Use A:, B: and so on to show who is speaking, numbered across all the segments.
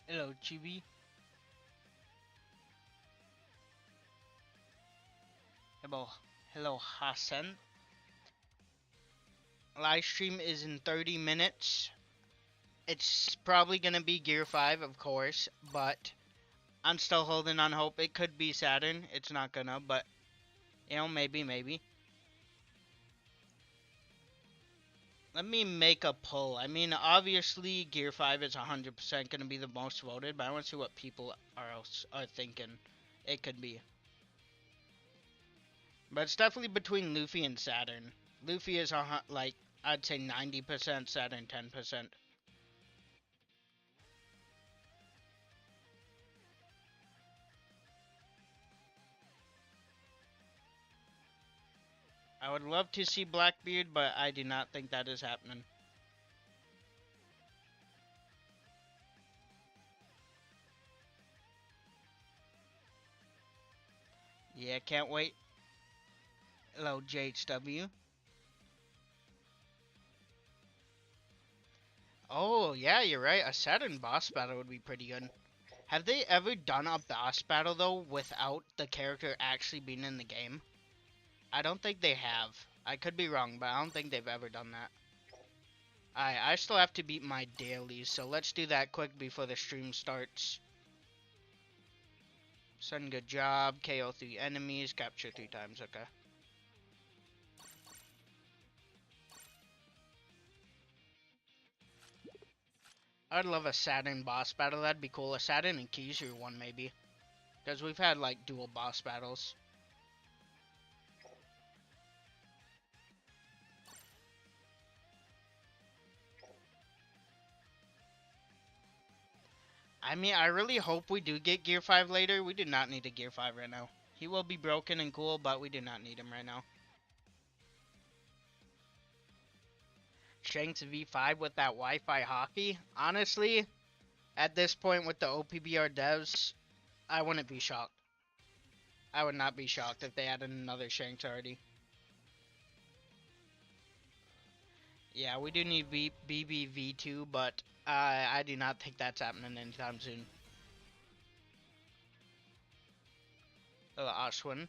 A: Hello, Chibi. Hello, Hassan. Livestream is in 30 minutes. It's probably gonna be Gear 5, of course, but I'm still holding on hope. It could be Saturn. It's not gonna, but, you know, maybe. Let me make a poll. I mean, obviously, Gear 5 is 100% gonna be the most voted, but I want to see what people are thinking it could be. But it's definitely between Luffy and Saturn. Luffy is, like, I'd say 90%, Saturn 10%. I would love to see Blackbeard, but I do not think that is happening. Yeah, can't wait. Hello, JHW. Oh, yeah, you're right. A Saturn boss battle would be pretty good. Have they ever done a boss battle, though, without the character actually being in the game? I don't think they have. I could be wrong, but I don't think they've ever done that. I still have to beat my dailies, so let's do that quick before the stream starts. Sun, good job. KO 3 enemies, capture 3 times, okay. I'd love a Saturn boss battle, that'd be cool. A Saturn and Kizu one, maybe. Because we've had, like, dual boss battles. I mean, I really hope we do get Gear 5 later. We do not need a Gear 5 right now. He will be broken and cool, but we do not need him right now. Shanks V5 with that Wi-Fi hockey? Honestly, at this point with the OPBR devs, I wouldn't be shocked. I would not be shocked if they added another Shanks already. Yeah, we do need BBV2, but I do not think that's happening anytime soon. Ashwin.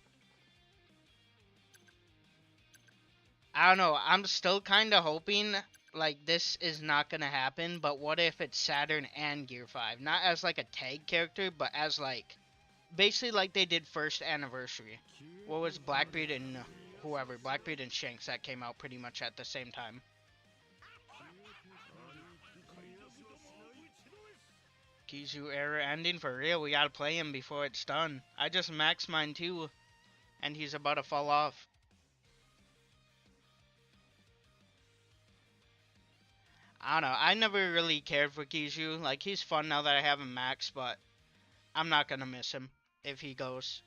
A: I don't know. I'm still kind of hoping like this is not gonna happen. But what if it's Saturn and Gear 5? Not as like a tag character, but as like basically like they did first anniversary. What was Blackbeard and whoever? Blackbeard and Shanks that came out pretty much at the same time. Kizu era ending for real. We gotta play him before it's done. I just maxed mine too, and he's about to fall off. I don't know. I never really cared for Kizu. Like, he's fun now that I have him maxed, but I'm not gonna miss him if he goes.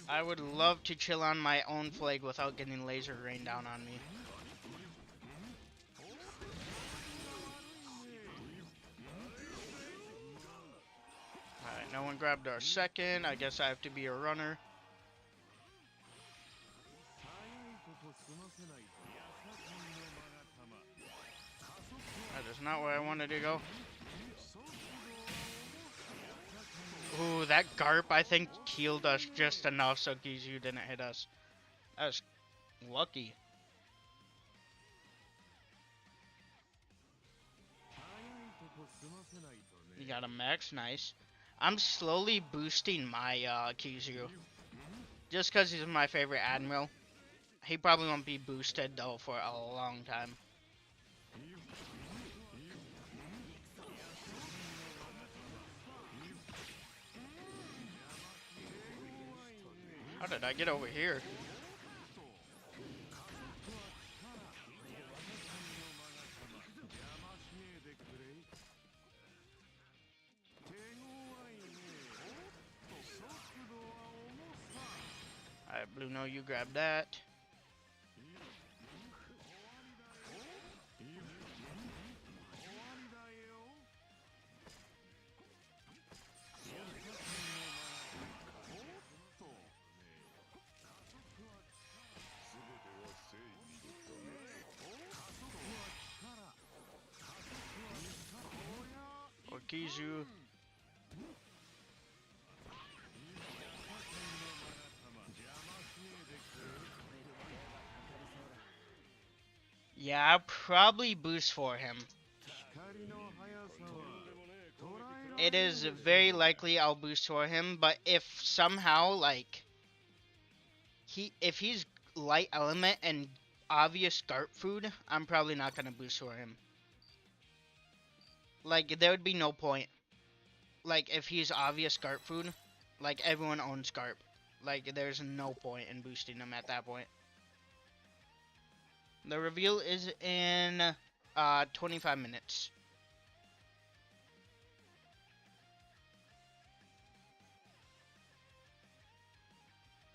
A: I would love to chill on my own flag without getting laser rain down on me. Alright, no one grabbed our second. I guess I have to be a runner. That is not where I wanted to go. Ooh, that Garp I think healed us just enough so Kizu didn't hit us. That was lucky. You got a max, nice. I'm slowly boosting my Kizu. Just because he's my favorite admiral. He probably won't be boosted though for a long time. How did I get over here? Alright, Blue, no, you grab that. Kizu. Yeah, I'll probably boost for him. It is very likely I'll boost for him, but if somehow, like, if he's light element and obvious Garp food, I'm probably not gonna boost for him. Like, there would be no point. Like, if he's obvious Garp food, like, everyone owns Garp. Like, there's no point in boosting him at that point. The reveal is in 25 minutes.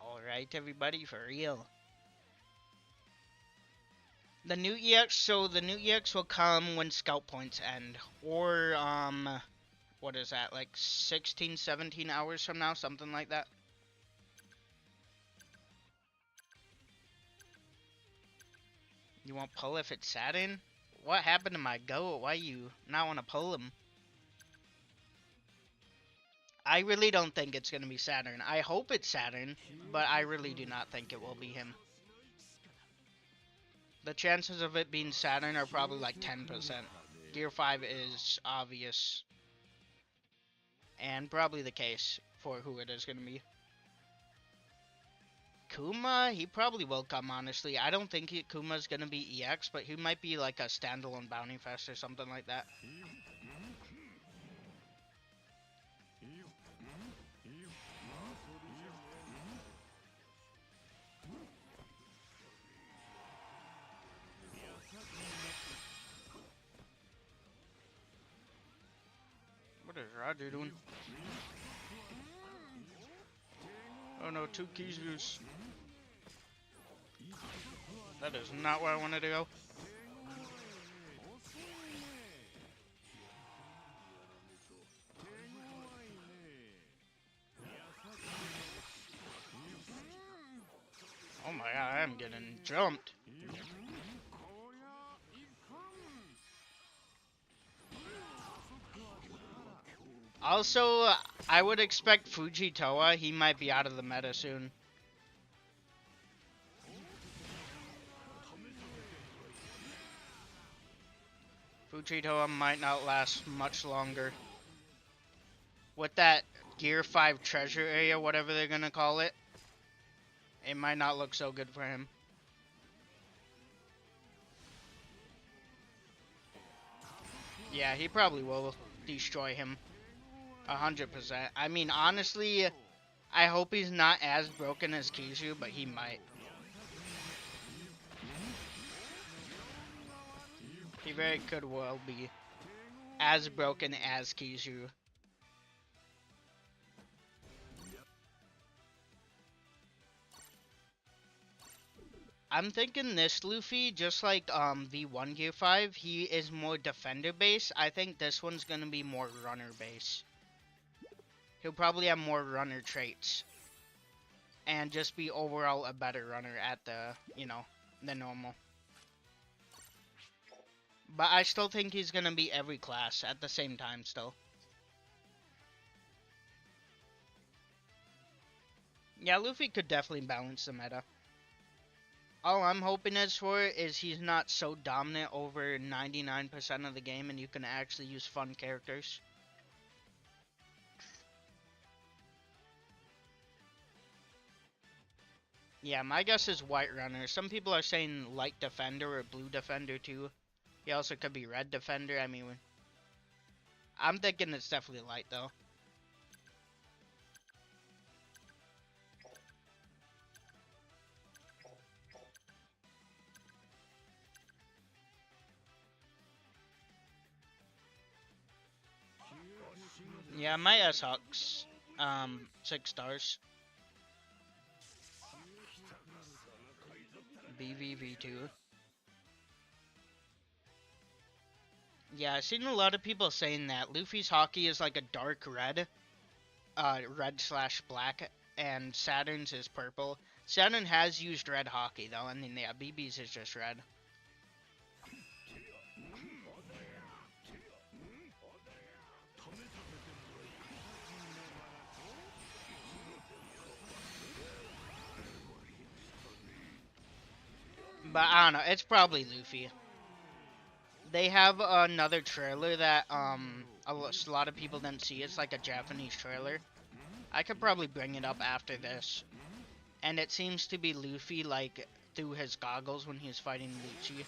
A: Alright, everybody, for real. The new EX, so the new EX will come when scout points end. Or, what is that, like 16, 17 hours from now? Something like that. You won't pull if it's Saturn? What happened to my goat? Why you not want to pull him? I really don't think it's going to be Saturn. I hope it's Saturn, but I really do not think it will be him. The chances of it being Saturn are probably like 10%. Gear 5 is obvious. And probably the case for who it is going to be. Kuma, he probably will come, honestly. I don't think Kuma's going to be EX, but he might be like a standalone Bounty Fest or something like that. What is Roger doing? Oh no, 2 Kizus. That is not where I wanted to go. Oh my god, I am getting jumped. Also, I would expect Fujitoa. He might be out of the meta soon. Fujitoa might not last much longer. With that Gear 5 treasure area, whatever they're gonna call it, it might not look so good for him. Yeah, he probably will destroy him. 100%. I mean, honestly, I hope he's not as broken as Kizu, but he might. He very could well be as broken as Kizu. I'm thinking this Luffy, just like V1 Gear 5, he is more defender base. I think this one's gonna be more runner base. He'll probably have more runner traits. And just be overall a better runner at the, you know, the normal. But I still think he's gonna be every class at the same time still. Yeah, Luffy could definitely balance the meta. All I'm hoping is for is he's not so dominant over 99% of the game and you can actually use fun characters. Yeah, my guess is White Runner. Some people are saying Light Defender or Blue Defender too. He also could be Red Defender. I mean, I'm thinking it's definitely Light though. Yeah, my S-Hawk's 6 stars. BVV2. Yeah, I've seen a lot of people saying that Luffy's hockey is like a dark red, red/black, and Saturn's is purple. Saturn has used red hockey though, and then yeah, BB's is just red. But I don't know, it's probably Luffy. They have another trailer that a lot of people didn't see. It's like a Japanese trailer. I could probably bring it up after this. And it seems to be Luffy like through his goggles when he's fighting Lucci.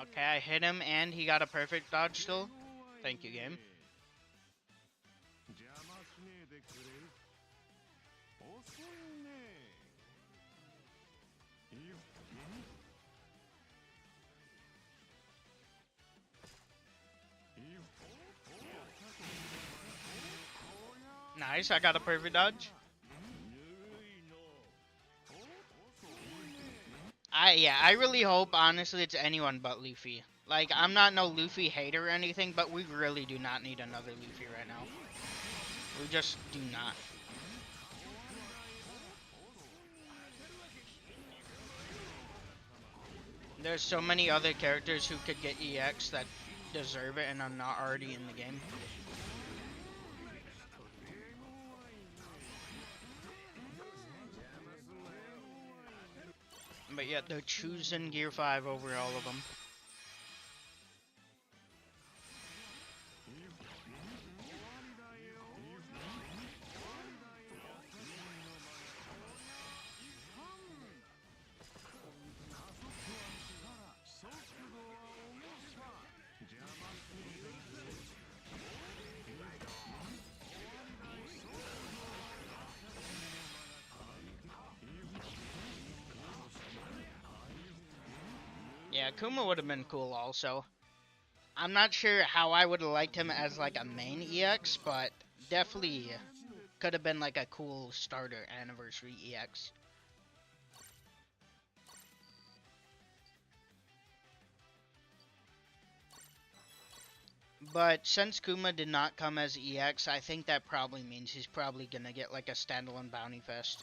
A: Okay, I hit him and he got a perfect dodge still. Thank you, game. Nice, I got a perfect dodge. I really hope, honestly, it's anyone but Luffy. Like, I'm not no Luffy hater or anything, but we really do not need another Luffy right now. We just do not. There's so many other characters who could get EX that deserve it and are not already in the game. But yet they're choosing Gear 5 over all of them. Yeah, Kuma would have been cool also. I'm not sure how I would have liked him as like a main EX, but definitely could have been like a cool starter anniversary EX. But since Kuma did not come as EX, I think that probably means he's probably gonna get like a standalone Bounty Fest.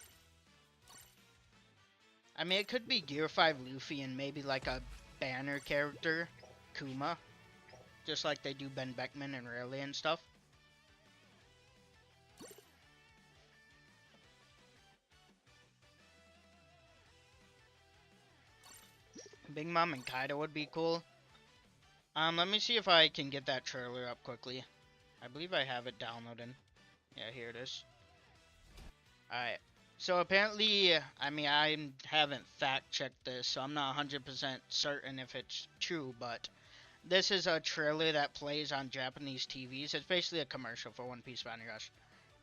A: I mean, it could be Gear 5 Luffy and maybe like a banner character, Kuma. Just like they do Ben Beckman and Rayleigh and stuff. Big Mom and Kaido would be cool. Let me see if I can get that trailer up quickly. I believe I have it downloaded. Yeah, here it is. Alright. So apparently, I mean, I haven't fact-checked this, so I'm not 100% certain if it's true, but this is a trailer that plays on Japanese TVs. It's basically a commercial for OnePiece Bounty Rush.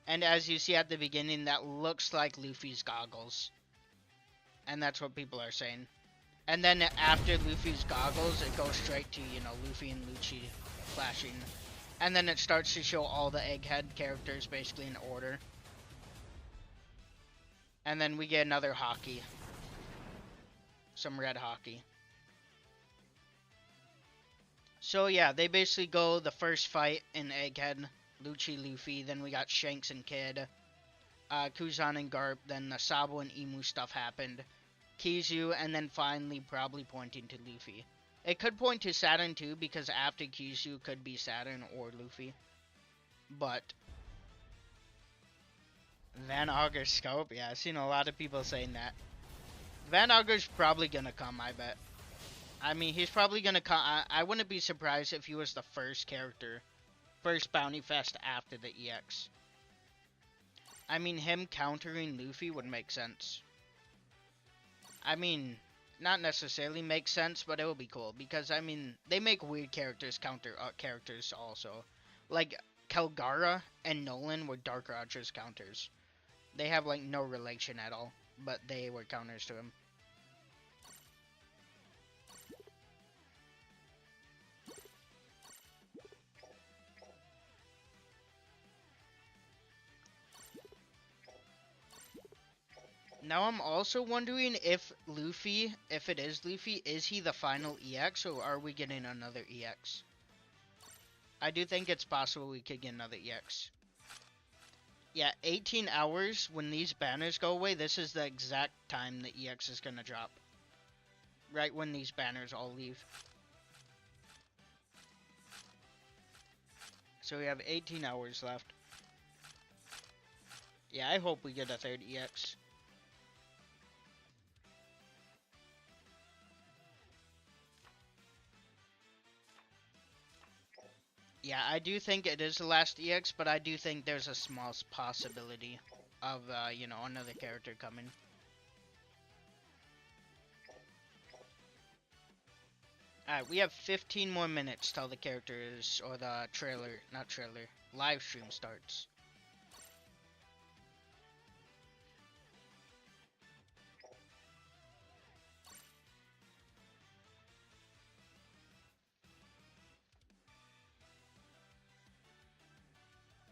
A: And as you see at the beginning, that looks like Luffy's goggles. And that's what people are saying. And then after Luffy's goggles, it goes straight to, you know, Luffy and Lucci flashing. And then it starts to show all the Egghead characters basically in order. And then we get another hockey. Some red hockey. So yeah, they basically go the first fight in Egghead, Lucci, Luffy. Then we got Shanks and Kid. Kuzan and Garp. Then the Sabo and Imu stuff happened. Kizu, and then finally probably pointing to Luffy. It could point to Saturn too, because after Kizu could be Saturn or Luffy. But Van Auger's scope, yeah, I've seen a lot of people saying that. Van Auger's probably gonna come, I bet. I mean, he's probably gonna come. I wouldn't be surprised if he was the first character, first Bounty Fest after the EX. I mean, him countering Luffy would make sense. I mean, not necessarily makes sense, but it would be cool because I mean they make weird characters counter characters also, like Kelgara and Nolan were Dark Roger's counters. They have like no relation at all, but they were counters to him. Now I'm also wondering if Luffy, if it is Luffy, is he the final EX or are we getting another EX? I do think it's possible we could get another EX. Yeah, 18 hours when these banners go away, this is the exact time the EX is gonna drop. Right when these banners all leave. So we have 18 hours left. Yeah, I hope we get a third EX. Yeah, I do think it is the last EX, but I do think there's a small possibility of, you know, another character coming. Alright, we have 15 more minutes till the characters, or the trailer, not trailer, live stream starts.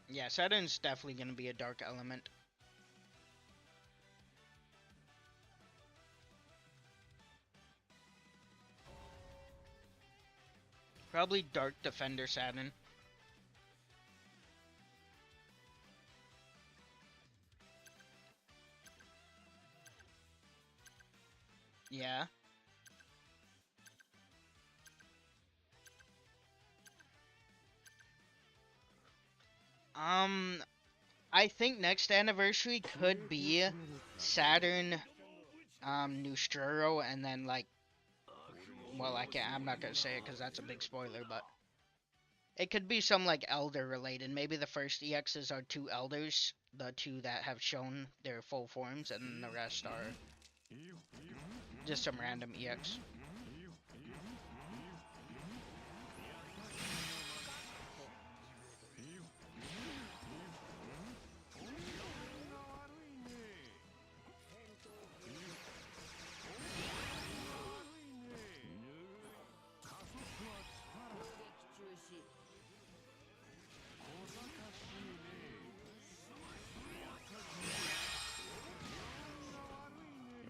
A: Yeah, Saturn's definitely gonna be a dark element. Probably Dark Defender Saturn. Yeah. I think next anniversary could be Saturn, Neustruro, and then like, well, I'm not gonna say it because that's a big spoiler, but it could be some like Elder related. Maybe the first EXs are two Elders, the two that have shown their full forms, and then the rest are just some random EX.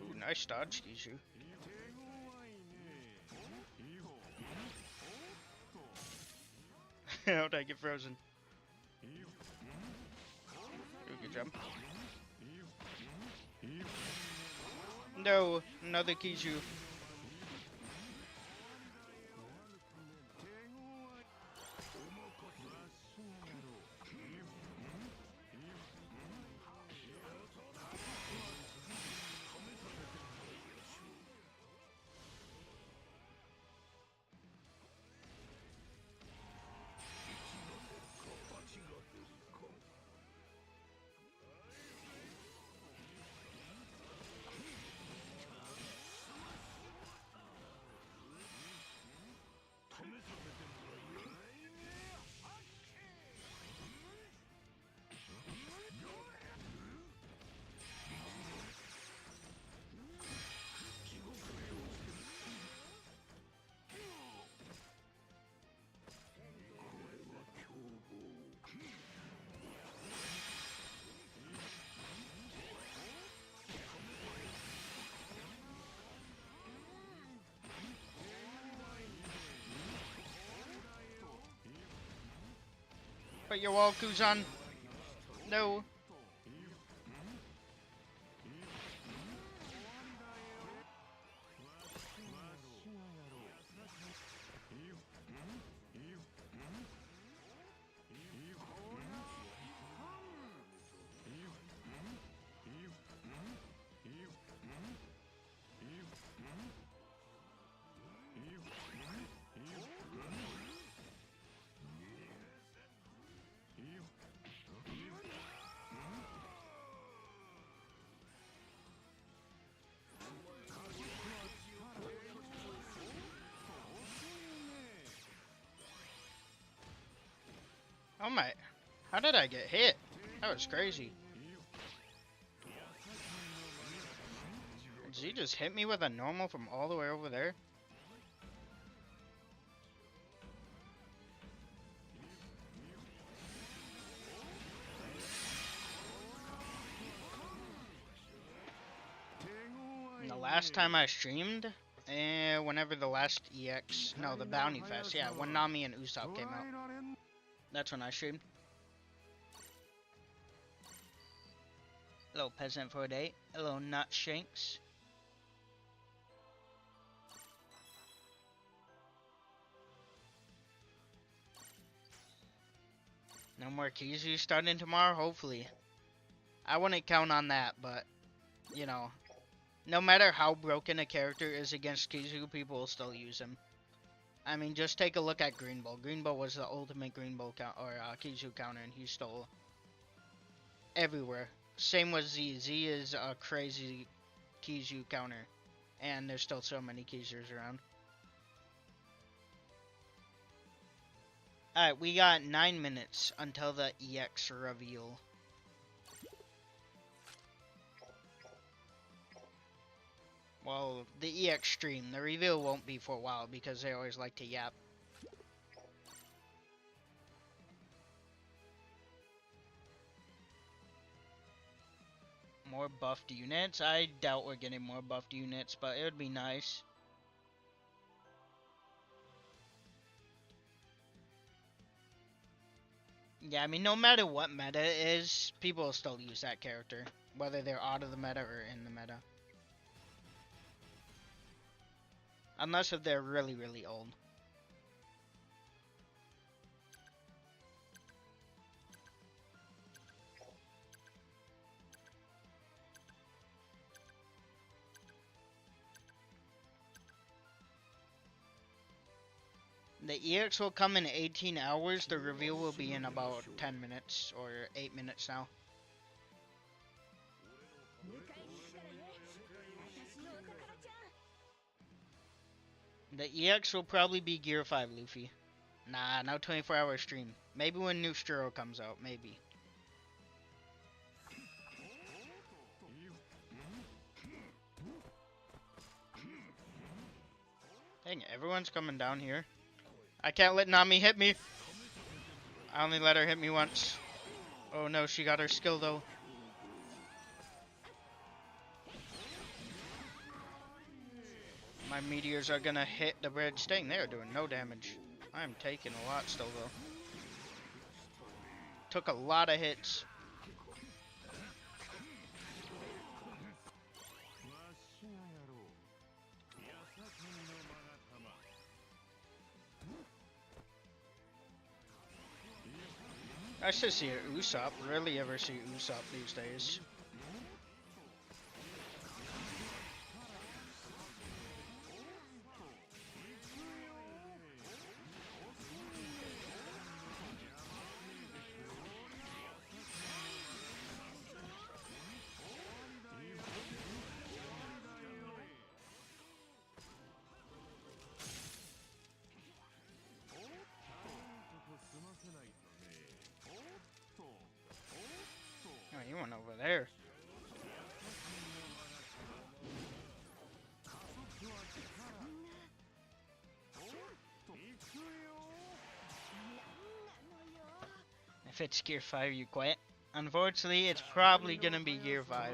A: Ooh, nice dodge, Kishu. How'd I get frozen? Ooh, good jump. No, another Kishu. But your wall, Kuzan. No. Oh my. How did I get hit? That was crazy. Did he just hit me with a normal from all the way over there? And the last time I streamed, whenever the last EX, no, the Bounty Fest, yeah, when Nami and Usopp came out. That's when I streamed. Hello, Peasant for a Day. Hello, Nutshanks. No more Kizu starting tomorrow, hopefully. I wouldn't count on that, but, you know, no matter how broken a character is against Kizu, people will still use him. I mean, just take a look at Green Bull. Green Bull was the ultimate Green Bull Kizu counter, and he stole everywhere. Same with Z. Z is a crazy Kizu counter, and there's still so many Kizers around. Alright, we got 9 minutes until the EX reveal. Well, the EX stream. The reveal won't be for a while because they always like to yap. More buffed units? I doubt we're getting more buffed units, but it would be nice. Yeah, I mean, no matter what meta is, people will still use that character. Whether they're out of the meta or in the meta. Unless if they're really, really old. The EX will come in 18 hours. The reveal will be in about 10 minutes or 8 minutes now. The EX will probably be Gear 5 Luffy. Nah, no 24-hour stream. Maybe when new Zoro comes out, maybe. Dang it, everyone's coming down here. I can't let Nami hit me. I only let her hit me once. Oh no, she got her skill though. My meteors are gonna hit the bridge. Dang, they're doing no damage. I'm taking a lot still though. Took a lot of hits. I should see Usopp. Rarely ever see Usopp these days. Oh, you went over there. If it's Gear 5, you quit. Unfortunately, it's probably gonna be Gear 5.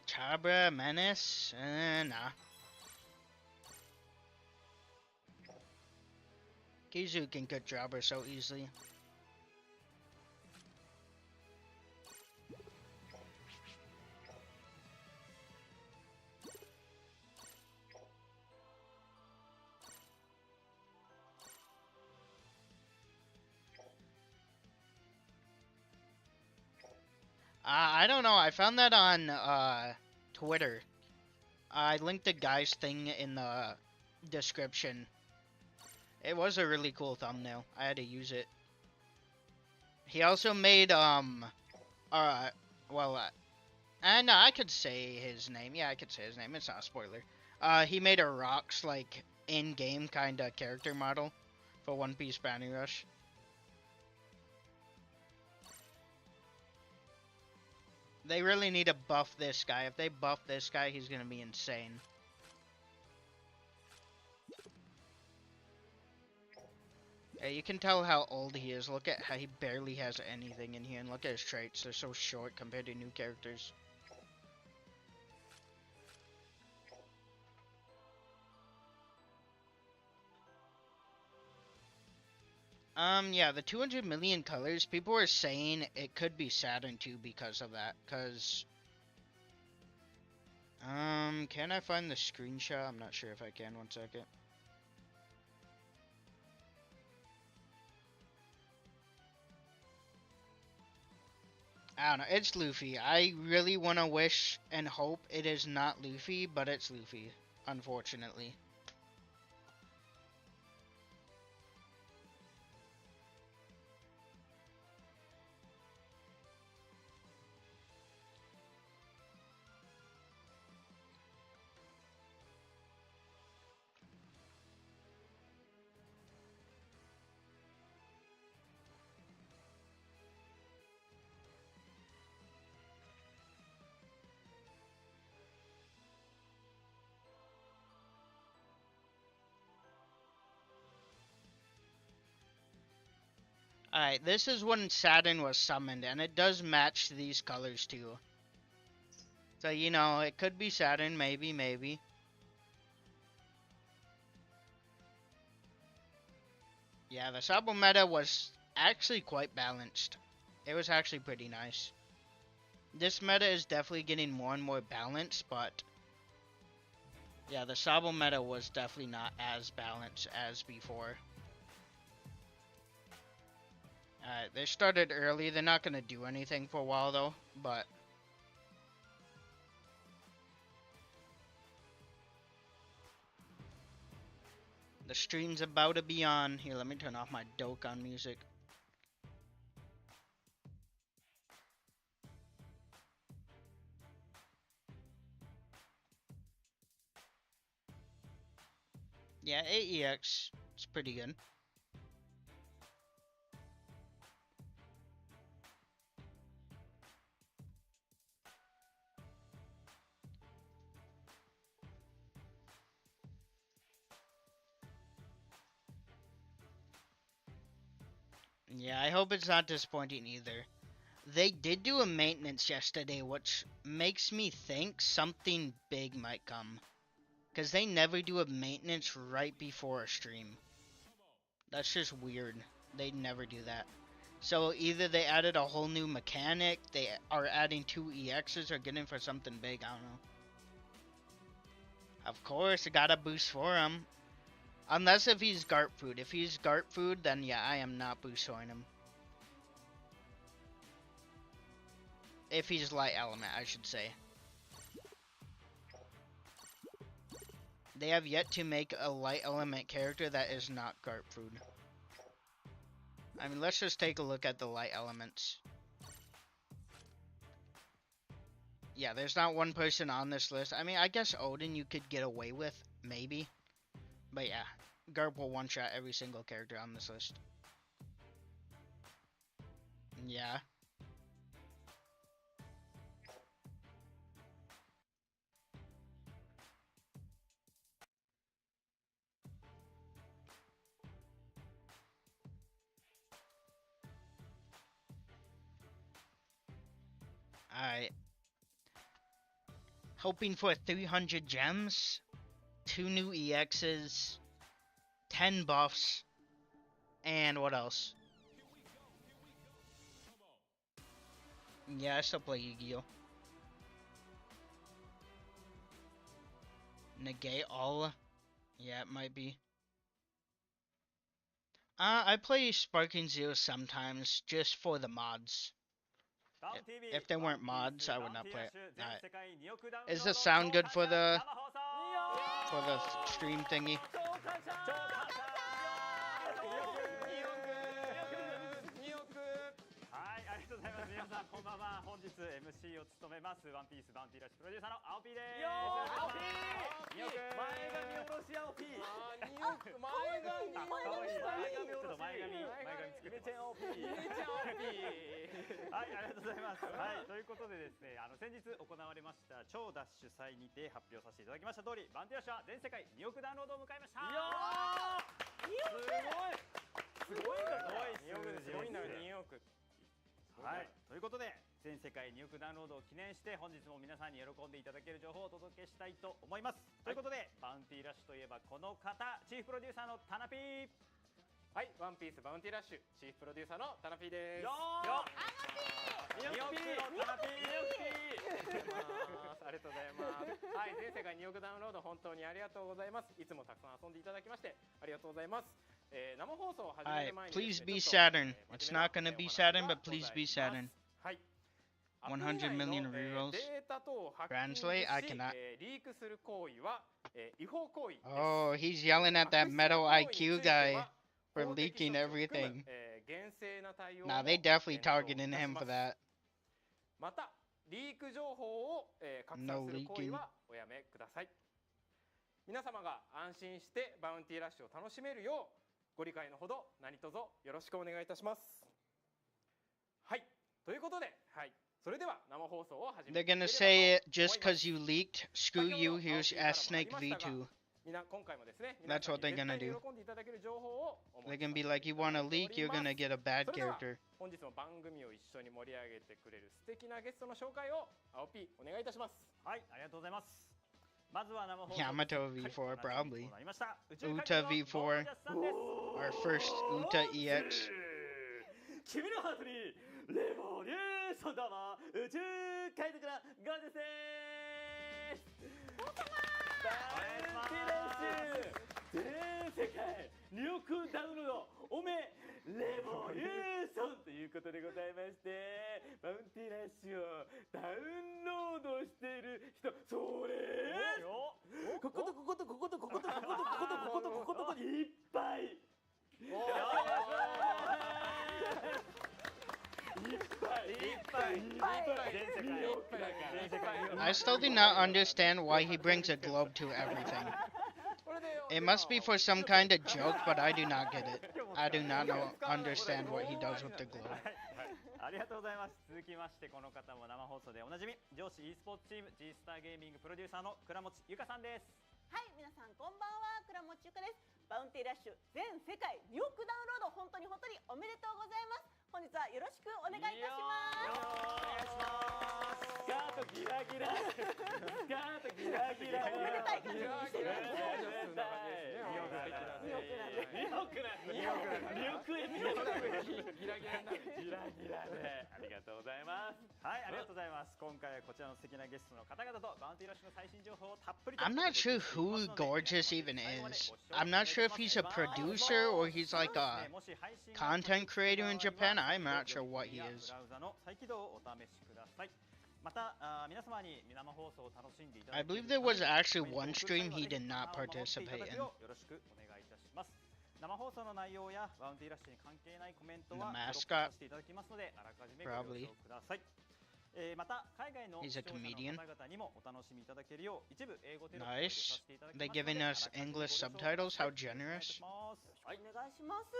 A: Cabra, Menace? Nah. Kizu can cut Jabra so easily. I don't know. I found that on Twitter. I linked the guy's thing in the description. It was a really cool thumbnail. I had to use it. He also made Well, no, I could say his name. Yeah, I could say his name. It's not a spoiler. He made a rocks like in-game kind of character model for OnePiece Bounty Rush. They really need to buff this guy. If they buff this guy, he's gonna be insane. Yeah, you can tell how old he is. Look at how he barely has anything in here, and look at his traits. They're so short compared to new characters. Yeah, the 200 million colors, people were saying it could be Saturn too because of that, can I find the screenshot? I'm not sure if I can, 1 second. I don't know, it's Luffy. I really want to wish and hope it is not Luffy, but it's Luffy, unfortunately. Alright, this is when Saturn was summoned, and it does match these colors too. So, you know, it could be Saturn, maybe. Yeah, the Sabo meta was actually quite balanced. It was actually pretty nice. This meta is definitely getting more and more balanced, but yeah, the Sabo meta was definitely not as balanced as before. Alright, they started early. They're not going to do anything for a while though, but the stream's about to be on. Here, let me turn off my Dokkan music. Yeah, 8EX, it's pretty good. Yeah, I hope it's not disappointing either. They did do a maintenance yesterday, which makes me think something big might come. Because they never do a maintenance right before a stream. That's just weird. They never do that. So either they added a whole new mechanic, they are adding 2 EXs, or getting for something big, I don't know. Of course, I got a boost for him. Unless if he's Garp Food. If he's Garp Food, then yeah, I am not boosting him. If he's Light Element, I should say. They have yet to make a Light Element character that is not Garp Food. I mean, let's just take a look at the Light Elements. Yeah, there's not one person on this list. I mean, I guess Odin you could get away with, maybe. But yeah, Garp will one-shot every single character on this list. Yeah. Alright. Hoping for 300 gems, 2 new EXs, 10 buffs, and what else? Yeah, I still play Yu-Gi-Oh! Negate all? Yeah, it might be. I play Sparking Zero sometimes, just for the mods. If there weren't mods, I would not play it. Alright. Is the sound good for the stream thingy?
B: こんばんは。本日 MC を務めますワンピースバウンティラッシュプロデューサーの青 P です。
C: よー、青 P。
B: 前髪おろし青 P。
C: 前髪
B: 作って青 P。はい、ありがとうございます。はい、ということでですね、先日行われました超ダッシュ祭にて発表させていただきました通り、バウンティラッシュは全世界2億ダウンロードを迎えました。すごいんだ、すごいんだ、2億。はい、ということで全世界2億ダウンロードを記念して本日も皆さんに喜んでいただける情報をお届けしたいと思います。ということでバウンティラッシュといえばこの方、チーフプロデューサーのタナピー。
D: はい、ワンピースバウンティラッシュチーフプロデューサーのタナピーです。
B: よー、2億のタナピー。
D: ありがとうございます。はい、全世界2億ダウンロード本当にありがとうございます。いつもたくさん遊んでいただきましてありがとうございます。生放送を始める前に
A: please be Saturn. It's not gonna be Saturn, but please be Saturn.
D: はい。
A: 100 million rerolls.
D: データ等をハッキングし
A: Translate? I cannot.
D: リークする行為は違法行為です。
A: Oh, he's yelling at that metal IQ guy for leaking everything. Nah, they definitely targeting him for that.
D: またリーク情報を拡散する行為はおやめください。皆様が安心してバウンティラッシュを楽しめるようご理解のほど何卒よろしくお願いいたします。はい、ということで、はい、それでは生放送を始め
A: They're gonna say it just cause you leaked. Screw you, here's S Snake V2.
D: 今回もですね、
A: That's what they're gonna do.
D: 喜んでいただける情報を
A: They're gonna be like, you wanna leak, you're gonna get a bad character.
D: 本日も番組を一緒に盛り上げてくれる素敵なゲストの紹介を青 P お願いいたします。
B: はい、ありがとうございます。まずは生放送
A: Yamato V4, probably.
B: なりました。
A: Uta V4, our first Uta EX.
B: 君のハートにレボリューションだわ。宇宙海賊からゴージャスです。バウンティラッシュ全世界2億ダウンロードおめレボリューションということでございまして、バウンティラッシュをダウンロードしている人、それこことこことこことこことこことこことこことここといっぱい。
A: I still do not understand why he brings a globe to everything. It must be for some kind of joke, but I do not get it. I do not understand what he does with the globe.
B: ありがとうございます。続きましてこの方も生放送でおなじみ、上司 e スポーツチーム G スターゲーミングプロデューサーの倉持ゆかさんです。
E: はい、皆さんこんばんは、倉持ゆかです。バウンティラッシュ全世界2億ダウンロード本当におめでとうございます。本日はよろしくお願いいたします。
B: お願いします。スカートギラギラ、スカートギラギラ、
E: おめでたい感じにしてる。
B: ギラギラでありがとうございます。はい、ありがとうございます。今回はこちらの素敵なゲストの方々とバウンティラッシュの最新情報をたっぷりと。
A: I'm not sure who Gorgeous even is. I'm not sure if he's a producer or he's like a content creator in Japan. I'm not sure what he is.
B: ブラウザの再起動をお試しください。また皆様に生放送を楽しんでいただ
A: I
B: ける
A: believe there was actually one stream he did not participate in.
B: よろしくお願いいたします。生放送の内容やバウンティラッシュに関係ないコメントはブロックさせていただきますので、あらかじめご了承ください。また海外の視聴者の方々にもお楽しみいただけるよう一部英語テロップを入れさせていただきますので、
A: They giving us English subtitles. How generous.
E: はい、お願いします。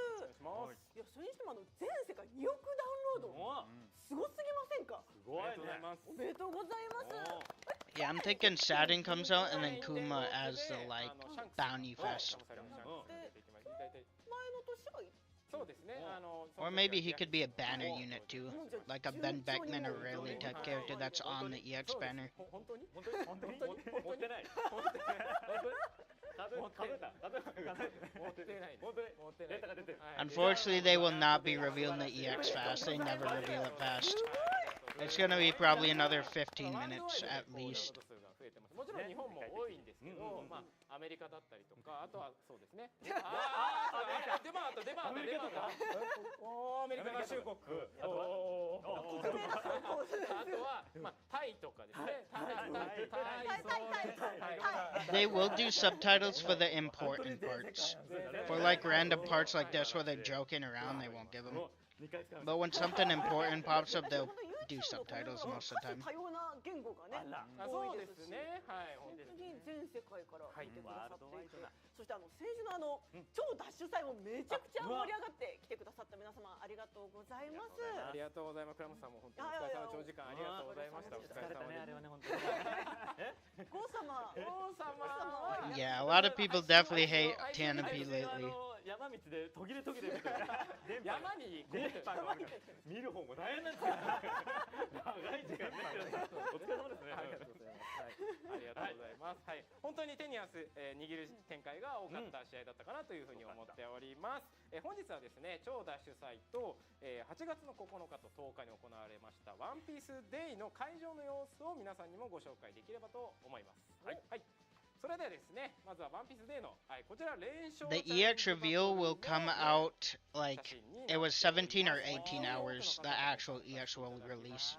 E: いや、それにしても全世界2億ダウンロード、すごすぎませんか？
B: すごいね。
E: おめでとうございます。
A: Yeah, I'm thinking Saturn comes out and then Kuma as the like bounty fest.
E: 前の年が
D: そうですね。
A: Or maybe he could be a banner unit too, like a Ben Beckman or Rayleigh type character that's on the EX banner.
D: 本当に？
B: 持ってない。
A: Unfortunately, they will not be revealing the EX fast. They never reveal it fast. It's gonna be probably another 15 minutes at least.
D: もちろん日本も多いんですけど、まあアメリカだったりとか、あとはそうですね。デマート。おー、アメリカ合衆国。とはまあタイとかですね。
A: They will do subtitles for the important parts. For like random parts like this where they're joking around, they won't give them. But when something important pops up, they'll do subtitles most of the time.
E: 多様な言語がね
D: そうで
E: 多いですし
D: すね。はい。
E: 本当に全世界から見てくださっていて、
B: はい
E: そして先週の超ダッシュ祭もめちゃくちゃ盛り上がって来てくださった皆様ありがとうございます。
D: ありがとうございます。倉本さんも本当にお疲れ様長時間ありがとうございました。お疲れ様で
B: あれはね本当に。
E: ゴー様。
D: 王様。
A: Yeah, a lot of people definitely hate Tanabe lately.
B: 山道で途切れ途切れ見て
D: 山に
B: 電波が見る方も大変なんですよ。長い時間ね。お疲れ様ですね。
D: ありがとうございます。はい、ありがとうございます。はい、本当に手に汗握る展開が多かった試合だったかなというふうに思っております。本日はですね、超ダッシュ祭と8月の9日と10日に行われましたワンピースデイの会場の様子を皆さんにもご紹介できればと思います。はい。はい。それではですね、まずはワンピースデーの、はい、こちら連勝
A: The EX reveal will come out like it was 17 or 18 hours. The actual EX will release.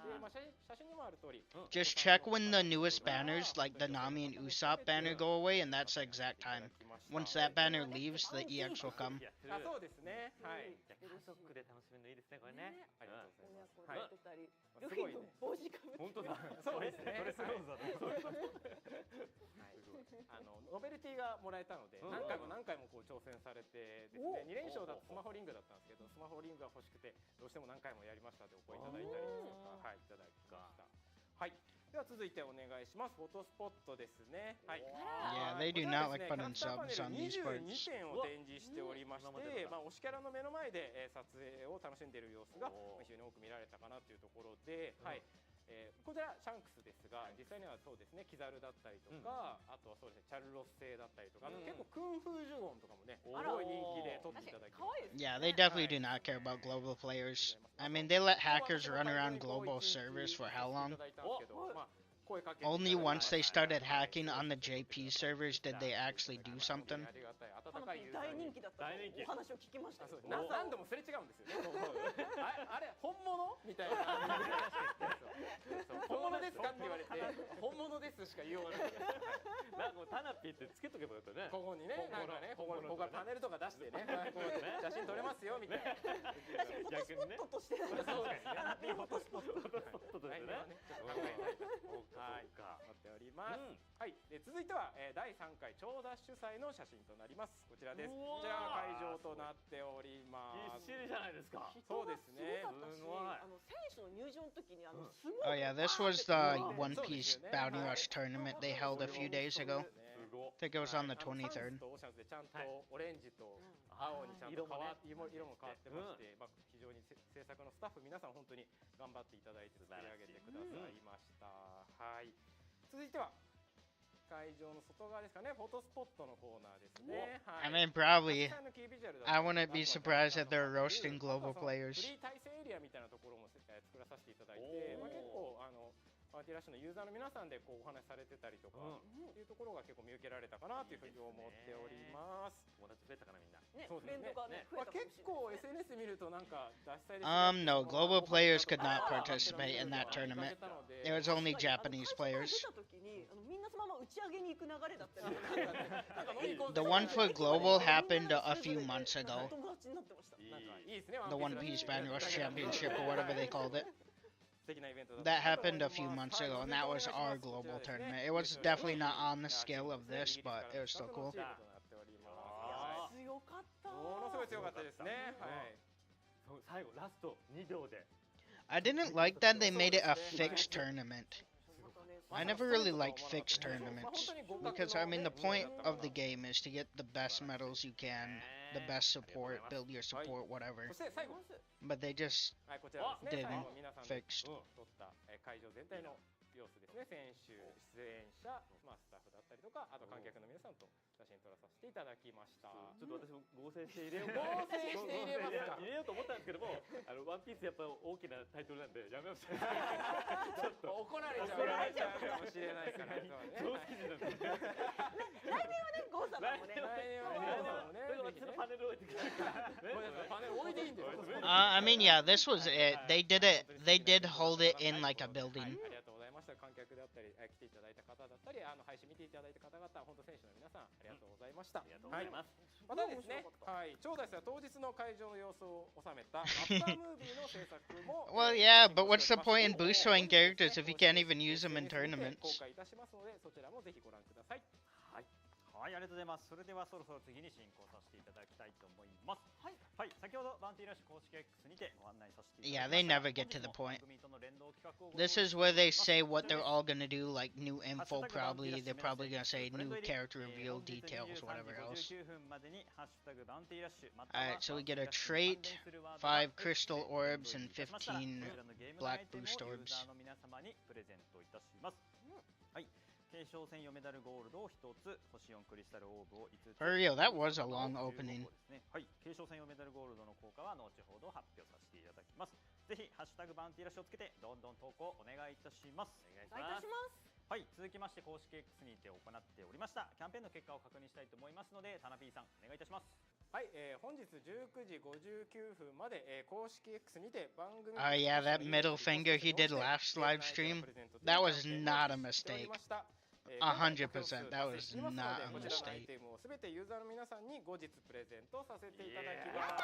A: Just check when the newest banners, like the Nami and Usopp banner, go away, and that's the exact time. Once that banner leaves, the EX will come.
D: あ、そうですね。はい。
B: 家族で楽しめるのいいですねこれね。
D: ありがとうございます。
E: 親子で出てたり、
D: す
E: ルフィの
D: ごいね。
E: 帽子かぶって。
B: 本当だ。
D: そうですね。
B: それすごいぞ。
D: ノベルティがもらえたので、何回もこう挑戦されてですね、2連勝だとスマホリングだったんですけど、スマホリングが欲しくてどうしても何回もやりましたでお声いただいたりですとか、はい、いただきました。はい。では続いてお願いします。フォトスポットですね。はい。
A: Yeah, they do not like putting subs on these
D: 22
A: parts.
D: 点を展示しておりまして、まあ推しキャラの目の前で撮影を楽しんでいる様子が非常に多く見られたかなというところで、はい。こちらシャンクスですが、実際にはそうですね、キザルだったりとか、あとはそうですね、チャルロス製だったりとか、結構クンフージュゴンとかもね、すごい人気で撮っていただいて、
A: Yeah, they definitely do not care about global players. I mean, they let hackers run around global servers for how long? Only once they started hacking on the JP servers did they actually do something.
E: 大人気だったとお話を聞きました。
D: 何度もすれ違うんですよね。あれ本物みたいな。本物ですかって言われて、本物ですしか言いようがない。
B: なんかもうタナピーってつけとけばよかったね。
D: ここにね、なんかね、ここからパネルとか出してね、写真撮れますよみたいな。
E: 逆にね。フォトスポットとして。そうですね。タナピーフォトスポット。
B: とですね。
D: はい、なっております。はい、で続いては第3回超ダッシュ祭の写真となります。こちらです。こちらが会場となっております。
B: ぎっしりじゃないですか。
D: そうですね。
E: 選手の入場の時にすごい。
A: Oh yeah, this was the OnePiece Bounty Rush tournament they held a few days ago. I think it was on the 23rd.
D: オーシャンズでちゃんとオレンジと青にちゃんと色も変わってまして、まあ非常に制作のスタッフ皆さん本当に頑張っていただいて作り上げてくださいました。はい。続いては会場の外側ですかね、フォトスポットのコーナーですね。
A: I mean, probably. I wouldn't be surprised if they're roasting global
D: フ
A: players.
D: リー対戦エリアみたいなところも作らさせていただいて、まあ結構バウンティラッシュのユーザーの皆さんでこうお話しされてたりとかっていうところが結構見受けられたかなというふうに思っております。
B: 友達増えたかなみんな。
D: そうですね。
E: まあ
D: 結構 SNS 見るとなんか脱祭で。
A: No, global players could not participate in that tournament. It was only Japanese players.
E: 出た時にみんなそのまま打ち上げに行く流れだったり。
A: The one for global happened a few months ago.
E: 友達になってました。
A: The One Piece Bounty Rush Championship or whatever they called it. That happened a few months ago, and that was our global tournament. It was definitely not on the scale of this, but it was still cool.
E: 強かった。
D: ものすごい強かったですね。はい。
B: 最後ラスト2秒で。
A: I didn't like that they made it a fixed tournament. I never really liked fixed tournaments because I mean the point of the game is to get the best medals you can, the best support, build your support, whatever. But they just didn't fixed.
D: 様子ですね、選手、出演者、まあ、スタッフだったりとか、あと観客の皆さんと写真撮らさせていただきました。
B: ちょっと私も合成して入れよう
D: 合成して入れますか。
B: 入れようと思ったんですけども、ワンピースやっぱり大きなタイトルなんでやめました。ちょっと
D: 怒られちゃうかもしれないから。
B: 常識人なんで。
E: 来年はね、合王様もね。
B: パネル置いてください。
D: パネル置いていいんですよ。
A: I mean, yeah, this was it. They did it. They did hold it in like a
D: はい、
A: building.
D: ありがとうございました。観客であったり、来ていただいた方だったり、配信見ていただいた方々、本当選手の皆さん、ありがとうございました。
B: ありがとうございます。
D: またですね、はい、長大生は当日の会場の様子を収めたアフタームービーの制作も
A: Well, yeah, but what's the point in boost showing characters if you can't even use them in
D: 公
A: tournaments?
D: 開いたしますので、そちらもぜひご覧ください。
B: はい、はい、ありがとうございます。それではそろそろ次に進行させていただきたいと思います。
E: はい、
B: はい、先ほどバウンティラッシュ公式 X にてご案内させてい
A: Yeah,
B: ただき
A: they
B: ました。
A: never get to the point.
B: 本日も番組との連動企画をご
A: This
B: 紹
A: is
B: 介
A: where
B: いた
A: they
B: します。
A: say what they're all gonna do, like new info, probably. They're probably gonna say
B: トレン
A: new
B: ド入り
A: character reveal
B: 本日
A: details, whatever
B: 23
A: else.
B: 時59分までにハッシュタグバウンティラッシュまたは
A: Alright, so we get a
B: バウンティラッシュに
A: trait,
B: 関連するワードが
A: 5 crystal orbs, and
B: いたしましたら
A: 15
B: こちらのゲームの
A: black
B: アイテムを
A: boost
B: ユー
A: orbs.
B: ザーの皆様にプレゼントいたします。はい。継承専用メダルゴールドを1つ、星4クリスタルオーブを5つ。
A: For real, that was a long
B: 15
A: opening.
B: ですね。はい。継承専用メダルゴールドの効果は後ほど発表させていただきます。ぜひハッシュタグバウンティラッシュをつけてどんどん投稿お願いいたします。お願いし
E: お願いいたします。
B: はい、続きまして公式 X にて行っておりましたキャンペーンの結果を確認したいと思いますので、タナピーさんお願いいたします。
D: はい、本日19時59分まで、公式 X にて番組
A: Oh yeah, that middle finger he did last live stream. That was not a mistake. 100%. That was not a
D: こちらのアイ
A: mistake.
D: テムをすべてユーザーの皆さんに後日プレゼントさせていただき
B: いや
D: ます。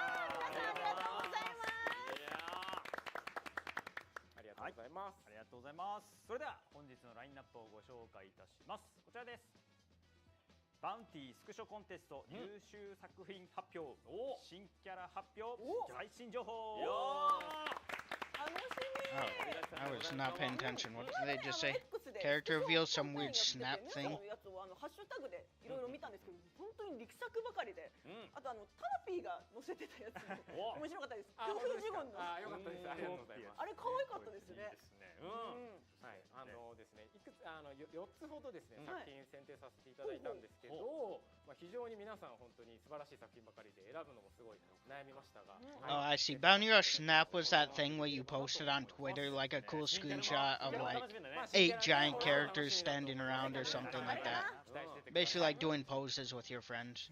E: ありがとうございます。
D: ありがとうございます。
B: ありがとうございます。それでは本日のラインナップをご紹介いたします。こちらです。バウンティースクショコンテスト優秀作品発表、新キャラ発表、最新情報。
E: 楽しみ。
A: Oh, I was not paying attention. What did they just say? Character reveal some weird snap thing.
E: やつをハッシュタグでいろいろ見たんですけど、本当に力作ばかりで、あとタラピーが載せてたやつも面白かったです。工夫ジゴンの
D: あ、よかったです。ありがとうございます。
E: あれ可愛かったですね。
D: はい、ですね、いくつ4つほどですね、作品選定させていただいたんですけど、非常に皆さん本当に素晴らしい作品ばかりで選ぶのもすごい悩みましたが。
A: Oh, I see. Bounty Rush Snap was that thing where you posted on Twitter like a cool screenshot of like 8 giant characters standing around or something like that. Basically like doing poses with your friends.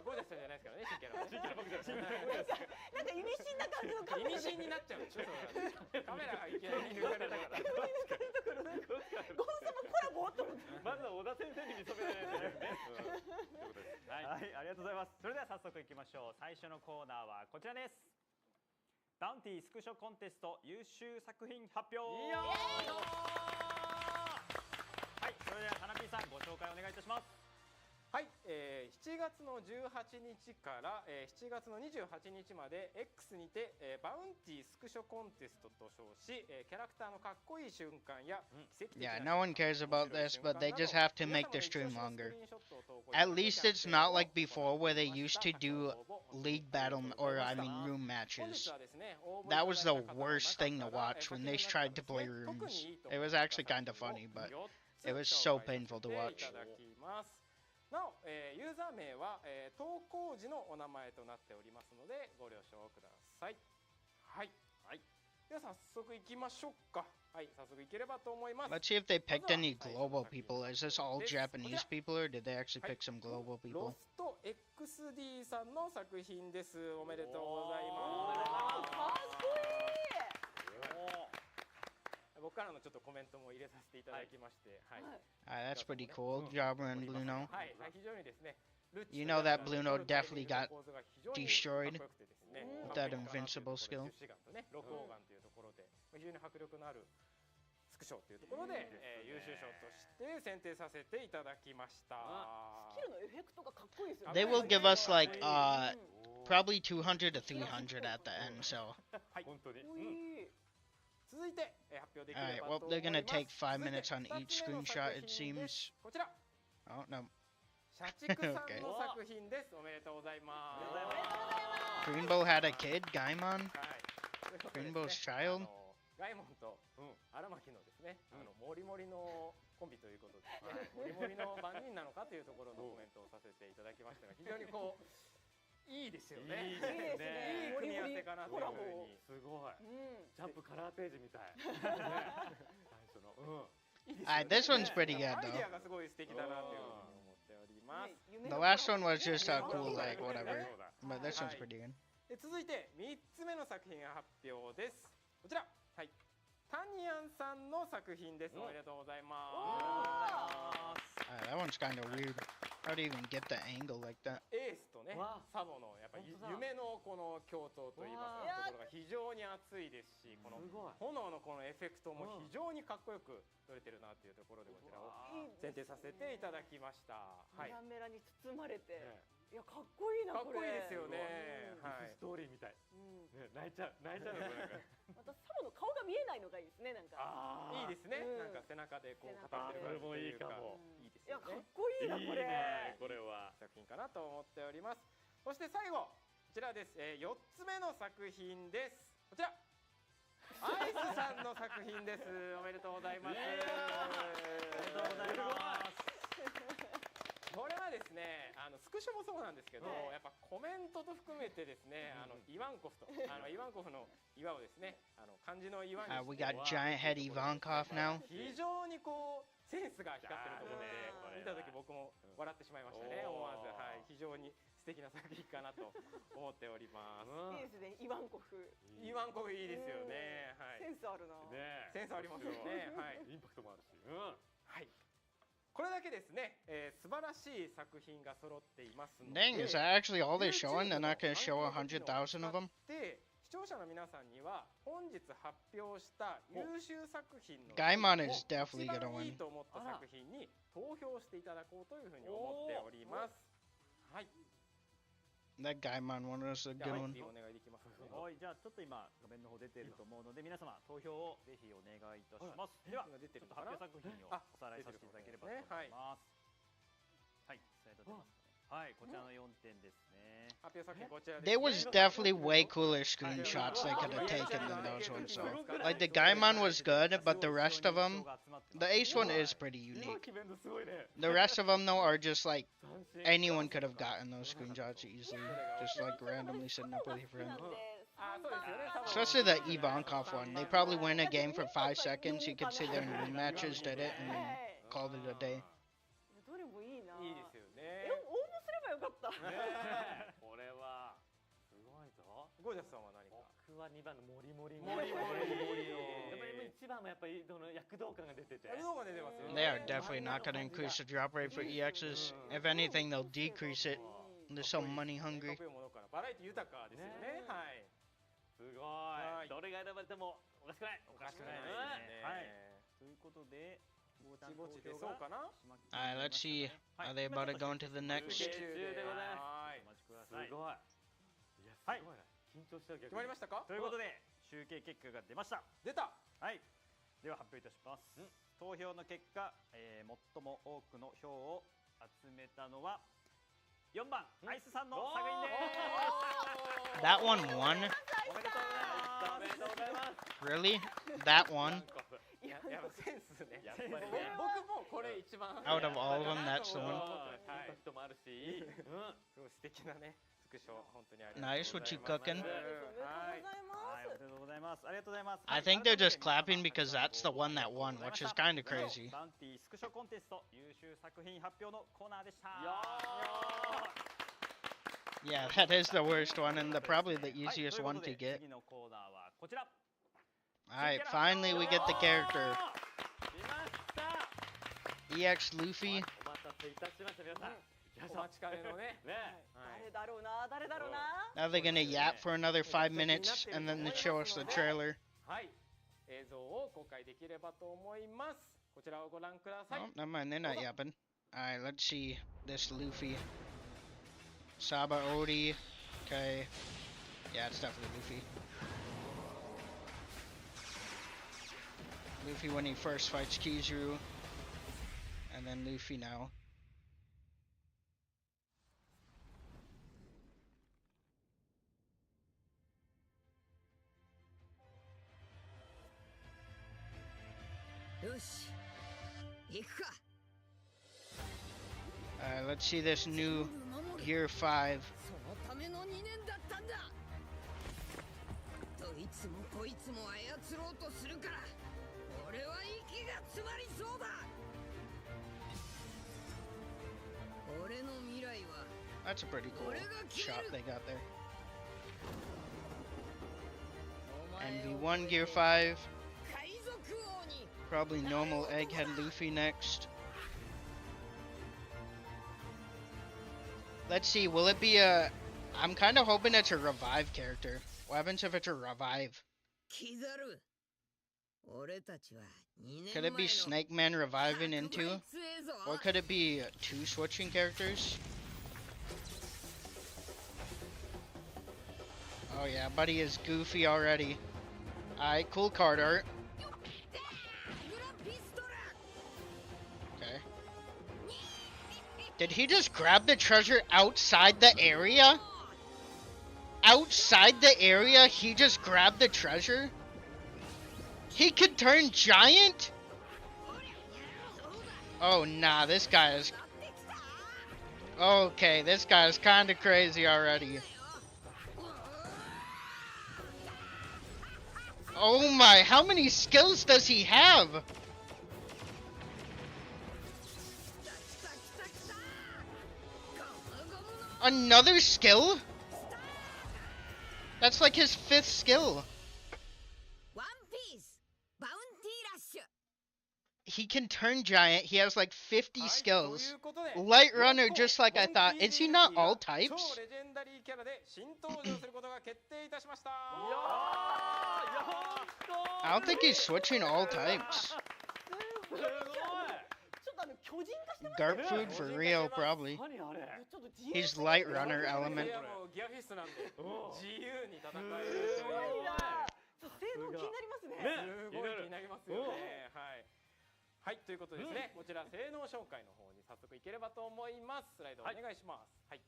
D: ゴージャスじゃないですからね、新キャラはね。
E: なんか意味深な感じのカメラ
D: 意味深になっちゃうでしょ。カメラがいきなり抜かれたから。
E: ゴン様コラボと思って。
B: まずは小田先生に認められないですね。はい、ありがとうございます。それでは早速いきましょう。最初のコーナーはこちらです。バウンティースクショコンテスト優秀作品発表。はい、それではタナピーさんご紹介お願いいたします。
D: はい、7月の18日から、7月の28日まで X にて、バウンティースクショコンテストと称し、キャラクターのかっこいい瞬間や奇跡的な
A: Yeah, no one cares about this, but they just have to make the stream longer. At least it's not like before where they used to do league battle or I mean room matches. That was the worst thing to watch when they tried to play rooms. It was actually kind of funny, but it was so painful to watch.
D: なお、ユーザー名は、投稿時のお名前となっておりますのでご了承ください。はい、はい、では早速いきましょうか。はい、早速いければと思います。
A: Let's see if they picked any global people. Is this all Japanese people or did they actually pick some global
D: ロ
A: people?
D: スト XD さんの作品です。おめでとうございます。
E: かっこいい。
D: 僕からのちょっとコメントも入れさせていただきまして、はい。
A: That's pretty cool. Jabra and Bluno.
D: はい、非常にですね。
A: You know that Bluno definitely got destroyed with that invincible skill.
D: ロックオーガンというところで非常に迫力のあるスクショというところで、優秀賞として選定させていただきました。
E: スキルのエフェクトがかっこいいですよね。
A: They will give us like probably 200 to 300 at the end. So
D: はい、本当に。続いて発表できれ
A: alright,
D: ば
A: well
D: と思い
A: they're
D: ます。
A: gonna take 5 minutes on
D: 続いて
A: each
D: 二つ目の
A: screenshot.
D: 作
A: It
D: 品です
A: seems.
D: こちら。
A: Oh no.
D: 社畜さんの作品です。おめでとうございます。
A: Greenbow had a kid, Gaimon.
D: はい。
A: Greenbow's child.
D: ガイモンと荒牧のですね、モリモリのコンビということで、モリモリの番人なのかというところのコメントをさせていただきましたが、非常にこういいですよね。
B: いいですね。
D: いい組み合わせかなというふうに。
B: すごい。
E: うん。
B: ジャンプカラーページみたい。最初の。
A: this one's pretty good
D: アイデ
A: though.
D: アがすごい素敵だなというふうに思っております。
A: The last one was just a cool like whatever,
D: そうだ
A: but this one's
D: はい
A: pretty good.
D: で続いて3つ目の作品発表です。こちら、はい、タニアンさんの作品です。おめでとうございます。
A: That one's kind of weird. How do you even get the angle like that?
D: エースとね
B: わあ
D: サボのやっぱり
B: 本当だ
D: 夢のこの共闘といいますか、ところが非常に熱いですし、この
B: すごい
D: 炎のこのエフェクトも非常にかっこよく撮れてるなっていうところでこちらを選定させていただきました。はい。
E: メラメラに包まれて、
D: ね
E: いやかっこいいな
D: かっ
E: これ。
D: こいいですよね。
B: は。
D: はいい。
B: ストーリーみたい。
E: うん
B: ね、泣いちゃうのこれなんか。
E: またサボの顔が見えないのがいいですねなんか。
B: あ
D: いいですね。
E: うん
D: なんか背中でこう
E: 背
D: 語
E: 中で
D: ってる感じというか
B: あーそれもいいかも
D: いいです
E: いやかっ
D: よね。
E: こいいなこれ。
B: ねこれは。
D: 作品かなと思っております。そして最後こちらです。4つ目の作品です。こちらアイスさんの作品です。おめでとうございます。
B: おめでとうございます。
D: これはですね、スクショもそうなんですけど、
E: はい
D: やっぱコメントと含めてですね、イワンコフと、イワンコフの岩をですね、漢字の岩に
A: We got giant head Ivankov now.
D: 非常にこうセンスが光ってるところで
E: あー
D: 見た時僕も笑ってしまいましたね。
B: おー
D: 思わず、はい、非常に素敵な作品かなと思っております。
E: いいですねイワンコフ。
D: イワンコフいいですよね。はい。
E: センスあるな。
B: ね
D: センスありますよね。はい。
B: インパクトもあるし。
D: はい。これだけですね、素晴らしい作品が揃っていますので。
A: Dang, is that actually all they're showing? They're not gonna show 100,000 of them?
D: で、視聴者の皆さんには本日発表した優秀作品の
A: Gaimon is definitely
D: 一
A: gonna
D: 番いい
A: win.
D: と思った作品に投票していただこうというふうに思っております。はい。
A: That Gaimon one was a
D: じゃ
A: good
D: あ、
A: one.
D: お願いできますか。
B: はい、じゃあちょっと今画面の方出てると思うので皆様投票をぜひお願いいたします。では
D: 今出てる
B: ちょっと発表作品をおさらいさせていただければと思います。はい、スライド出ますかね。はい、こちらの4点ですね。
D: 発表作品こちらです。
A: There was definitely way cooler screenshots they could have taken than those ones. So, like the Gaimon was good, but the rest of them, the Ace one is pretty
B: 今
A: unique.
B: 決めるのすごいね。
A: The rest of them though are just like
B: 斬新
A: anyone could have gotten those screenshots easily, just like randomly sitting up with your friend.
D: あ、そうですよね。
A: Especially the Ivankov one. They probably win a game for 5 seconds. You could see their rematches did it and then called it a day.
E: どれもいいな。
D: いいですよ
E: え、
D: ね。
E: 応募すればよかった。
B: ねえこれはすごいぞ。
D: ゴージャスさんは何か。
B: 僕は2番のモリモリ
D: モリモリ
B: やっぱり1番もやっぱりどの躍動感が出てて。
D: 動画出てますよね。
A: They are definitely not going to increase the drop rate for EXs. If anything, they'll decrease it. They're so money
D: かっ
A: hungry.
D: こいいものからバラエティ豊かですよね。
B: ね
D: はい。
B: すご
D: はい
B: い。どれが選ばれてもおかしくない。
D: おかしくないですね。
B: はい。ということで、
D: ぼちぼち出そうかな。
A: Alright, let's see. Are they about to go into the
B: 集
A: next?
B: 計中でございます。
D: はい
B: お待ちください。
C: すごい。いや、
B: はい
C: すごいな。緊張しちゃう逆に。
D: 決まりましたか。
B: ということで集計結果が出ました。
D: 出た。
B: はい。では発表いたします。投票の結果、最も多くの票を集めたのは4番アイスさんの作品です。
A: That one won?
B: おめでとうございます。おめでとうございます。
A: Really? That one?
D: いや、やっぱセンスね。
C: やっぱりね
D: 僕もこれ一番。
A: Out of all of them, that's the one.
D: はい
C: インパクトもあるし、
D: すごい素敵なね、スクショ本当にありがとう
A: Nice,
D: ご
A: what
D: ざ
A: you
D: います。
A: cooking?
D: はい。
B: はい、おめでとうございます。ありがとうございます。
A: I think they're just clapping because that's the one that won, which is kind of crazy.
B: バウンティスクショコンテスト優秀作品発表のコーナーでした。
C: いや
A: Yeah, that is the worst one and probably the easiest one to get.
B: 次のコーナーはこちら。
A: Alright, finally we get the character.
B: 来ました。
A: EX Luffy.
C: お待たせいたしました皆さん。
D: お待ちかねのね。
C: ね。
E: 誰だろうな、誰だろうな。
A: Now they're gonna yap for another 5 minutes and then they show us the trailer.
D: はい。映像を公開できればと思います。こちらをご覧ください。
A: Oh, never mind, they're not yapping. Alright, let's see this Luffy. Saba Odi. Okay. Yeah, it's definitely Luffy. Luffy when he first fights Kizaru. And then Luffy now. Let's see this new Year 5.
F: そのための2年だったんだ。どいつもこいつも操ろうとするから、俺俺は息が詰まりそうだ。俺の未来は
A: That's a pretty cool shot they got there. MV1 Gear 5.
F: 海賊王に
A: Probably normal Egghead Luffy next. Let's see, will it be a... I'm kind of hoping it's a revive character. What happens if it's a revive?
F: キザル。俺たちは2
A: Could
F: 年
A: it
F: 前
A: be
F: の
A: Snake Man reviving
F: 100
A: into?
F: 倍強えぞ。
A: Or could it be two switching characters? Oh yeah, buddy is goofy already. Alright, cool card art.
F: グランピストラ
A: Okay. Did he just grab the treasure outside the area? Outside the area, he just grabbed the treasure? He could turn giant? Oh, nah, this guy is... Okay, this guy is kind of crazy already. Oh my, how many skills does he have? Another skill? That's like his 5th skill.
F: ワンピースバウンティラッシュ。
A: He can turn giant. He has like 50
D: はい、
A: skills.
D: ということで
A: Light runner,
D: 4個
A: just like I thought. Is he not all
D: 超
A: types?
D: レジェンダリーキャラで新登場することが決定いたしました。
A: I don't think he's switching all types.
E: すごい。ちょっと巨人化してます
A: Garp food for real, probably.
B: 何あれ。
E: ちょっと自由
A: He's light runner element.
D: いやもうギアフィストなんで自由に戦える。
E: すごいな。ちょっと性能気になりますね。
B: ね
D: すごい気になりますよね。はい。はいということでですね、こちら性能紹介の方に早速いければと思います。スライドお願いします。はい。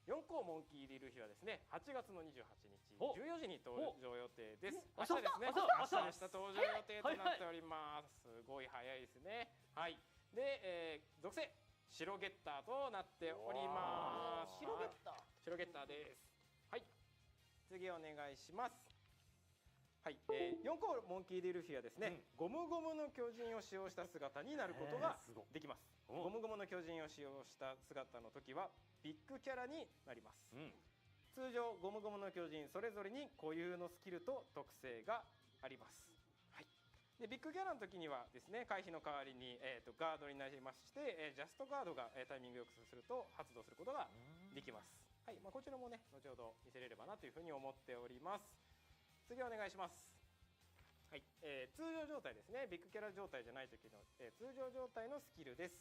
D: 4校モンキーリルフィはですね、8月の28日14時に登場予定です。明日ですね。明日登場予定となっております。すごい早いですね。はい。で、属性白ゲッターとなっております。
E: 白ゲッター。
D: 白ゲッターです。はい。次お願いします。はい、4個モンキーディルフィはですね、ゴムゴムの巨人を使用した姿になることができます。ゴムゴムの巨人を使用した姿の時はビッグキャラになります。通常ゴムゴムの巨人それぞれに固有のスキルと特性があります。はい。でビッグキャラの時にはですね、回避の代わりに、ガードになりまして、ジャストガードが、タイミングよくすると発動することができます。はい、こちらもね後ほど見せれればなというふうに思っております。次お願いします。はい、通常状態ですね。ビッグキャラ状態じゃない時の、通常状態のスキルです。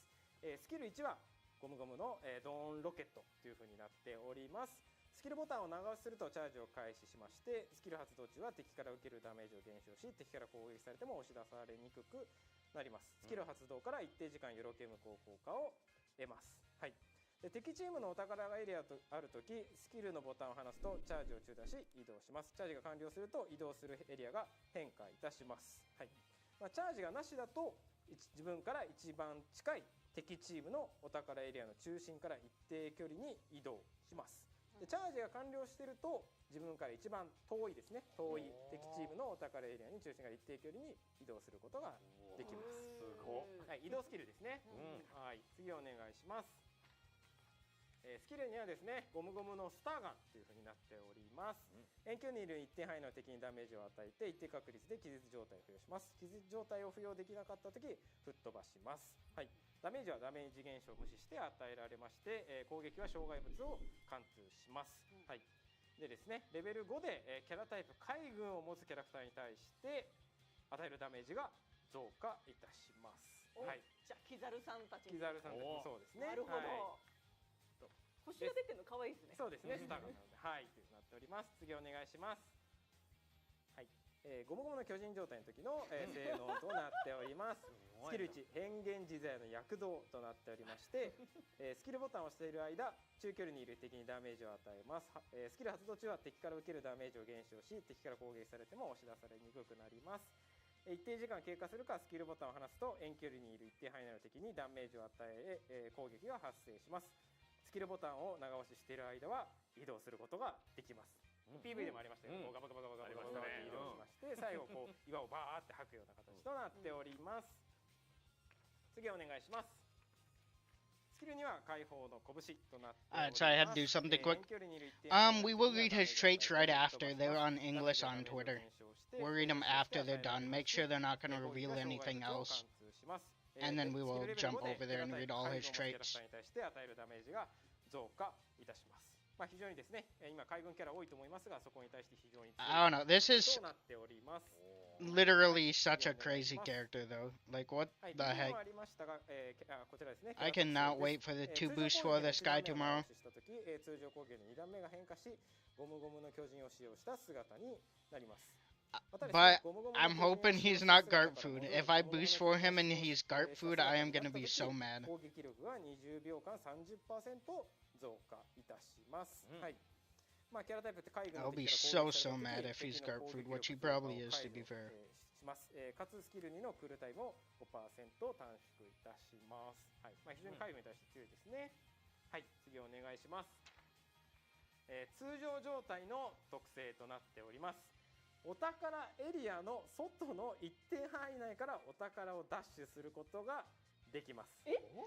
D: スキル1はゴムゴムの、ドーンロケットというふうになっております。スキルボタンを長押しするとチャージを開始しまして、スキル発動中は敵から受けるダメージを減少し、敵から攻撃されても押し出されにくくなります。スキル発動から一定時間よろけ無効効果を得ます。はい。で敵チームのお宝エリアとあるとき、スキルのボタンを離すとチャージを中断し移動します。チャージが完了すると移動するエリアが変化いたします。はい。チャージがなしだと自分から一番近い敵チームのお宝エリアの中心から一定距離に移動します。でチャージが完了していると自分から一番遠いですね、遠い敵チームのお宝エリアに中心から一定距離に移動することができます。
B: すごい。
D: はい、移動スキルですね。はい、次お願いします。スキルにはですね、ゴムゴムのスターガンという風になっております。遠距離にいる一定範囲の敵にダメージを与えて一定確率で気絶状態を付与します。気絶状態を付与できなかった時、吹っ飛ばします。はい。ダメージはダメージ減少を無視して与えられまして、攻撃は障害物を貫通します。はい。でですね、レベル5で、キャラタイプ海軍を持つキャラクターに対して与えるダメージが増加いたします。はい。
E: じゃあキザルさんたち。
D: キザルさんたちもそうですね。
E: なるほど。星が出てるの可愛いですね。
D: そうですね、スターガンなので、はい、となっております。次お願いします。はい、ゴムゴムの巨人状態の時の、性能となっております。スキル1、変幻自在の躍動となっておりまして、スキルボタンを押している間、中距離にいる敵にダメージを与えます。スキル発動中は敵から受けるダメージを減少し、敵から攻撃されても押し出されにくくなります。一定時間経過するかスキルボタンを離すと遠距離にいる一定範囲内の敵にダメージを与え、攻撃が発生します。スキルボタンを長押ししている間は移動することができます。PV でもありましたけど、ガバガバガバガバガバガバって移動しまして、最後こう岩をバーって吐くような形となっております。次お願いします。スキルには解放の拳となっております。
A: Alright, so I had to do something quick. We will read his traits right after. They're on English on Twitter. We'll read them after they're done. Make sure they're not going to reveal anything else. And then we will jump over there and read all his traits.
D: まあ非常にですね、今海軍キャラ多いと思いますが、そこに対して非常に強い
A: I don't know. This is
D: となっております。
A: literally such a crazy character, though. Like, what
D: はい、
A: the
D: リ
A: heck?
D: もありましたが、こちらですね。
A: I cannot wait for the 2 boosts for this guy tomorrow.
D: 通常攻撃の2段目が変化し、ゴムゴムの巨人を使用した姿になります。
A: But I'm hoping he's not Garp food. If I boost for him and he's Garp food, I am gonna be so mad.
D: 攻撃力が20秒間 30% 増加いたします。はい。まあキャラタイプって海軍の
A: I'll be
D: 敵
A: so
D: から攻撃され
A: mad
D: た
A: if
D: 時
A: he's
D: 敵の
A: Garp
D: 攻
A: food,
D: 撃
A: which he
D: 力を
A: probably is, to be
D: 解
A: fair.
D: します。かつスキル2のクールタイムを 5% 短縮いたします。はい。まあ非常に海軍に対して強いですね。はい。次お願いします。通常状態の特性となっております。 お宝エリアの外の一定範囲内からお宝をダッシュすることができます。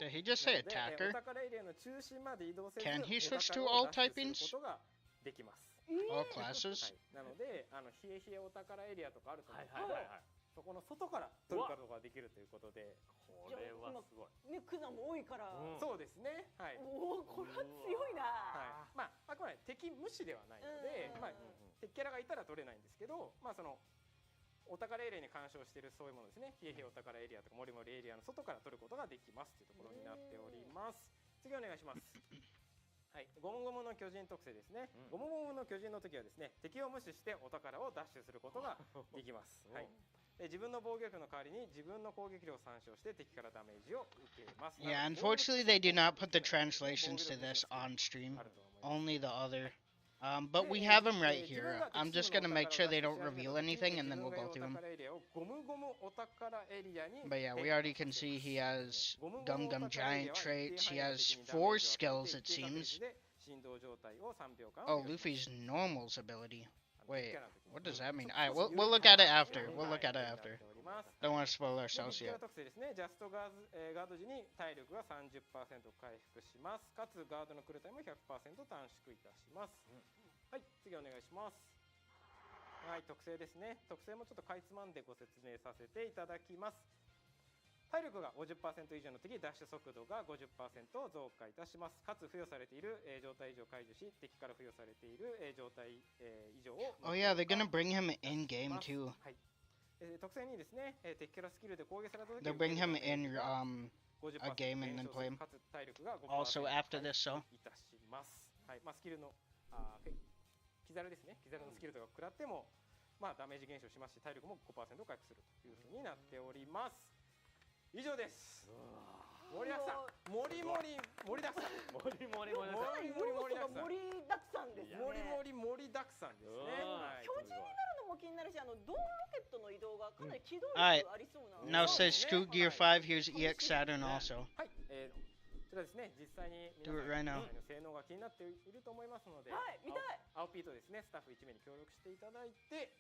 A: Did he just say
D: お
A: attacker?
D: 宝エリアの中心まで移動せず、
A: Can he switch to
D: お
A: all
D: 宝をダッシュ
A: typings?
D: することができます。
A: All
D: は
A: classes?
D: い、なので、冷え冷えお宝エリアとかあると思うんですけど、
C: はいはいはいはい、
D: そこの外から取ることができるということで、
C: これはすごい。
E: ね、クナも多いから。
D: そうですね。はい。
E: おお、これは強いな。
D: はい。まああくまで敵無視ではないので、まあ敵キャラがいたら取れないんですけど、まあその お宝エリアに干渉しているそういうものですね。冷え冷えお宝エリアとかモリモリエリアの外から取ることができますというところになっております。次お願いします。はい、ゴムゴムの巨人特性ですね。ゴムゴムの巨人の時はですね、敵を無視してお宝をダッシュすることができます。はい。自分の防御力の代わりに自分の攻撃力を参照して敵からダメージを受けます。
A: Yeah, unfortunately they do not put the translations to this on stream. Only the other. But we have them right here. I'm just gonna make sure they don't reveal anything and then we'll go through them. But yeah, we already can see he has Gum Gum Giant traits. He has 4 skills, it seems. Oh, Luffy's Normal's ability. Wait, what does that mean? Alright, we'll look at it after. We'll look at it after. Don't want to spoil ourselves yet.
D: 特性ですね。ジャストガード時に体力が 30% 回復します。かつガードのクルタイム 100% 短縮いたします。はい、次お願いします。はい、特性ですね。特性もちょっとかいつまんでご説明させていただきます。体力が 50% 以上の敵、ダッシュ速度が 50% 増加いたします。かつ付与されている状態以上解除し、敵から付与されている状態以上を
A: Oh yeah, they're gonna bring him in game too.
D: はい。特性にですね、敵からスキルで攻撃された時
A: They'll bring him in a game and then play him.
D: かつ体力が
A: Also after this, so.
D: いたします。はい、まあスキルのキザルですね。キザルのスキルとか食らってもまあダメージ減少しますし、体力も 5% 回復するというふうになっております。以上です。盛りだくさん、盛りだくさん、
C: 盛り
E: だくさんですね。
D: 盛りだくさんですね。
E: 巨人になるのも気になるし、ドーンロケットの移動がかなり機動力ありそうな。
A: Now says Scoot Gear 5. Here's EX Saturn also.
D: はい、こちらですね、実際に皆さんの性能が気になっていると思いますので、はい、見たい。青ピーとですね、スタッフ1名に協力していただいて、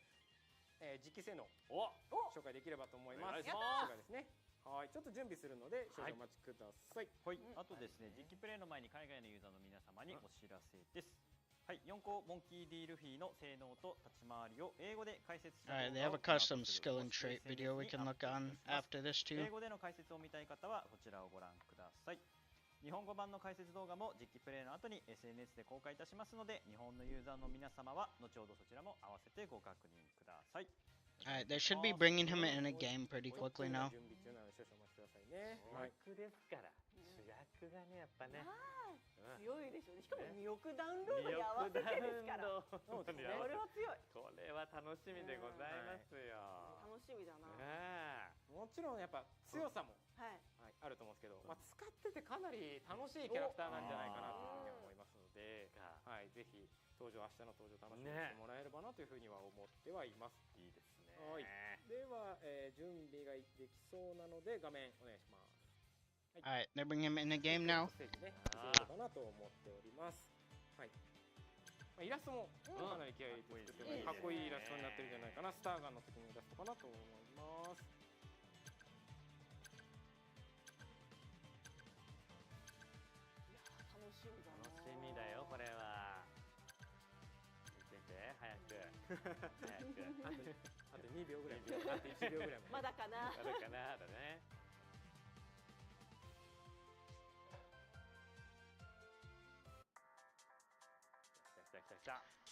D: 実機性能を紹介できればと思います。こちらですね。はい、ちょっと準備するので少々お待ちください。
C: はい、あとですね、実機プレイの前に海外のユーザーの皆様にお知らせです。はい、4個モンキー D ルフィの性能と立ち回りを英語で解説した動画を
A: Alright, they have a custom skill and trait video we can look on after this too.
C: 英語での解説を見たい方はこちらをご覧ください。日本語版の解説動画も実機プレイの後に SNS で公開いたしますので、日本のユーザーの皆様は後ほどそちらも合わせてご確認ください。
A: Alright, they should be bringing him in a game pretty quickly now.
D: 準備中なので少々お待ちくださいね。
C: 主役ですから。主役がね、やっぱね。
E: 強いでしょうね。しかも2億ダウンロードに合わせてですから。
C: こ
E: れは強い。
C: これは楽しみでございますよ。
E: 楽しみだな。
D: もちろんやっぱ強さもあると思うんですけど、まあ使っててかなり楽しいキャラクターなんじゃないかなというふうに思いますので、はい、ぜひ明日の登場楽しみにしてもらえればなというふうには思ってはいます。
C: いいですね。
D: はい。では、準備ができそうなので画面お願いします。
A: Alright, they're bringing him in a game now.
D: ステージね、そうかなと思っております。はい。イラストもかなり気合い入れて作ってかっこいいイラストになってるんじゃないかな。スターガンの時のイラストかなと思います。
E: 楽しみだな。
B: 楽しみだよこれは。見てて早く早く。
D: あと2秒ぐらい。あと1秒ぐらい
E: まだかな。
B: あるかなだね。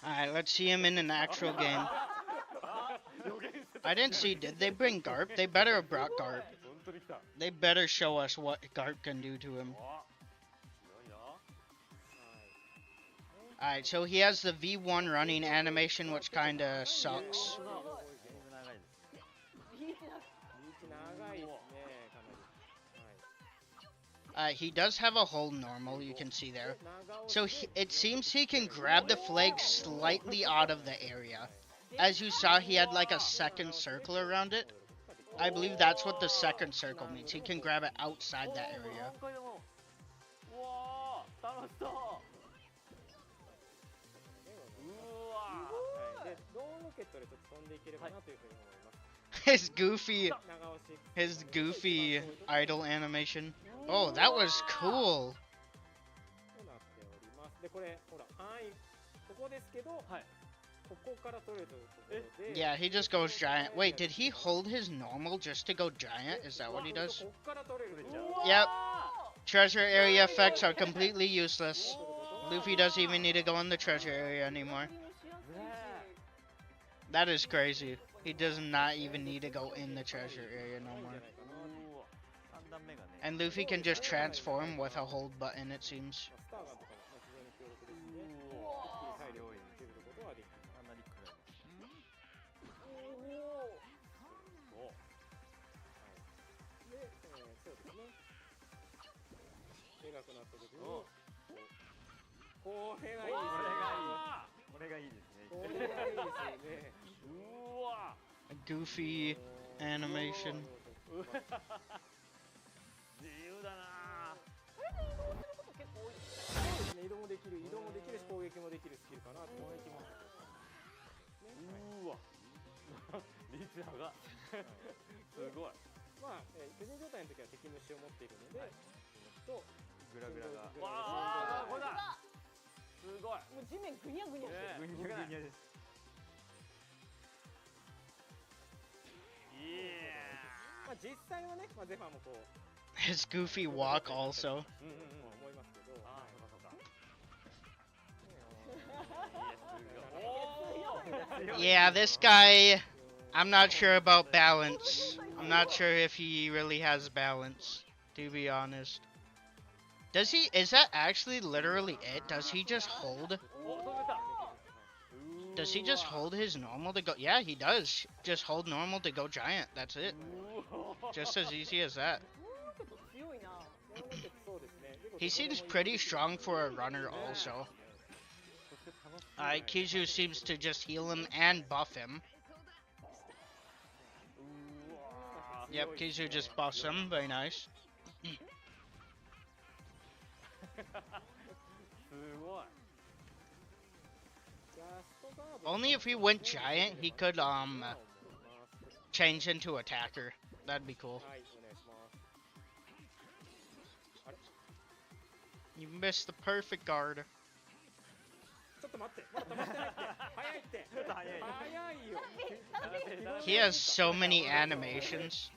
A: Alright, let's see him in an actual game. I didn't see, did they bring Garp? They better have brought Garp. They better show us what Garp can do to him. Alright, so he has the V1 running animation, which kinda sucks.
D: リーチ長いですね、かなり。
A: He does have a hold normal, you can see there. So it seems he can grab the flag slightly out of the area. As you saw, he had like a second circle around it. I believe that's what the second circle means. He can grab it outside that area.
B: うわー楽しそう。
D: で、ドーンロケットでちょっと飛んでいければなというふうに思います。
A: His goofy idle animation. Oh, that was cool.
D: となっております。で、これほら範囲ここですけど、ここから取れるところで。
A: Yeah, he just goes giant. Wait, did he hold his normal just to go giant? Is that what he does?
D: ここから取れる。
A: Yep. Treasure area effects are completely useless. Luffy doesn't even need to go in the treasure area anymore. That is crazy. He does not even need to go in the treasure area no more. And Luffy can just transform with a hold button, it seems.
D: スターガンとかも非常に強力ですので、大量に受けることができます。
B: あんなに暗い。
D: で、そうですね。でかくなった時に、これがいいですね。
B: これがいいですね。
D: これがいいですよね。
B: うわ。
A: A goofy animation.
B: 自由だな。
D: 移動もできるし攻撃もできるスキルかなと思います。
B: うわ。リーチ長。すごい。
D: まあ、巨人状態の時は敵虫を持っているので、
B: グラグラが。
D: わあ、
B: これだ。すごい。
E: もう地面ぐにゃぐにゃしてる。
B: ぐにゃぐにゃです。
D: まあ実際はね、まあゼファーもこう。
A: His goofy walk also.
D: 思いますけど。
B: ああ、そうかそうか。
A: Yeah, this guy, I'm not sure about balance. I'm not sure if he really has balance, to be honest. Does he, is that actually literally it? Does he just hold? Does he just hold his normal to go? Yeah, he does. Just hold normal to go giant. That's it. Just as easy as that. He seems pretty strong for a runner also. Kiju seems to just heal him and buff him. Yep, Kiju just buffs him. Very nice. Only if he went giant, he could change into attacker. That'd be cool. You missed the perfect guard. He has so many animations.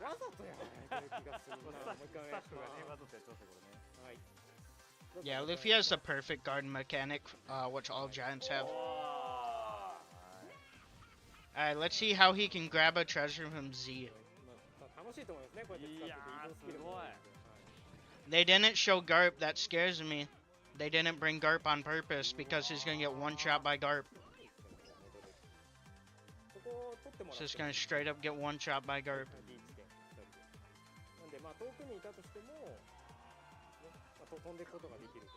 D: わざとやらないという気がするな。もう一回お願いします。
A: Yeah, Luffy has the perfect guard mechanic, which all giants have. Alright, let's see how he can grab a treasure from Z. They didn't show Garp, that scares me. They didn't bring Garp on purpose because he's gonna get one shot by Garp. He's just gonna straight up get one shot by Garp.
D: なんでまあ遠くにいたとしても、ね、まあ飛んでいくことができるという。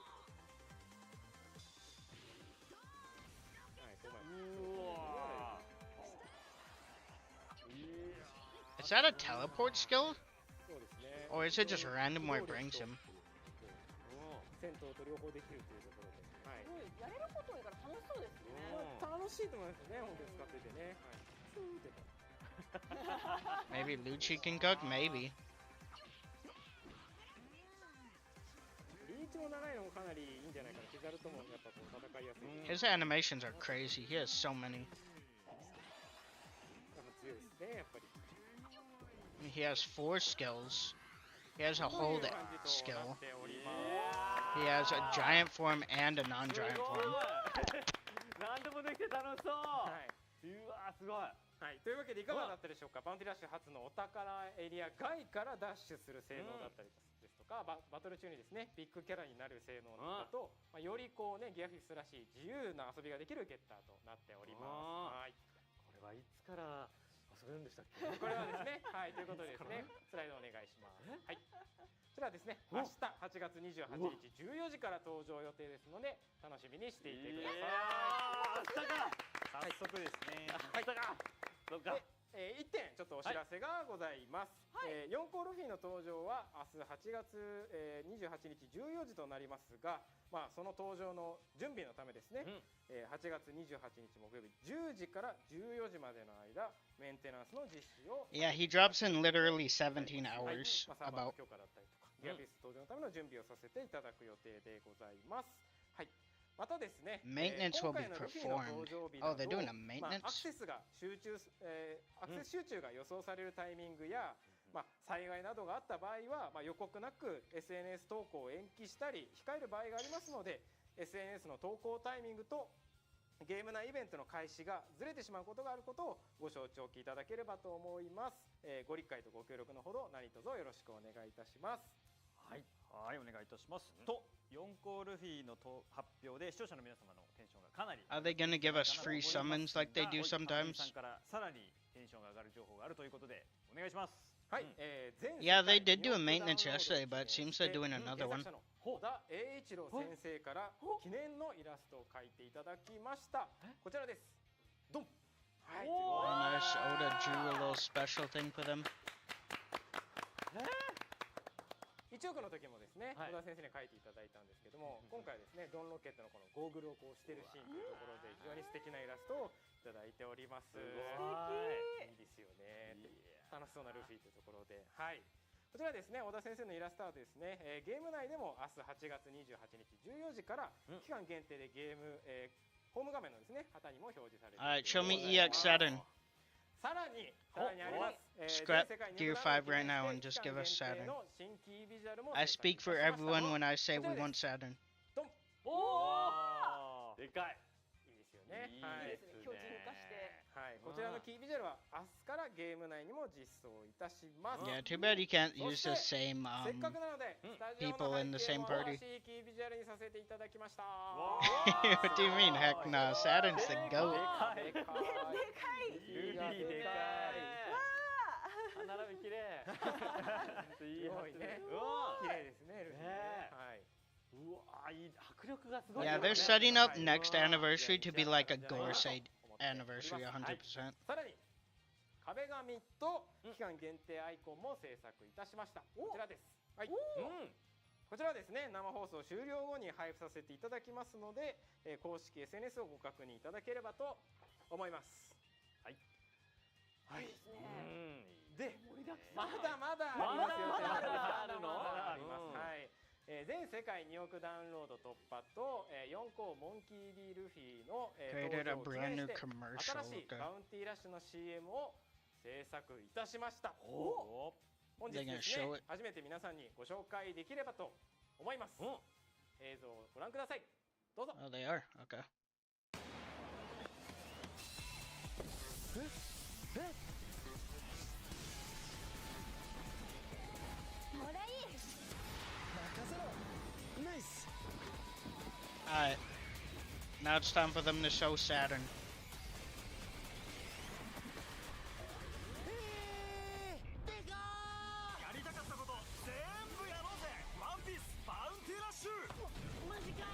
D: はい、
A: Is that a teleport skill?
D: そうですね。
A: Or is it just random where it brings him?
D: 戦闘と両方できるというところで、はい。
E: すごいやれること多いから楽しそうですね。
D: 楽しいと思いますね、本当に使っててね。はい。スーって。
A: Maybe Lucci can cook? Maybe.
D: リーチも長いのもかなりいいんじゃないかな。キザルともやっぱこう戦いやすい。
A: His animations are crazy. He has so many.
D: 強いですね、やっぱり。
A: He has 4 skills. He has a hold skill. He has a giant form and a non-giant form.
B: 何でもできて楽しそう。
D: はい。
B: うわすごい。
D: はい、というわけでいかがだったでしょうか。バウンティラッシュ初のお宝エリア外からダッシュする性能だったりですとか、バトル中にですねビッグキャラになる性能だと、よりこうねギアフィスらしい自由な遊びができるゲッターとなっております。はい。
B: これはいつから遊べるんでしたっけ？
D: これはですね、はい、ということでですね、スライドお願いします。はい。こちらはですね、明日8月28日14時から登場予定ですので、楽しみにしていてください。
C: 早速ですね。
D: はい。1点ちょっとお知らせがございます。4コールフィーの登場は明日8月28日14時となりますが、まあその登場の準備のためですね、8月28日木曜日10時から14時までの間メンテナンスの実施を
A: Yeah, he drops in literally 17 hours.
D: サーバーの
A: About.
D: 許可だったりとか、ギアフィス登場のための準備をさせていただく予定でございます。はい。またですね、
A: Maintenance will be performed. Oh, they're doing a
D: アク
A: maintenance?
D: セス集中が予想されるタイミングや、災害などがあった場合は、予告なく SNS 投稿を延期したり控える場合がありますので、 SNS の投稿タイミングとゲーム内イベントの開始がずれてしまうことがあることをご承知おきいただければと思います。ご理解とご協力のほど何卒よろしくお願いいたします。
C: はい、はい、お願いいたします。と、4コールフィーの発表で視聴者の皆様のテンションがかなり
A: Are they gonna give us free summons like they do sometimes?
C: さんからさらにテンションが上がる情報があるということでお願いします。
D: はい、
A: Yeah, they did do a maintenance yesterday, but it seems they're doing another one.
D: 小田栄一郎先生から記念のイラストを描いていただきました。こちらです。ドン。はい。
A: Oh, nice. Oda drew a little special thing for them.
D: 1億の時もですね、小田先生に書いていただいたんですけども、今回ですね、ドンロケットのこのゴーグルをこうしてるシーンというところで非常に素敵なイラストをいただいております。いいですよね。楽しそうなルフィというところで、はい。こちらですね、小田先生のイラストはですね、ゲーム内でも明日8月28日14時から期間限定でゲーム、ホーム画面のですね、旗にも表示されています。
A: Alright, show me EX Saturn.
D: さらにあります。
A: Scrap Gear 5 right now and just give us Saturn. I speak for everyone when I say we want Saturn.
D: ドン。
B: おお、でかい。
D: いいですよね。
B: いい
D: はい。
B: ですね。
E: 標準化して。
D: はい、こちらのキービジュアルは明日からゲーム内にも実装いたします。
A: Yeah, too bad you can't use the same
D: せっかくなので、スタジオ
A: people
D: の
A: in the
D: 背景
A: same
D: も
A: party.
D: 新しいキービジュアルにさせていただきました。
A: What do you mean? Heck no, Saturn's the
D: で
A: goat.
D: かい。
E: でかい。
B: ルビーでかい。歯並び綺麗。
D: すごいね。綺麗ですね、ルフィね。はい。
B: うわ、いい迫力がすごい。
A: Yeah, they're setting up next anniversary to be like a Gorsei anniversary 100%.
D: さらに壁紙と期間限定アイコンも制作いたしました。こちらです。はい。こちらはですね、生放送終了後に配布させていただきますので、公式 SNS をご確認いただければと思います。はい。はい。で、まだまだありますよ。
B: あるの？
D: あります。はい。全世界2億ダウンロード突破と4校モンキー D ルフィの登場を記念して新しいバウンティラッシュの CM を制作いたしました。本日ですね、初めて皆さんにご紹介できればと思います。映像をご覧ください。どうぞ。
A: Oh, they are? Okay.
E: もらい。
F: Nice.
A: Alright. Now it's time for them to show Saturn.
G: やりたかったこと全部やろうぜ。ワンピースバウンティラッシュ。
E: マジか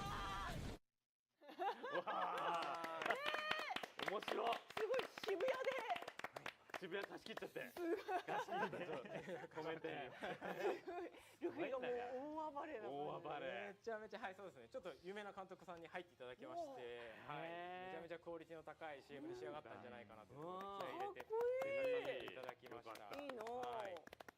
B: 面白い。
E: すごい渋谷で。
B: 渋谷貸し切っっちゃって
E: すごい
B: 貸し切ってコメント
E: ルフィがもう大暴れな
B: 大暴れ
D: めちゃめちゃ、はい、そうですね。ちょっと有名な監督さんに入っていただきまして、はい、めちゃめちゃクオリティの高い CM に仕上がったんじゃないかなというところで気合い入れて制作させていただきました。
E: いいの
D: はい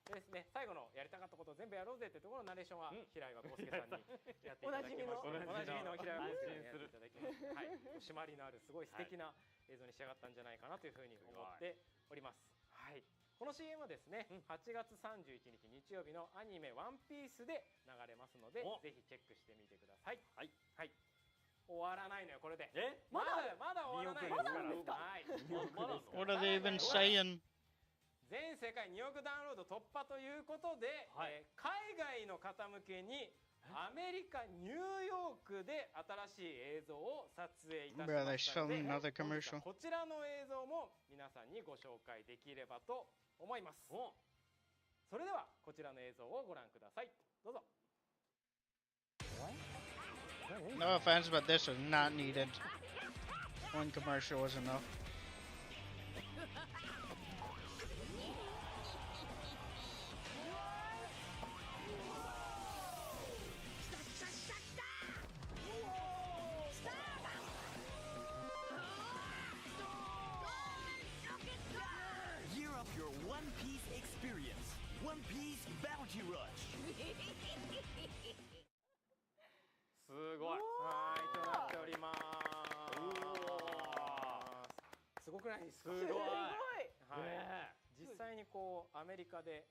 D: でですね、最後のやりたかったことを全部やろうぜっていうところのナレーションは平岩康介さんにやっていただきましておなじみの平岩康介さんにやっていただきまして、はい、締まりのあるすごい素敵な映像に仕上がったんじゃないかなというふうに思っております。はい、この CM はですね、8月31日日曜日のアニメワンピースで流れますので、ぜひチェックしてみてください。はい、はい、終わらないのよこれで。まだ終わらないですから。はい。
A: What are they even saying?
D: 全世界2億ダウンロード突破ということで、海外の方向けにアメリカニューヨークで新しい映像を撮影いたしましたので、こちらの映像も皆さんにご紹介できればと思います。それではこちらの映像をご覧ください。どうぞ。
A: No offense, but this was not needed. One commercial was enough.
G: Gear up your One Piece experience. OnePiece Bounty Rush.
D: すごい。はい、となっております。すごくないですか？
B: すごい。
D: はい。実際にこうアメリカで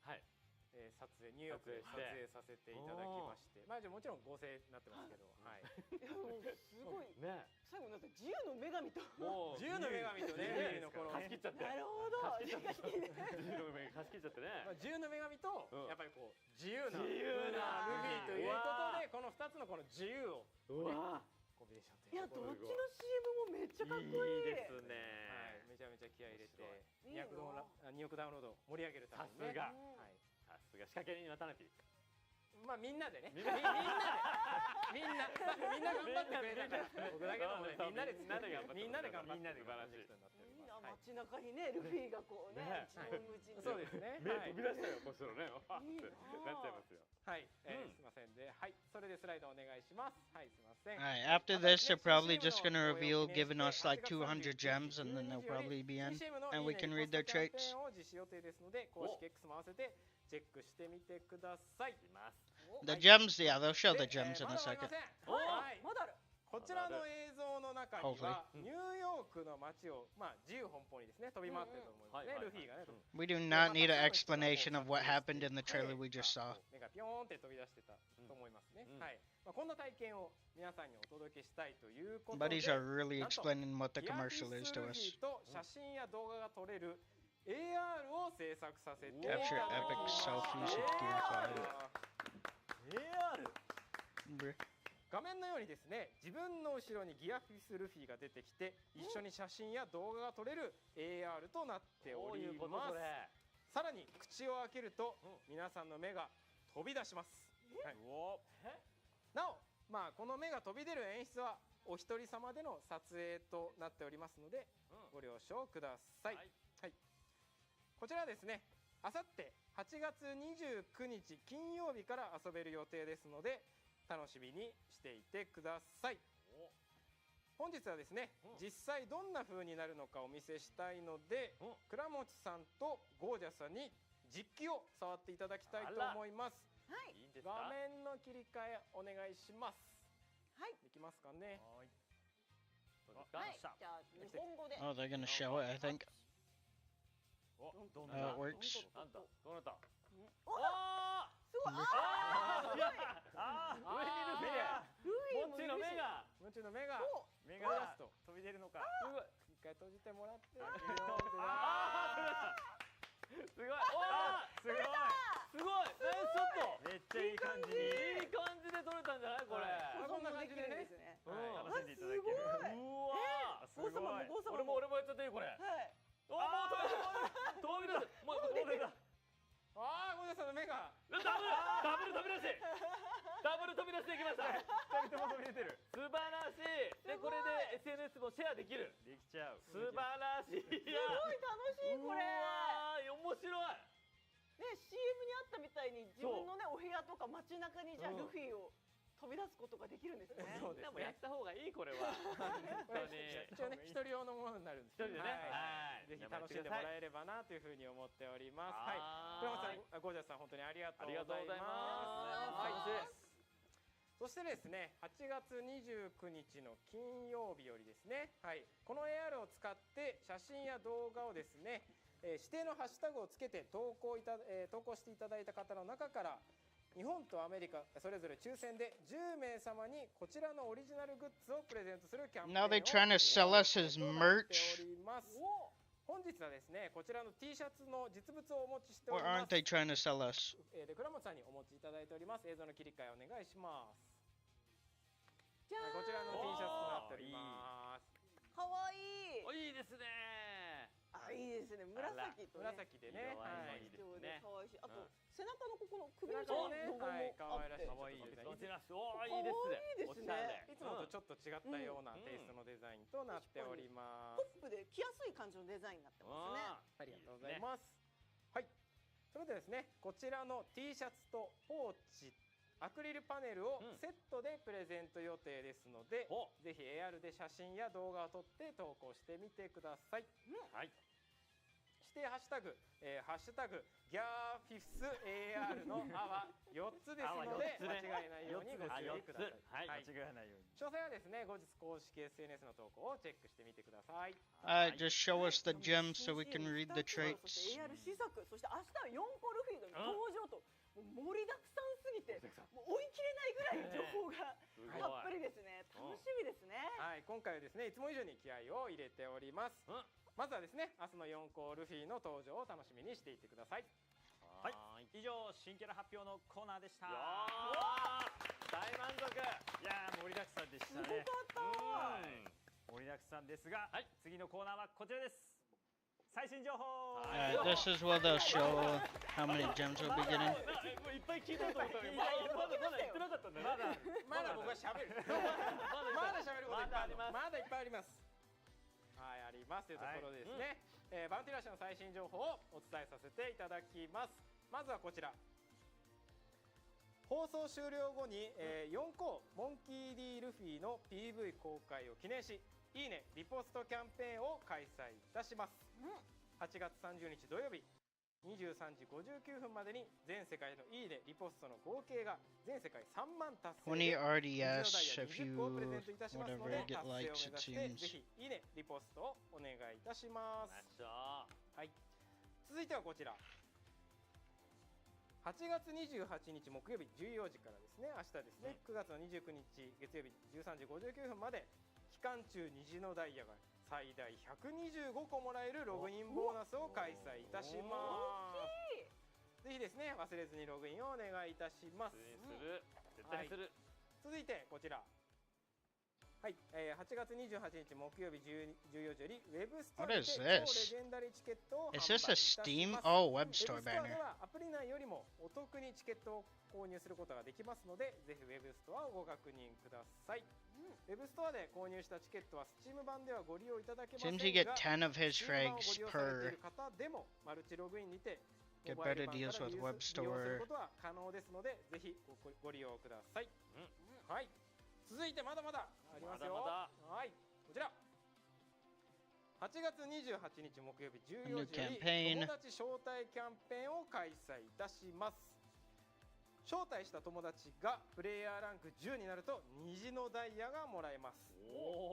D: 撮影、ニューヨークで撮影させていただきまして、まあもちろん合成になってますけど、はい。
E: すごいね。最後なんか自由の女神と
D: 自由の女神とね、のこの
B: 貸し切っちゃって。
E: なるほど。
B: 自由の女神貸し切っちゃってね。
D: 自由の女神とやっぱりこう自由なルビーということで、この2つのこの自由をコンビネーションという。
E: いや、どっちの CM もめっちゃかっこいい
B: ですね。
D: はい、めちゃめちゃ気合い入れて2億ダウンロードを盛り上げるためにね。
B: さすが仕掛け人渡辺。
D: まあみんなでね、みんな頑張ってくれたから、僕だけでもね、みんなで頑張って、素晴らしい人になっております。
E: 街中にね、ルフィがこうね、一望無尽に。
D: そうですね。
B: 目飛び出したよ、こっちのね。わーってなっちゃいますよ。
D: はい、すみませんで、はい、それでスライドお願いします。はい、すみません。
A: Alright, after this, they're probably just gonna reveal giving us like 200 gems, and then they'll probably be in, and we can read their traits.
D: 実施予定ですので、公式 X も合わせてチェックしてみてください。
A: The gems, yeah, they'll show the gems in a second.
D: はい、
E: まだある。
D: こちらの映像の中にはニューヨークの街をまあ自由奔放にですね飛び回ってると思いますね、ルフィがね。
A: We do not need an explanation of what happened in the trailer we just saw.
D: 目がピョーンって飛び出してたと思いますね。はい。まあこんな体験を皆さんにお届けしたいということで、
A: Buddies are really explaining what the commercial is to us.
D: と写真や動画が撮れる AR を制作させていただき
A: Capture epic selfies with Gear 5.
D: 画面のようにですね、自分の後ろにギアフィスルフィが出てきて一緒に写真や動画が撮れる AR となっております。さらに口を開けると皆さんの目が飛び出します。はい、なお、まあこの目が飛び出る演出はお一人様での撮影となっておりますのでご了承ください。はい、こちらはですね、あさって8月29日金曜日から遊べる予定ですので楽しみにしていてください。本日はですね、実際どんな風になるのかお見せしたいので、倉持さんとゴージャスさんに実機を触っていただきたいと思います。
E: はい。
D: 画面の切り替えお願いします。
E: はい。
D: できますかね。
E: はい。じゃあ日本語で。
A: Oh, they're gonna show it, I think. It works.
B: なんだ、どうなった。
E: すごい。
B: 上にルフィ。もちの目が。
D: もちの目が。
B: 目が飛び出るのか。
D: すごい。一回閉じてもらって。
B: すごい。すごい。すごい。ナイスショット。めっちゃいい感じに。いい感じで撮れたんじゃないこれ。
D: こんな感じでね。
B: 楽しんでいただける。うわ。すごい。俺もやっちゃっていいこれ。はい。おお、もう飛び出す。もう飛び出す。
D: ああ、ゴージャスさんの目が。
B: ダブル飛び出し。ダブル飛び出していきました
C: 二人とも飛び出てる。
B: 素晴らしいでこれで SNS もシェアできる
C: できちゃう。
B: 素晴らしい
E: すごい楽しいこれ。
B: うわー面白い
E: ね、CM にあったみたいに自分のねお部屋とか街中にじゃあルフィを飛び出すことができるんですね。
B: そうですね。もやった方がいいこれは。本当に。
D: 一応ね一人用のものになるんですけど。
B: 一人でね。はい。
D: ぜひ楽しんでもらえればなというふうに思っております。はい。倉本さん、ゴージャスさん本当にありがとうございます。はい。そしてですね、8月29日の金曜日よりですね、はい、この AR を使って写真や動画をですね、指定のハッシュタグをつけて投稿していただいた方の中から日本とアメリカそれぞれ抽選で10名様にこちらのオリジナルグッズをプレゼントするキャンペーンを
A: Now they're trying to sell us his merch.
D: 本日はですねこちらの T シャツの実物をお持ちしてお
A: Or
D: りま
A: aren't
D: す。
A: they trying to sell us?
D: で倉本さんにお持ちいただいております。映像の切り替えお願いします。
E: じゃーん。
D: こちらの T シャツとなっております。
E: かわいい。
B: おいいですね
E: あ、いいですね。紫とね。
D: 紫でね。はい。
B: いいですね。
E: 可愛いし、あと背中のここの首のロゴもあって。
D: 可愛いです。
B: こちらおーいいですね。
D: いつもとちょっと違ったようなテイストのデザインとなっておりま
E: ポ
D: す。
E: ップで着やすい感じのデザインになってますね。
D: ありがとうございます。はい。それでですね、こちらの T シャツとポーチ、アクリルパネルをセットでプレゼント予定ですので、ぜひ AR で写真や動画を撮って投稿してみてください。はい。指定ハッシュタグ、ハッシュタグギャーフィフス AR の「あ」は4つですので間違えないようにご注意ください。
C: はい、間違えないように。
D: 詳細はですね、後日公式 SNS の投稿をチェックしてみてください。
A: Just show us the gems so we can read the
E: そして
A: traits.
E: AR 試作、そして明日は4個ルフィの登場と、もう盛りだくさんすぎて、もう追い切れないぐらい情報がたっぷりですね。楽しみですね。
D: はい、今回はですね、いつも以上に気合を入れております。まずはですね、明日の4校ルフィの登場を楽しみにしていてください。
C: はい、以上新キャラ発表のコーナーでした。
B: 大満足。
C: いやー盛りだくさんでしたね。
E: すごかった。
C: 盛りだくさんですが、次のコーナーはこちらです。最新情報。
A: This is where they'll show how many gems we'll be getting.
B: もういっぱい聞いたと思ったけど、まだ言ってなかったんだね。
D: まだ僕は喋る。まだ喋ることいっぱいあります。まだいっぱいあります。はい、ありますというところでですね、バウンティラッシュの最新情報をお伝えさせていただきます。まずはこちら。放送終了後に、4校モンキー D ルフィの PV 公開を記念し、いいねリポストキャンペーンを開催いたします。8月30日土曜日23時59分までに全世界のいいねリポストの合計が全世界3万達成
A: When
D: で
A: he already
D: 20
A: asks
D: ダイヤ
A: if
D: 20
A: you
D: 個をプレゼントいたしますの
A: whatever
D: で
A: get
D: 達成を目指
A: likes, it
D: してぜ
A: seems.
D: ひいいねリポストをお願いいたします。はい、続いてはこちら8月28日木曜日14時からですね、明日ですね、9月の29日月曜日13時59分まで期間中虹のダイヤが最大125個もらえるログインボーナスを開催いたします。ぜひですね忘れずにログインをお願いいたします。
B: 絶対する。
D: 続いてこちら、はい、8月28日木曜日14時よりウェブストアで超レジェンダリーチケットを販売いたし
A: Is
D: ます
A: this a Steam? Oh, web
D: ウェ
A: store
D: ブストアで
A: banner.
D: はアプリ内よりもお得にチケットを購入することができますので、ぜひウェブストアをご確認ください。ウェブストアで購入したチケットは Steam 版ではご利用いただけません
A: Seems
D: が、
A: you get 10 of his
D: Steam 版をご
A: frags
D: 利用されてい
A: per
D: る方でもマルチログインにて
A: Get
D: モバイル
A: better
D: 版
A: deals
D: から
A: with
D: 利
A: web
D: 用する
A: store.
D: ことは可能ですので、ぜひご利用ください。はい、続いてまだまだありますよ。はい、こちら8月28日木曜日14時より友達招待キャンペーンを開催いたします。招待した友達がプレイヤーランク10になると虹のダイヤがもらえます。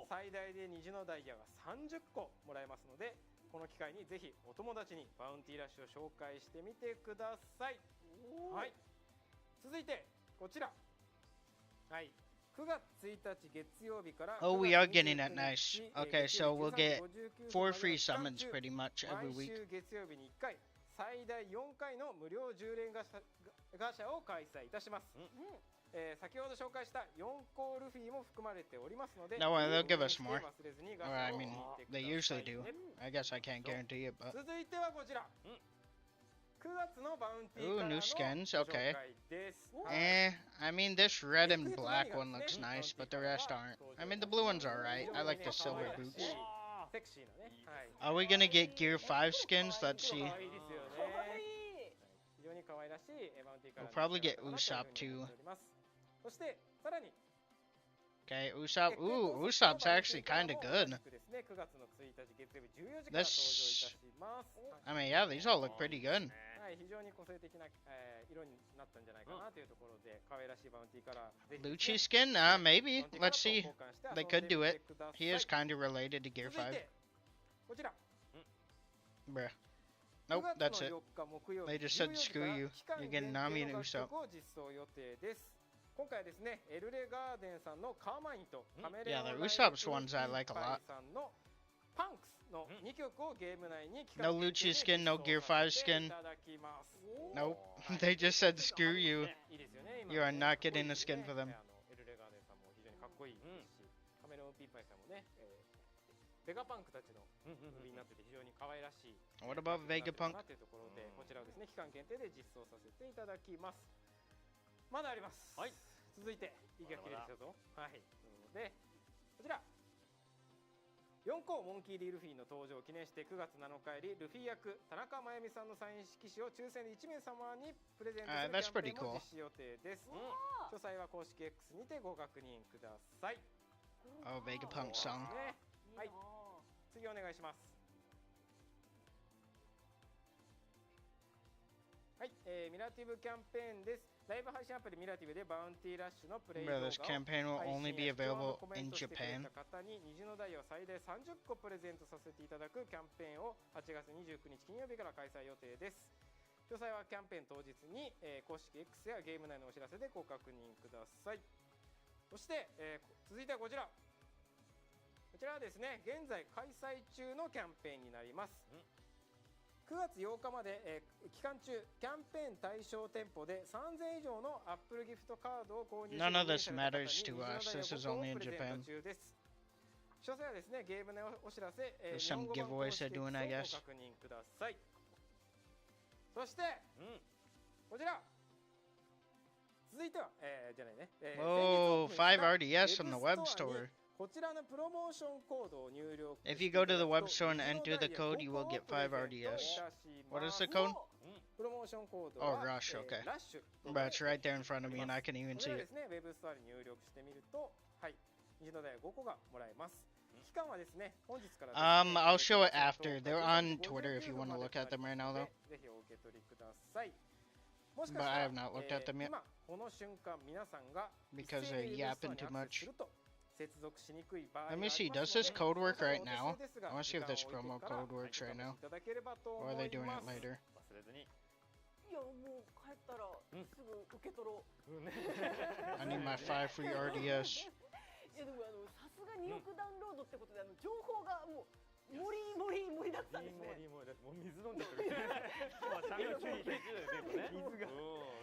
D: 最大で虹のダイヤが30個もらえますので、この機会にぜひお友達にバウンティラッシュを紹介してみてください。はい、続いてこちら、はい、9月1日月曜日から
A: Oh, we are getting that nice. Okay, so we'll get 4 free summons pretty much every
D: 毎
A: week.
D: 週月曜日に1回最大4回の無料10連ガシャを開催いたします。先ほど紹介した4校ルフィも含まれておりますので、
A: No, they'll give us more.
D: 忘れずに
A: Or
D: ガシ
A: I
D: ャを
A: mean,
D: 引いてく
A: they
D: ださ
A: usually
D: いね。
A: do. I guess I can't guarantee it, but
D: 続いてはこちら、9 9月のバウンティー
A: Ooh,
D: カラー
A: new
D: の
A: skins.
D: ご
A: Okay.
D: 紹介です。はい
A: I mean, this red and black one looks nice, but the rest aren't. I mean, the blue one's alright. I like the silver boots.
D: セクシーなね。はい。
A: Are we gonna get Gear 5 skins? Let's
D: 可
A: see.
D: 愛いですよ
E: かわい
D: ね。
E: い。
D: 非常に可愛らしいバウンティーカラー
A: We'll probably
D: に
A: get
D: なったかな
A: Usopp
D: というふうに思っております。そしてさらに
A: Okay, Usopp. Ooh, Usopp's actually kind of good.
D: ですね、9月の1日月曜日14時から登場い
A: This-
D: たします。
A: I mean, yeah, these all look pretty good.
D: はい、非常に個性的な、色になったんじゃないかなというところで、可愛らしいバウンティーカラー。ぜひですね
A: Lucci skin? Maybe.
D: バウンティーカラー
A: Let's
D: と
A: see.
D: 交換して
A: They
D: 遊ん
A: could
D: で
A: do
D: み
A: it.
D: てください。
A: He is kind of related to Gear
D: 続い
A: 5.
D: てこちら
A: Bruh.
D: 9
A: Nope,
D: 月
A: that's
D: の
A: it.
D: 4日木曜日
A: They just said
D: 14時
A: screw
D: から
A: you.
D: 期間
A: You're
D: 限
A: getting
D: 定
A: Nami
D: の
A: and
D: 楽
A: Usopp.
D: 曲を実装予定です。今回はですね、エルレガーデンさんのカーマインとカメレオン
A: Yeah, the
D: ライ
A: Usopp's
D: ブ
A: ones I like a
D: パ
A: lot.
D: イさんのパンクスの2曲をゲーム内に期
A: No
D: 間限定で
A: Lucci skin, no
D: 実
A: Gear
D: 装さ
A: 5
D: せて
A: skin.
D: いただきます。
A: Nope. They just said screw you.
D: いいですよね。今
A: You are
D: ね
A: not
D: かっこいい
A: getting a
D: ですね
A: skin for them.
D: エルレガーデンさんも非常にかっこいいですし、カメレオンピーパイさんもね、ベガパンクたちのムービーになってて非常に可愛らしい
A: What about
D: なってるか
A: Vegapunk?
D: なというところで、こちらをですね期間限定で実装させていただきます。まだあります。
C: はい。
D: 続いて息が切れてきたぞ。はい。ということでこちら4校モンキー・ディ・ルフィの登場を記念して9月7日よりルフィ役田中真由美さんのサイン色紙を抽選で1名様にプレゼントする
A: that's
D: キャンペー
A: pretty
D: ンも
A: cool.
D: 実施予定です。詳細は公式 X にてご確認ください。
A: Oh, Vegapunk song.
D: ね、
E: いいな
D: はい
E: あ。
D: 次お願いします。はい、ミラティブキャンペーンです。ライブ配信アプリミラティブでバウンティーラッシュのプレイ動画
A: Bro,
D: を
A: this campaign will
D: 配
A: only
D: 信
A: be
D: や視聴の
A: available
D: コメン
A: in
D: トしてくれ
A: Japan.
D: た方に虹の台を最大30個プレゼントさせていただくキャンペーンを8月29日金曜日から開催予定です。詳細はキャンペーン当日に、公式 X やゲーム内のお知らせでご確認ください。そして、続いてはこちら。こちらはですね、現在開催中のキャンペーンになります。9月8日まで、期間中キャンペーン対象店舗で3000以上のアップルギフトカードを購入
A: None of this
D: された方に
A: matters to
D: 虹の
A: us.
D: 台
A: This is
D: を
A: only in
D: プレゼン
A: Japan.
D: ト中です。詳細はですね、ゲームのお知らせ、
A: There's
D: 日本
A: some
D: 語版公
A: giveaways
D: 式
A: they're doing, I
D: を
A: guess.
D: ご確認ください。そして、こちら続いては、じゃないね、
A: Oh,
D: 先日オープンした
A: 5RDS on the
D: ウェ
A: web
D: ブストアに
A: store.
D: こちらのプロモーションコードを入力
A: If
D: して
A: you
D: い
A: go
D: た
A: to
D: だ
A: the
D: く
A: web
D: と
A: store and
D: 虹の
A: enter
D: ダ
A: the
D: イヤ
A: code, you will
D: 5
A: get
D: 個をプレゼント
A: 5RDS.
D: いたします
A: What is the code?
D: プロモーションコード
A: Oh,
D: は、
A: Rush, okay.
D: ラッシュ
A: But it's right there in front of me and I can even
D: こ
A: see
D: れは
A: it.
D: ですね、ウェブストアに入力してみると、はい、虹のダイヤ5個がもらえます。期間はですね、本日からですね
A: I'll show it after.
D: 10
A: They're on
D: 59
A: Twitter if you want to look at them right now, though.
D: ぜひお受け取りください。もし
A: But
D: かした
A: I
D: ら
A: have not looked at them yet
D: 今この瞬間皆さんが
A: because
D: 一斉
A: they're
D: にウェブストア
A: yapping
D: に
A: too
D: アクセス
A: much.
D: すると接続しにくい場合があ
A: Let
D: り
A: me
D: ます
A: see.
D: の
A: Does
D: で
A: this code work
D: その
A: right
D: お手
A: now?
D: 数ですが
A: I want to see if
D: 時間
A: this
D: を置いて
A: promo
D: から
A: code works
D: お
A: right
D: 試
A: now.
D: しいただければと
A: Or
D: 思
A: are
D: い
A: they doing
D: ま
A: it
D: す。
A: later?
C: 忘れずに。
E: いやもう帰ったらすぐ受け取ろう。
A: I need my 5 free RDS.
E: いやでもさすがに2億ダウンロードってことで情報がもう盛りだくさんですね。
C: もう水飲んじゃってる。まあシャンプー水ね。水が。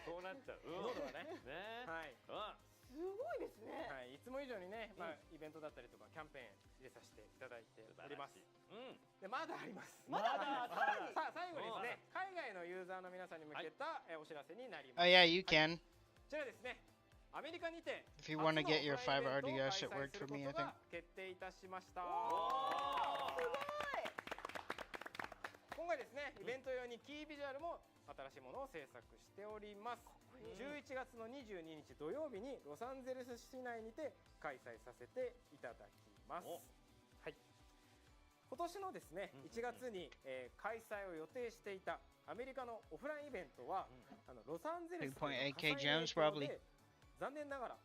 C: そうなっちゃう。
D: 喉がね。
C: ね。
D: はい。
E: すごいですね。
D: はい、いつも以上にね、まあイベントだったりとかキャンペーン入れさせていただいております。でまだあります。
E: まだあります。
D: さあ最後にですね、海外のユーザーの皆さんに向けたお知らせになりま
A: Oh
D: す。
A: yeah, you can.
D: こちらですね、アメリカにて
A: If you want to get your 5
D: 初のオフラインイベントを
A: RDS, it
D: 開催
A: worked
D: する
A: for me,
D: こ
A: I
D: と
A: think.
D: が決定いたしました。
E: すごい。
D: 今回ですね、イベント用にキービジュアルも新しいものを制作しております。11月の22日土曜日にロサンゼルス市内にて開催させていただきます。はい。今年のですね、1月に、開催を予定していたアメリカのオフラインイベントは、ロサンゼルスでの火災の
A: 2.8K
D: 影
A: gems
D: 響
A: probably.
D: で残念ながら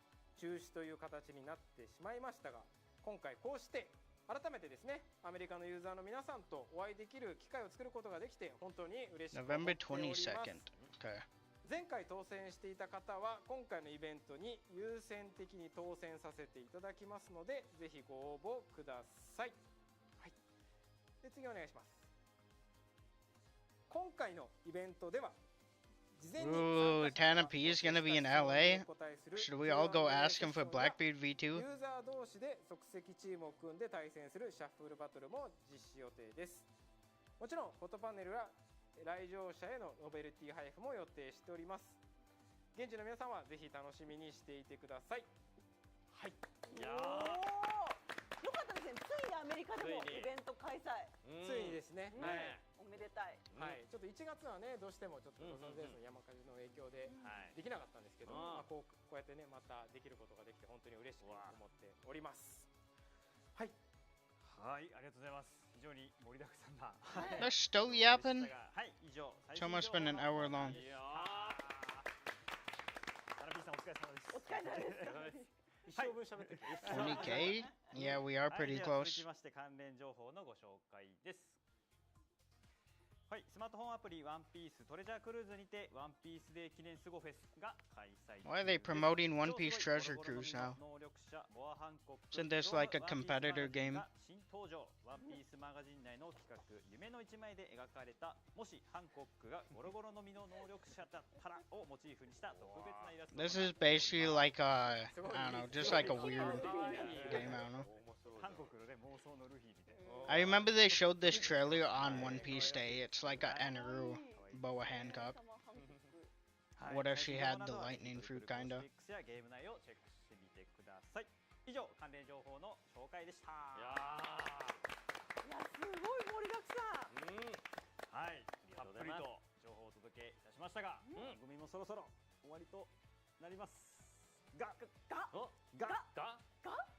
D: 中止という形になってしまいましたが、今回こうして改めてですね、アメリカのユーザーの皆さんとお会いできる機会を作ることができて本当に嬉しく思っ
A: November
D: ております。
A: 22nd. Okay.
D: 前回当選していた方は今回のイベントに優先的に当選させていただきますので、ぜひご応募ください。はい。で次お願いします。今回のイベントでは事前に
A: Ooh, Tana P is gonna be in LA? Should we all go ask him for Blackbeard
D: ユ
A: V2?
D: ーザー同士で即席チームを組んで対戦するシャッフルバトルも実施予定です。もちろんフォトパネルや来場者へのノベルティ配布も予定しております。現地の皆さんはぜひ楽しみにしていてください。はい。
C: いや
E: おーよかったですね。ついにアメリカでも
C: ついに
E: イベント開催。
D: ついにですね。
E: うん
D: はい。
E: おめでたい。
D: はい。ちょっと1月はね、どうしてもちょっとロサンゼルスの山火事の影響で
C: はい
D: できなかったんですけど、
C: うん
D: まあこうやってねまたできることができて本当に嬉しく思っております。はい。
C: はい、ありがとうございます。非常に盛りだくさんな。
A: They're still yapping?
C: はい、以上。
A: It's almost been an hour long.
C: いやー、タラピーさんお疲れ様です。
E: お疲れ様です。
D: 一生分喋ってる。
A: 20k? Yeah, we are
C: はい、
A: pretty
C: では続
A: close.
C: きまして関連情報のご紹介です。はい、スマートフォンアプリワンピーストレジャークルーズにてワンピースデー記念スゴフェスが開催中
A: Why are they
C: です。
A: promoting One Piece
C: 超すごい
A: Treasure
C: ゴロゴロ
A: Cruise
C: の
A: now?
C: 能力者ボアハンコック
A: Isn't this like a competitor game?
C: 新登場。ワンピースマガジン内の企画夢の一枚で描かれたもしハンコックがゴロゴロの実の能力者だったらをモチーフにした特別なイラスト。
A: This is basically like a, I don't know, just like a weird game, I don't know.
C: ハンコックのね妄想のルフィみたいな。
A: I remember they showed this trailer on One Piece Day. It's like a Enaru boa Hancock.
C: はい
A: What if she
C: 最
A: had
C: 新
A: the
C: 情報などは
A: lightning fruit
C: トリプル
A: kinda?
C: コス X やゲーム内をチェックしてみてください。以上関連情報の紹介でした。
E: いやすごい盛りだくさん。
C: はい、たっぷりと情報をお届けいたしましたが、番組もそろそろ終わりとなりますが、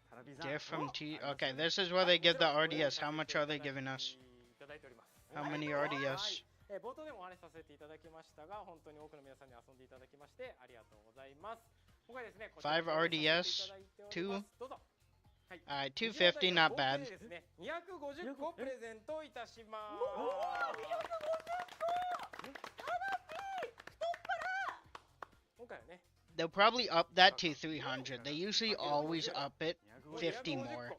C: タラビさん
A: Gift from T. Okay, this is where they give the RDS. How much are they giving us?
D: いただいております。
A: How many
D: は
A: RDS?
D: い冒頭でもお話しさせていただきましたが、本当に多くの皆さんに遊んでいただきましてありがとうございます。今回ですね、こちら
A: 5 RDS,
D: 2どうぞ。
A: Alright, 250, not
D: 合
A: bad.
D: 計でですね、250個プレゼントいたします。今回はね、
A: They'll probably up that to 300. They usually always up it 50 more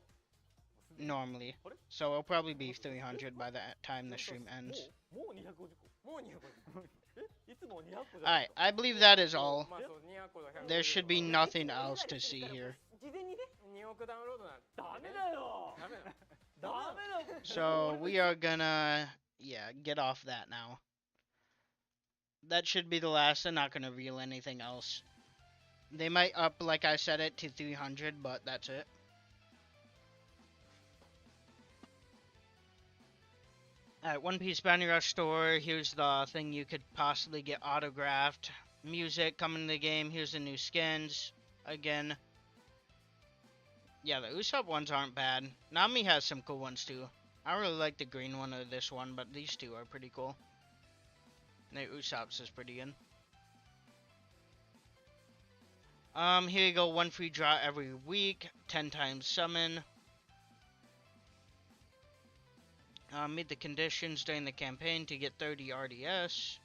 A: normally. So it'll probably be 300 by the time the stream ends.
C: もう250個。
D: もう250個。
C: いつも200個じゃない
A: Alright, I believe that is all.
D: まあそう200個だ150
A: There should be nothing else to see here.
E: 事前にね。
D: 2億ダウンロードなんて
C: ダメだよ。
D: ダメだ。
C: ダメだよ。
A: So we are gonna, yeah, get off that now. That should be the last. They're not gonna reveal anything else. They might up, like I said, it to 300, but that's it. Alright, One Piece Bounty Rush store. Here's the thing you could possibly get autographed. Music coming to the game. Here's the new skins. Again. Yeah, the Usopp ones aren't bad. Nami has some cool ones too. I really like the green one or this one, but these two are pretty cool. The Usopp's is pretty good. Here you go. One free draw every week. 10 times summon. Meet the conditions during the campaign to get 30 RDS.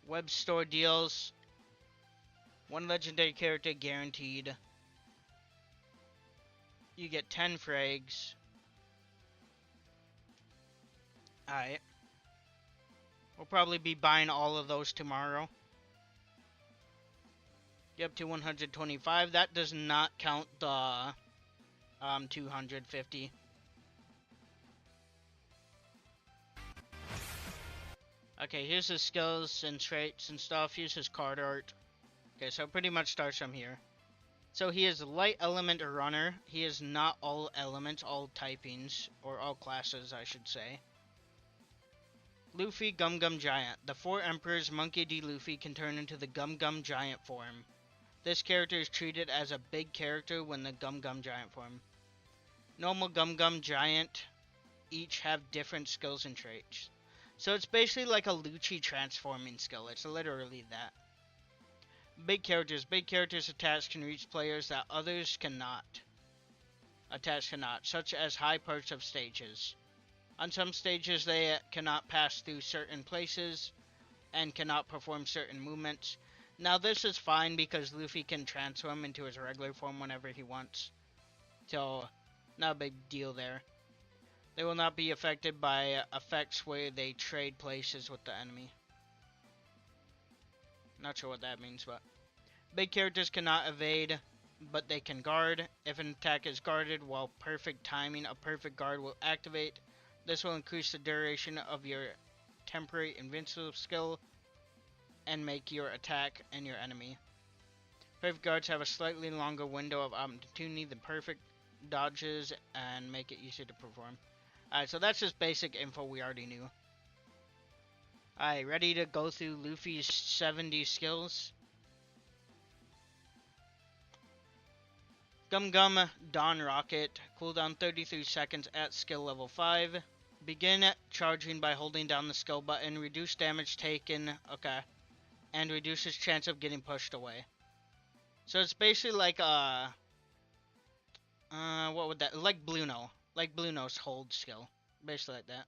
A: Web store deals. One legendary character guaranteed. You get 10 frags. Alright. We'll probably be buying all of those tomorrow. Get up to 125. That does not count the 250. Okay, here's his skills and traits and stuff. Here's his card art. Okay, so it pretty much starts from here. So he is light element runner. He is not all elements, all typings, or all classes, I should say. Luffy Gum Gum Giant. The 4 Emperors Monkey D. Luffy can turn into the Gum Gum Giant form. This character is treated as a big character when the Gum Gum Giant form. Normal Gum Gum Giant each have different skills and traits. So it's basically like a Lucci transforming skill. It's literally that. Big characters. Big characters attached can reach players that others cannot. Attached cannot, such as high parts of stages. On some stages they cannot pass through certain places and cannot perform certain movements. Now this is fine because Luffy can transform into his regular form whenever he wants. So, not a big deal there. They will not be affected by effects where they trade places with the enemy. Not sure what that means, but... Big characters cannot evade, but they can guard. If an attack is guarded while perfect timing, a perfect guard will activate. This will increase the duration of your temporary invincible skill and make your attack and your enemy. Perfect guards have a slightly longer window of opportunity than perfect dodges and make it easier to perform. Alright, so that's just basic info we already knew. Alright, ready to go through Luffy's 70 skills? Gum Gum Dawn Rocket, cooldown 33 seconds at skill level 5. Begin charging by holding down the skill button, reduce damage taken, okay, and reduces chance of getting pushed away. So it's basically like what would that, like Bluno, like Bluno's hold skill, basically like that.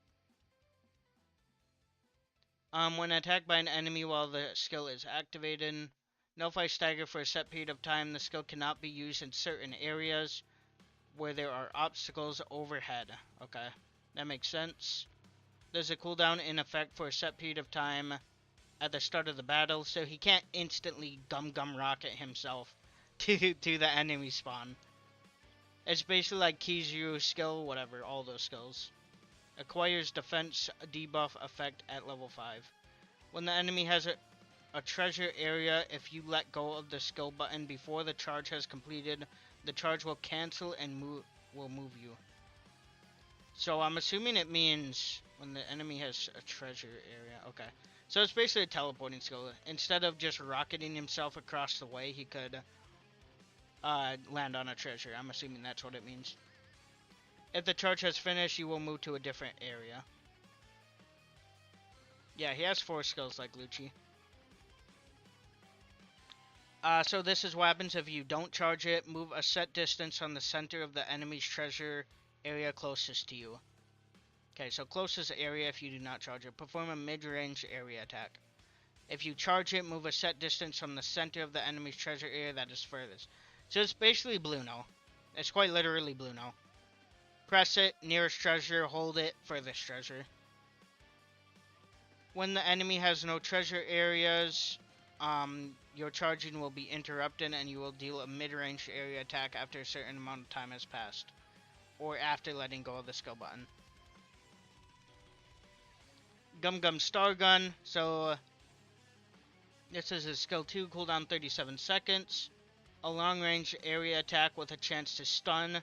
A: When attacked by an enemy while the skill is activated, nullify stagger for a set period of time. The skill cannot be used in certain areas where there are obstacles overhead. Okay, that makes sense. There's a cooldown in effect for a set period of time at the start of the battle, so he can't instantly Gum Gum Rocket himself to the enemy spawn. It's basically like Kizuru's skill, whatever, all those skills. Acquires defense debuff effect at level 5. When the enemy has a treasure area, if you let go of the skill button before the charge has completed, the charge will cancel and move you. So I'm assuming it means when the enemy has a treasure area. Okay. So it's basically a teleporting skill. Instead of just rocketing himself across the way, he could land on a treasure. I'm assuming that's what it means. If the charge has finished, you will move to a different area. Yeah, he has 4 skills like Lucci. So this is what happens if you don't charge it. Move a set distance from the center of the enemy's treasure area closest to you. Okay, so closest area if you do not charge it. Perform a mid-range area attack. If you charge it, move a set distance from the center of the enemy's treasure area that is furthest. So it's basically Bluno. It's quite literally Bluno. Press it, nearest treasure, hold it, furthest treasure. When the enemy has no treasure areas, your charging will be interrupted and you will deal a mid-range area attack after a certain amount of time has passed. Or after letting go of the skill button. Gum Gum Star Gun, so this is his skill 2, cooldown 37 seconds. A long-range area attack with a chance to stun.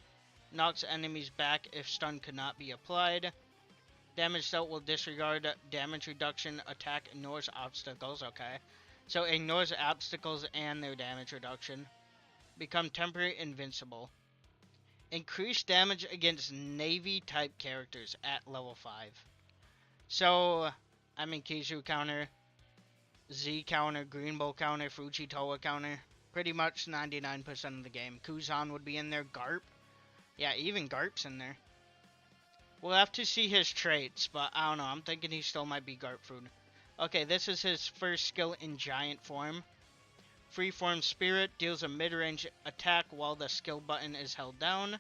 A: Knocks enemies back if stun could not be applied. Damage dealt will disregard damage reduction. Attack ignores obstacles. Okay. So ignores obstacles and their damage reduction. Become temporary invincible. Increase damage against Navy type characters at level 5. So, I mean Kizu counter, Z counter, Green Bull counter, Fujitoa counter. Pretty much 99% of the game. Kuzan would be in there. Garp. Yeah, even Garp's in there. We'll have to see his traits, but I don't know. I'm thinking he still might be Garp food. Okay, this is his first skill in giant form. Freeform Spirit deals a mid-range attack while the skill button is held down.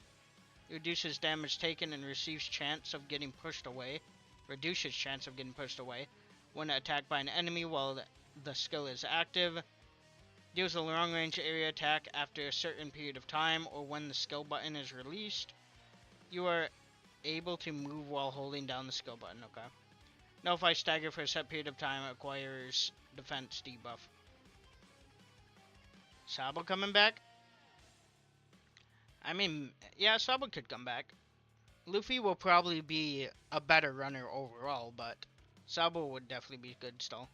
A: Reduces damage taken and receives chance of getting pushed away. Reduces chance of getting pushed away when attacked by an enemy while the skill is active. Deals a long-range area attack after a certain period of time or when the skill button is released. You are able to move while holding down the skill button. Okay. Nullify stagger for a set period of time. Acquires defense debuff. Sabo coming back? I mean, yeah, Sabo could come back. Luffy will probably be a better runner overall, but Sabo would definitely be good still.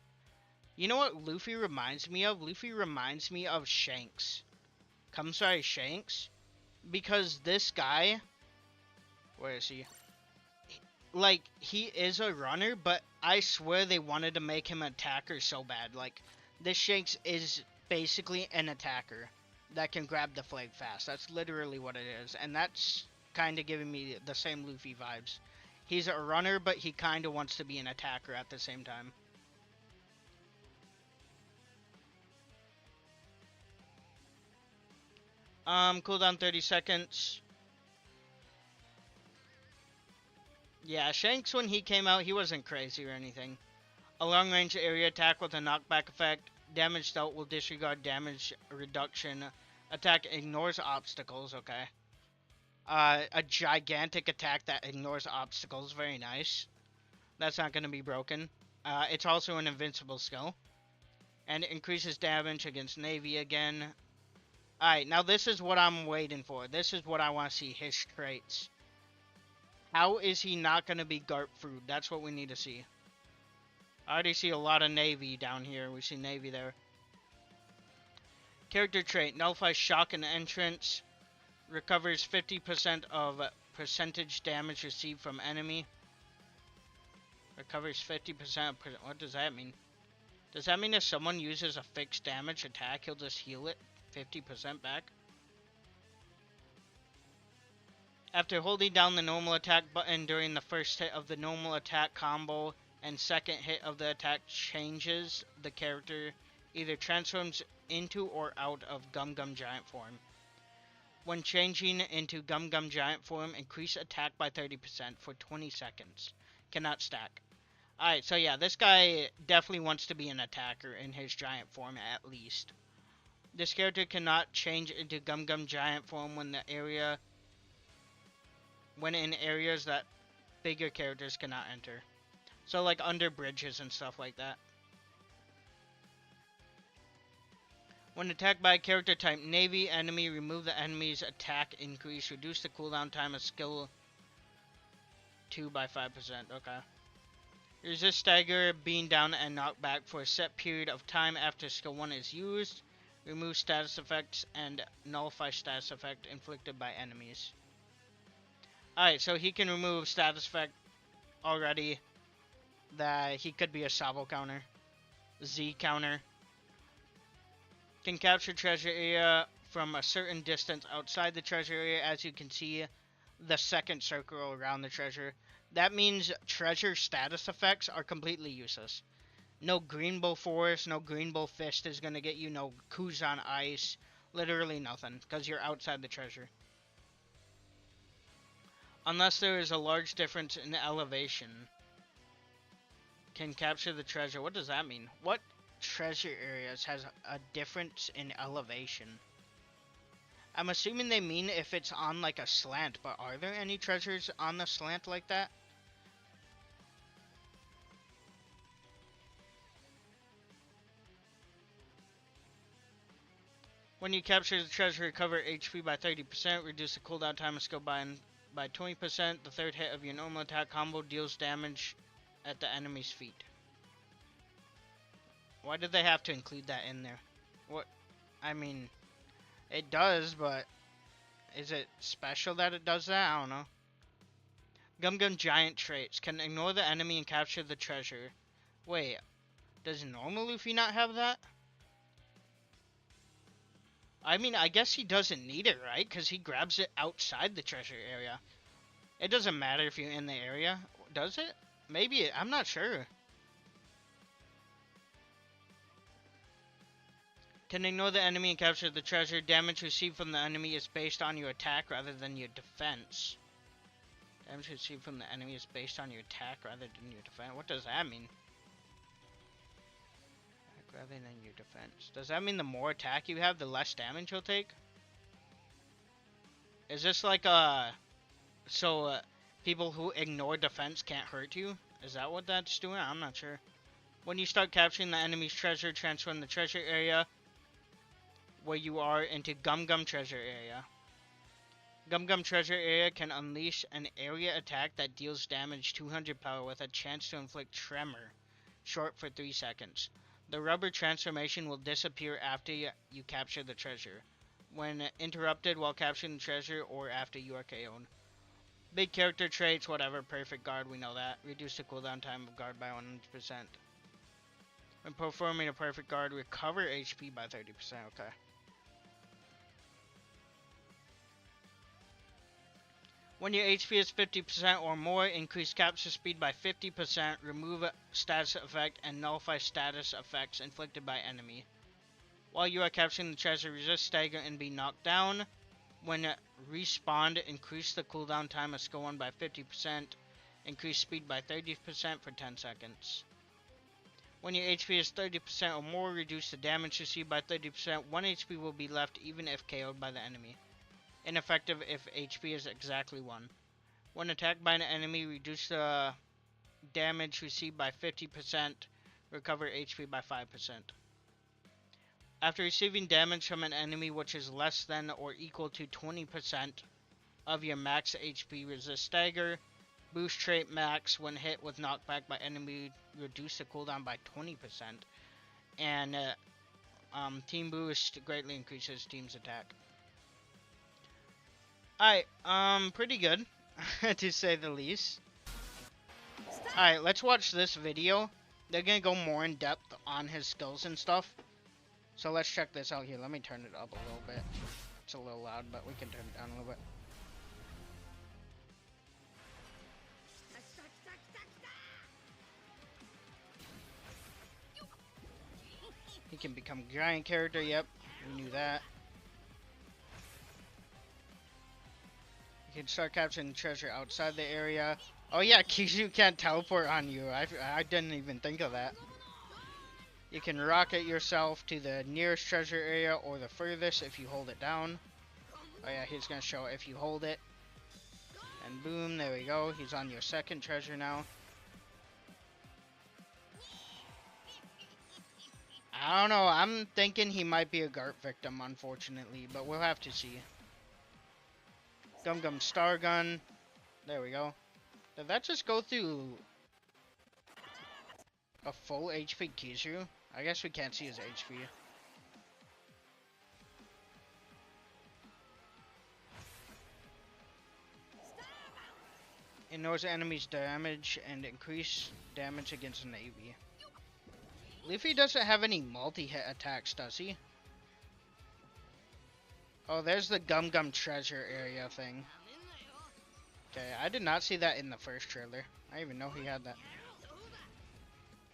A: You know what Luffy reminds me of? Luffy reminds me of Shanks. Kamsai Shanks. Because this guy... Where is he? Like, he is a runner, but I swear they wanted to make him an attacker so bad. Like, this Shanks is basically an attacker that can grab the flag fast. That's literally what it is. And that's kind of giving me the same Luffy vibes. He's a runner, but he kind of wants to be an attacker at the same time. Cooldown 30 seconds. Yeah, Shanks, when he came out, he wasn't crazy or anything. A long-range area attack with a knockback effect. Damage dealt will disregard damage reduction. Attack ignores obstacles, okay. A gigantic attack that ignores obstacles. Very nice. That's not going to be broken. It's also an invincible skill. And it increases damage against Navy again. Alright, now this is what I'm waiting for. This is what I want to see. His traits. How is he not going to be Garp Fruit? That's what we need to see. I already see a lot of Navy down here. We see Navy there. Character trait. Nullifies shock and entrance. Recovers 50% of percentage damage received from enemy. Recovers 50% of... What does that mean? Does that mean if someone uses a fixed damage attack, he'll just heal it 50% back? After holding down the normal attack button during the first hit of the normal attack combo and second hit of the attack changes, the character either transforms into or out of Gum Gum Giant form. When changing into Gum Gum Giant form, increase attack by 30% for 20 seconds. Cannot stack. Alright, so yeah, this guy definitely wants to be an attacker in his giant form at least. This character cannot change into Gum Gum Giant form when in areas that bigger characters cannot enter. So like under bridges and stuff like that. When attacked by a character type Navy enemy, remove the enemy's attack increase. Reduce the cooldown time of skill 2 by 5%. Okay. Resist stagger, being down, and knock back for a set period of time after skill 1 is used. Remove status effects and nullify status effect inflicted by enemies. Alright, so he can remove status effect already. That he could be a Sabo counter. Z counter. Can capture treasure area from a certain distance outside the treasure area. As you can see, the second circle around the treasure. That means treasure status effects are completely useless. No Green Bow Force, no Green Bow Fist is going to get you, no Kuzan Ice, literally nothing, because you're outside the treasure. Unless there is a large difference in elevation. Can capture the treasure. What does that mean? What treasure areas has a difference in elevation? I'm assuming they mean if it's on like a slant, but are there any treasures on the slant like that? When you capture the treasure, recover HP by 30%, reduce the cooldown time of skill by 20%. The third hit of your normal attack combo deals damage at the enemy's feet. Why did they have to include that in there? What? I mean, it does, but is it special that it does that? I don't know. Gum Gum Giant traits. Can ignore the enemy and capture the treasure. Wait, does normal Luffy not have that? I mean, I guess he doesn't need it, right? Because he grabs it outside the treasure area. It doesn't matter if you're in the area. Does it? Maybe. I'm not sure. Can ignore the enemy and capture the treasure. Damage received from the enemy is based on your attack rather than your defense. Damage received from the enemy is based on your attack rather than your defense. What does that mean? Rather than your defense. Does that mean the more attack you have, the less damage you'll take? Is this like people who ignore defense can't hurt you? Is that what that's doing? I'm not sure. When you start capturing the enemy's treasure, transform the treasure area where you are into Gum Gum treasure area. Gum Gum treasure area can unleash an area attack that deals damage 200 power with a chance to inflict tremor, short for 3 seconds. The rubber transformation will disappear after you capture the treasure, when interrupted while capturing the treasure or after you are KO'd. Big character traits, whatever, perfect guard, we know that. Reduce the cooldown time of guard by 100%. When performing a perfect guard, recover HP by 30%, okay. When your HP is 50% or more, increase capture speed by 50%, remove status effect, and nullify status effects inflicted by enemy. While you are capturing the treasure, resist stagger and be knocked down. When respawned, increase the cooldown time of skill 1 by 50%, increase speed by 30% for 10 seconds. When your HP is 30% or more, reduce the damage received by 30%. 1 HP will be left even if KO'd by the enemy. Ineffective if HP is exactly 1. When attacked by an enemy, reduce the damage received by 50%, recover HP by 5%. After receiving damage from an enemy which is less than or equal to 20% of your max HP, resist stagger. Boost trait max when hit with knockback by enemy, reduce the cooldown by 20%. And team boost greatly increases team's attack. Alright, pretty good, to say the least. Alright, let's watch this video. They're gonna go more in depth on his skills and stuff. So let's check this out here. Let me turn it up a little bit. It's a little loud, but we can turn it down a little bit. He can become a giant character, yep, we knew that. You can start capturing treasure outside the area. Oh yeah, Kishu can't teleport on you. I didn't even think of that. You can rocket yourself to the nearest treasure area or the furthest if you hold it down. Oh yeah, he's gonna show if you hold it. And boom, there we go. He's on your second treasure now. I don't know, I'm thinking he might be a GARP victim, unfortunately, but we'll have to see. Gum Gum Star Gun. There we go. Did that just go through a full HP Kizu? I guess we can't see his HP. Ignores enemies' damage and increase damage against Navy. Luffy doesn't have any multi-hit attacks, does he? Oh, there's the Gum Gum treasure area thing. Okay, I did not see that in the first trailer. I didn't even know he had that.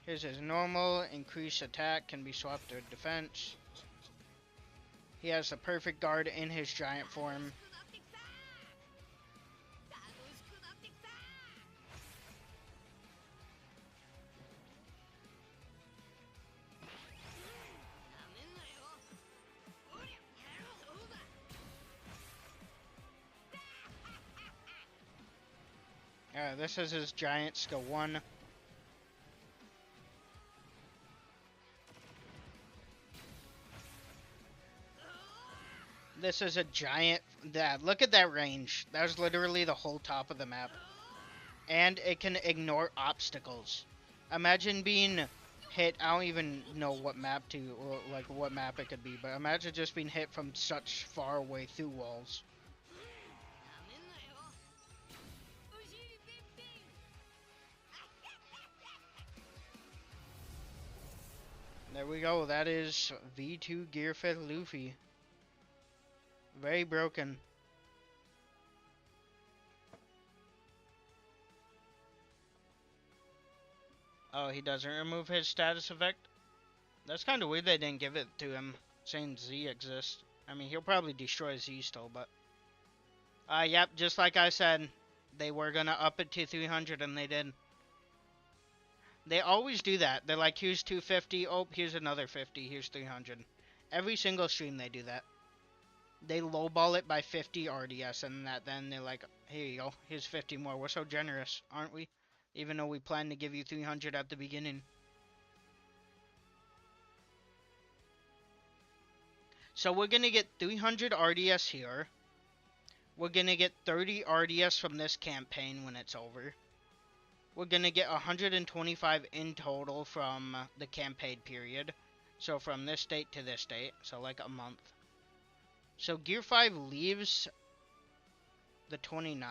A: Here's his normal. Increased attack can be swapped to defense. He has the perfect guard in his giant form. This is his giant skill 1. This is a giant. Look at that range. That was literally the whole top of the map. And it can ignore obstacles. Imagine being hit. I don't even know what map what map it could be, but imagine just being hit from such far away through walls. There we go. That is V2 Gearfed Luffy. Very broken. Oh, he doesn't remove his status effect? That's kind of weird they didn't give it to him, saying Z exists. I mean, he'll probably destroy Z still, but... yep, just like I said, they were gonna up it to 300 and they did. They always do that. They're like, here's 250, oh, here's another 50, here's 300. Every single stream they do that. They lowball it by 50 RDS, and then they're like, here you go, here's 50 more. We're so generous, aren't we? Even though we planned to give you 300 at the beginning. So we're going to get 300 RDS here. We're going to get 30 RDS from this campaign when it's over. We're going to get 125 in total from the campaign period. So from this date to this date. So like a month. So Gear 5 leaves the 29th.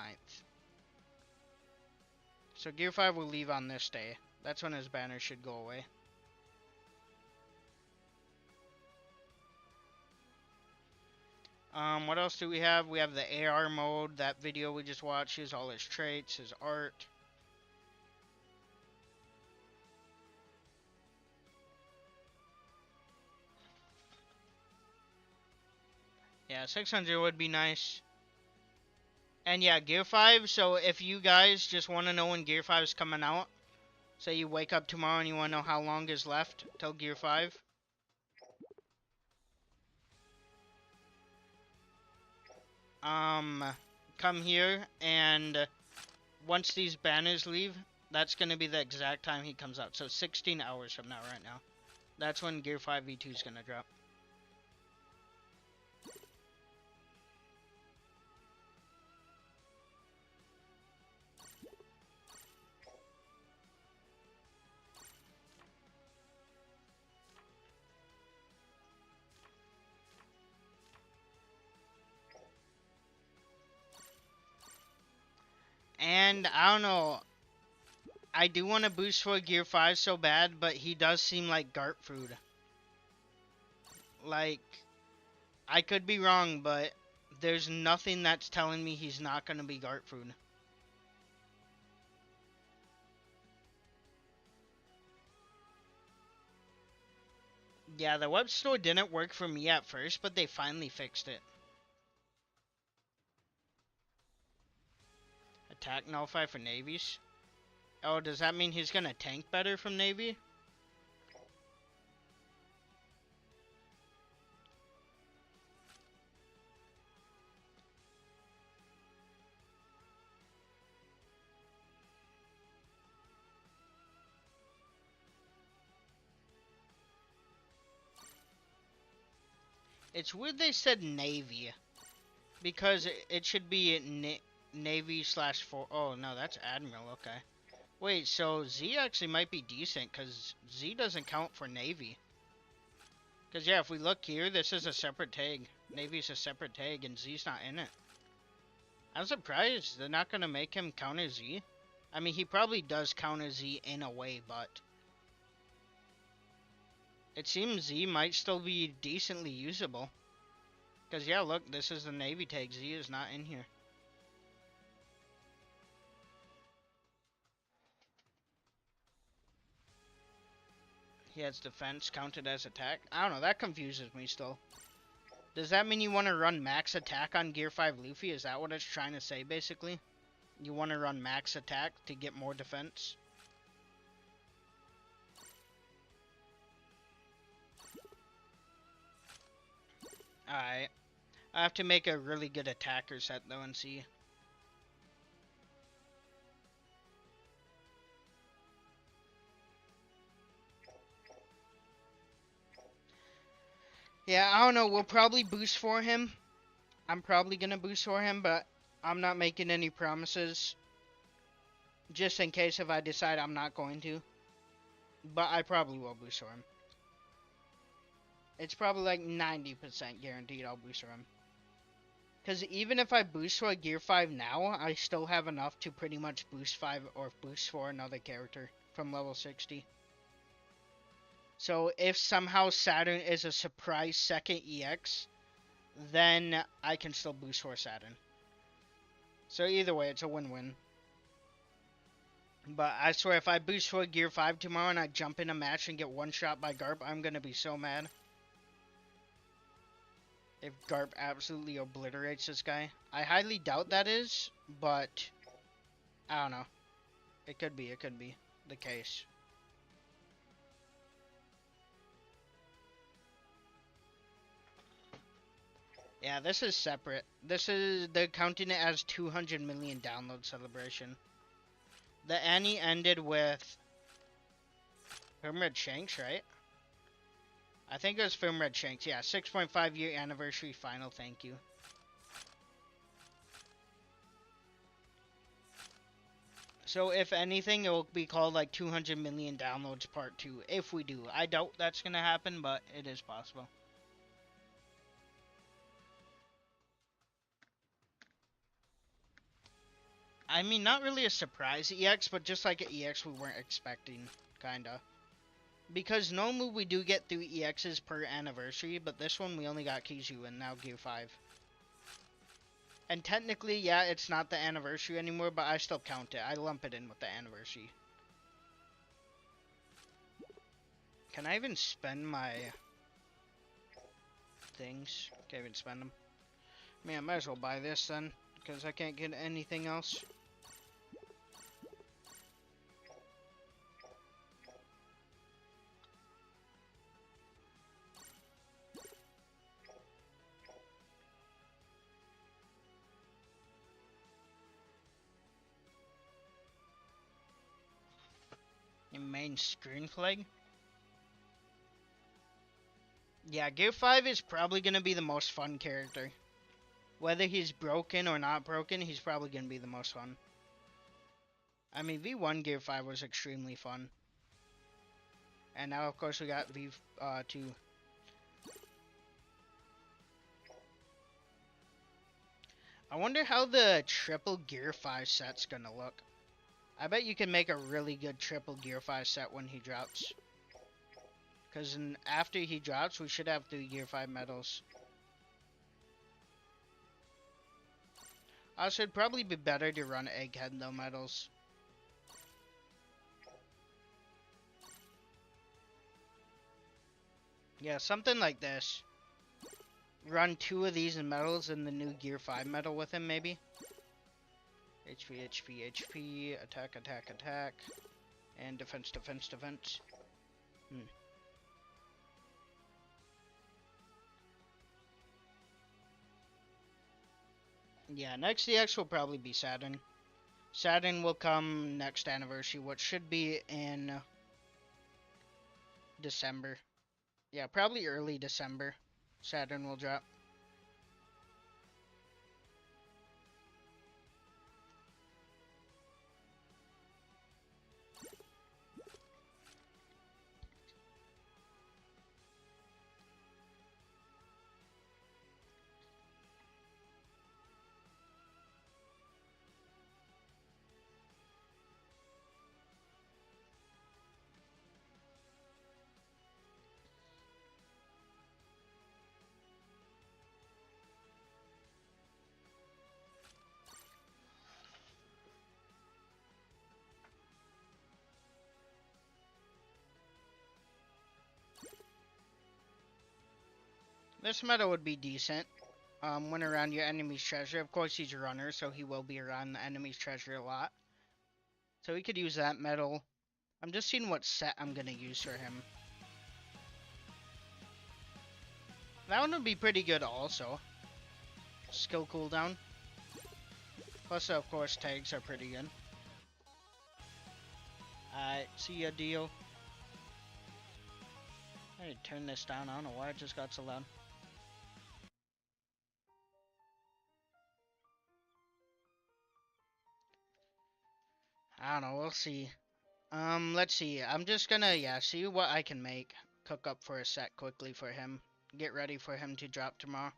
A: So Gear 5 will leave on this day. That's when his banner should go away. What else do we have? We have the AR mode. That video we just watched. Here's all his traits, his art. Yeah, 600 would be nice. And yeah, Gear 5, so if you guys just want to know when Gear 5 is coming out, say you wake up tomorrow and you want to know how long is left till Gear 5. come here, and once these banners leave, that's going to be the exact time he comes out. So 16 hours from now, right now. That's when Gear 5 V2 is going to drop. And I don't know, I do want to boost for Gear 5 so bad, but he does seem like Garp food. Like, I could be wrong, but there's nothing that's telling me he's not going to be Garp food. Yeah, the web store didn't work for me at first, but they finally fixed it. Attack nullify for navies. Oh, does that mean he's gonna tank better from navy? It's weird they said navy, because it should be navy slash four. Oh no, that's admiral. Okay. Wait, so Z actually might be decent, because Z doesn't count for Navy. Because, yeah, if we look here, this is a separate tag. Navy's a separate tag, and Z's not in it. I'm surprised they're not going to make him counter Z. I mean, he probably does counter Z in a way, but it seems Z might still be decently usable. Because, yeah, look, this is the Navy tag. Z is not in here. He has defense counted as attack. I don't know, that confuses me still. Does that mean you want to run max attack on Gear 5 Luffy? Is that what it's trying to say, basically? You want to run max attack to get more defense? Alright. I have to make a really good attacker set, though, and see. Yeah, I don't know. We'll probably boost for him. I'm probably going to boost for him, but I'm not making any promises. Just in case if I decide I'm not going to. But I probably will boost for him. It's probably like 90% guaranteed I'll boost for him. Because even if I boost for a Gear 5 now, I still have enough to pretty much boost 5 or boost for another character from level 60. So if somehow Saturn is a surprise second EX, then I can still boost for Saturn. So either way, it's a win-win. But I swear, if I boost for Gear 5 tomorrow and I jump in a match and get one shot by Garp, I'm going to be so mad. If Garp absolutely obliterates this guy. I highly doubt that is, but I don't know. It could be the case. Yeah, this is separate. They're counting it as 200 million download celebration. The Annie ended with Film Red Shanks, right? I think it was Film Red Shanks. Yeah, 6.5 year anniversary final thank you. So if anything, it will be called like 200 million downloads part 2 if we do. I doubt that's going to happen, but it is possible. I mean, not really a surprise EX, but just like an EX we weren't expecting, kinda. Because normally we do get 3 EXs per anniversary, but this one we only got Kizu and now Gear 5. And technically, yeah, it's not the anniversary anymore, but I still count it. I lump it in with the anniversary. Can I even spend my things? Can't even spend them. I mean, I might as well buy this then, because I can't get anything else. main screen flag. Yeah, Gear 5 is probably going to be the most fun character. Whether he's broken or not broken, he's probably going to be the most fun. I mean, V1 Gear 5 was extremely fun. And now, of course, we got V2. I wonder how the triple Gear 5 set's going to look. I bet you can make a really good triple Gear 5 set when he drops. Because after he drops, we should have 3 Gear 5 medals. Also, it'd probably be better to run Egghead, though, medals. Yeah, something like this. Run 2 of these in medals and the new Gear 5 medal with him, maybe. HP, HP, HP, attack, attack, attack. And defense, defense, defense. Yeah, next DX will probably be Saturn. Saturn will come next anniversary, which should be in December. Yeah, probably early December. Saturn will drop. This medal would be decent. When around your enemy's treasure. Of course, he's a runner, so he will be around the enemy's treasure a lot. So we could use that medal. I'm just seeing what set I'm going to use for him. That one would be pretty good also. Skill cooldown. Plus, of course, tags are pretty good. Alright, see ya, deal. I need to turn this down. I don't know why it just got so loud. I don't know, we'll see. Let's see. I'm just gonna, see what I can make. Cook up for a set quickly for him. Get ready for him to drop tomorrow.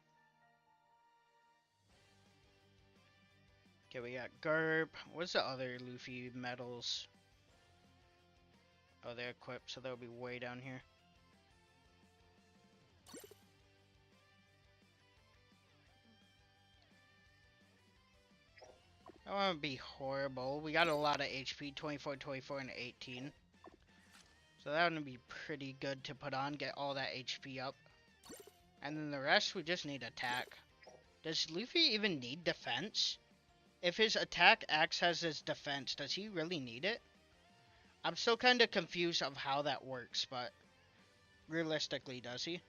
A: Okay, we got Garp. What's the other Luffy medals? Oh, they're equipped, so they'll be way down here. That won't be horrible. We got a lot of HP, 24, 24, and 18. So that would be pretty good to put on, get all that HP up. And then the rest, we just need attack. Does Luffy even need defense? If his attack acts as his defense, does he really need it? I'm still kind of confused of how that works, but realistically, does he?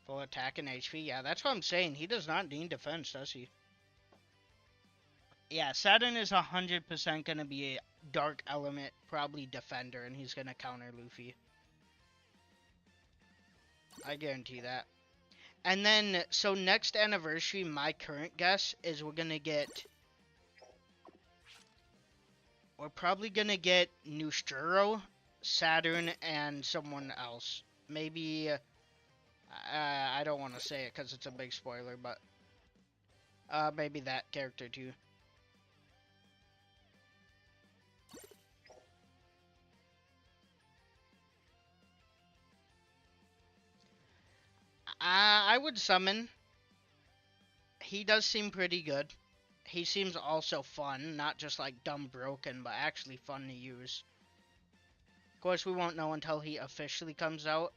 A: Full attack and HP. Yeah, that's what I'm saying. He does not need defense, does he? Yeah, Saturn is 100% going to be a dark element, probably defender, and he's going to counter Luffy. I guarantee that. And then, so next anniversary, my current guess is we're going to get... We're probably going to get Zoro, Saturn, and someone else. Maybe... I don't want to say it because it's a big spoiler, but maybe that character too. I would summon. He does seem pretty good. He seems also fun, not just like dumb broken, but actually fun to use. Of course, we won't know until he officially comes out.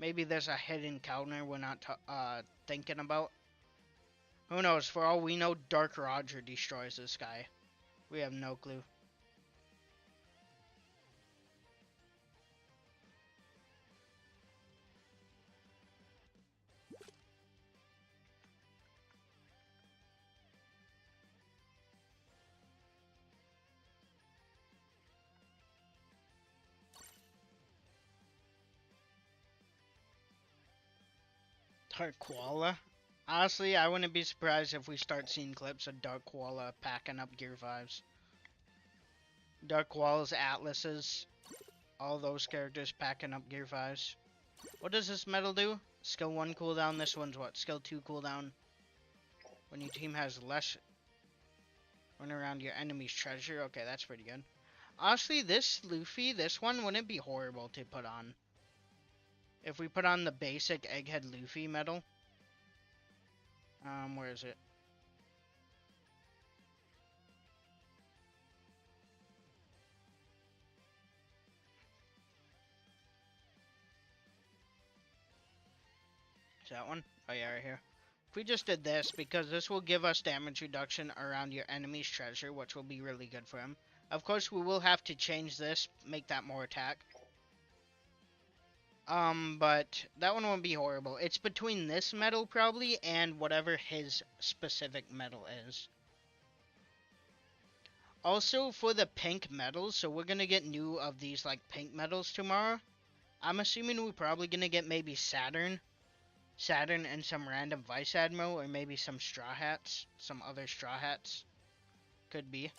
A: Maybe there's a hidden counter we're not thinking about. Who knows? For all we know, Dark Roger destroys this guy. We have no clue. Dark Koala. Honestly, I wouldn't be surprised if we start seeing clips of Dark Koala packing up Gear 5s. Dark Koalas, Atlases, all those characters packing up Gear 5s. What does this medal do? Skill 1 cooldown. This one's what? Skill 2 cooldown. When your team has less... Run around your enemy's treasure. Okay, that's pretty good. Honestly, this Luffy, this one wouldn't be horrible to put on. If we put on the basic Egghead Luffy medal. Where is it? Is that one? Oh yeah, right here. If we just did this, because this will give us damage reduction around your enemy's treasure, which will be really good for him. Of course, we will have to change this, make that more attack. But that one won't be horrible. It's between this medal, probably, and whatever his specific medal is. Also, for the pink medals, so we're gonna get new of these, like, pink medals tomorrow. I'm assuming we're probably gonna get maybe Saturn and some random Vice Admiral, or maybe some Straw Hats, some other Straw Hats. Could be.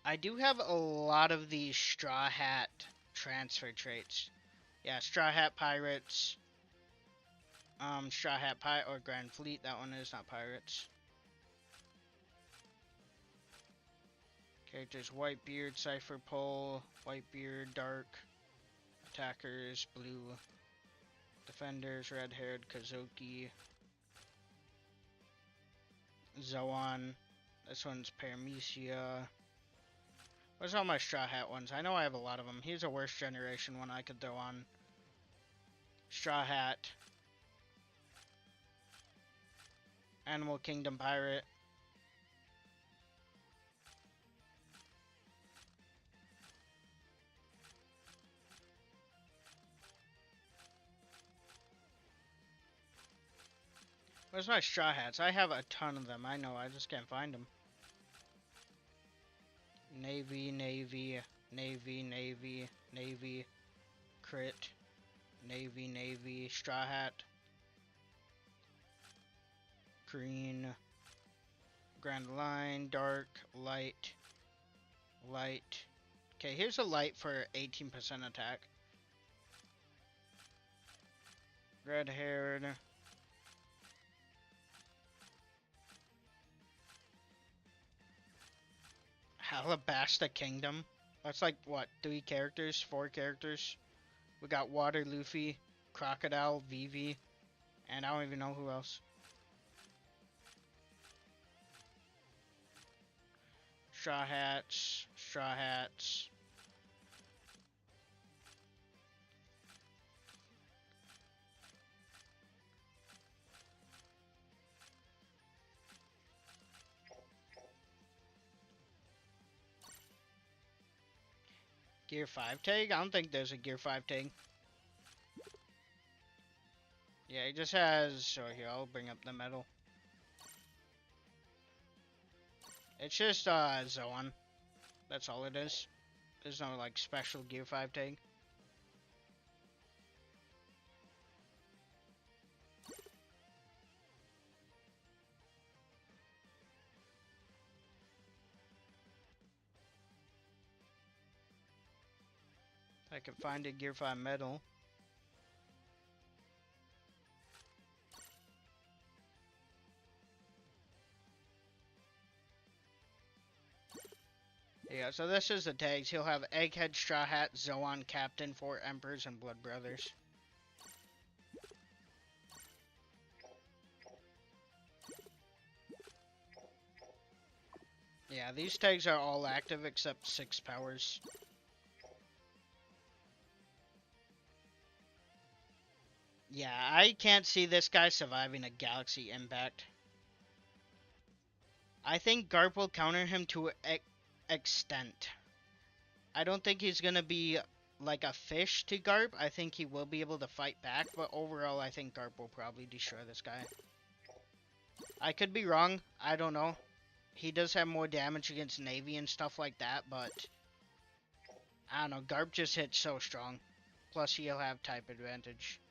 A: I do have a lot of these Straw Hat transfer traits. Yeah, Straw Hat Pirates. Straw Hat Pirate or Grand Fleet. That one is not Pirates. Characters: Whitebeard, Cypher Pole, Whitebeard, Dark. Attackers: Blue. Defenders: Red-haired Kazoki. Zoan. This one's Paramecia. Where's all my Straw Hat ones? I know I have a lot of them. Here's a worst generation one I could throw on. Straw Hat. Animal Kingdom Pirate. Where's my Straw Hats? I have a ton of them. I know, I just can't find them. Navy, Navy, Navy, Navy, Navy, Crit, Navy, Navy, Straw Hat, Green, Grand Line, Dark, Light, Light. Okay, here's a Light for 18% attack. Red-haired. Alabasta Kingdom. That's like, what, 3 characters? 4 characters? We got Water Luffy, Crocodile, Vivi, and I don't even know who else. Straw Hats, Straw Hats. Gear 5 tag? I don't think there's a Gear 5 tag. Yeah, it just has... So here, I'll bring up the medal. It's just, Zoan. That's all it is. There's no, like, special Gear 5 tag. I can find a Gear 5 medal. Yeah, so this is the tags. He'll have Egghead, Straw Hat, Zoan, Captain, 4 Emperors, and Blood Brothers. Yeah, these tags are all active except 6 powers. Yeah, I can't see this guy surviving a Galaxy Impact. I think Garp will counter him to an extent. I don't think he's going to be like a fish to Garp. I think he will be able to fight back, but overall I think Garp will probably destroy this guy. I could be wrong. I don't know. He does have more damage against Navy and stuff like that, but I don't know. Garp just hits so strong. plus he'll have type advantage.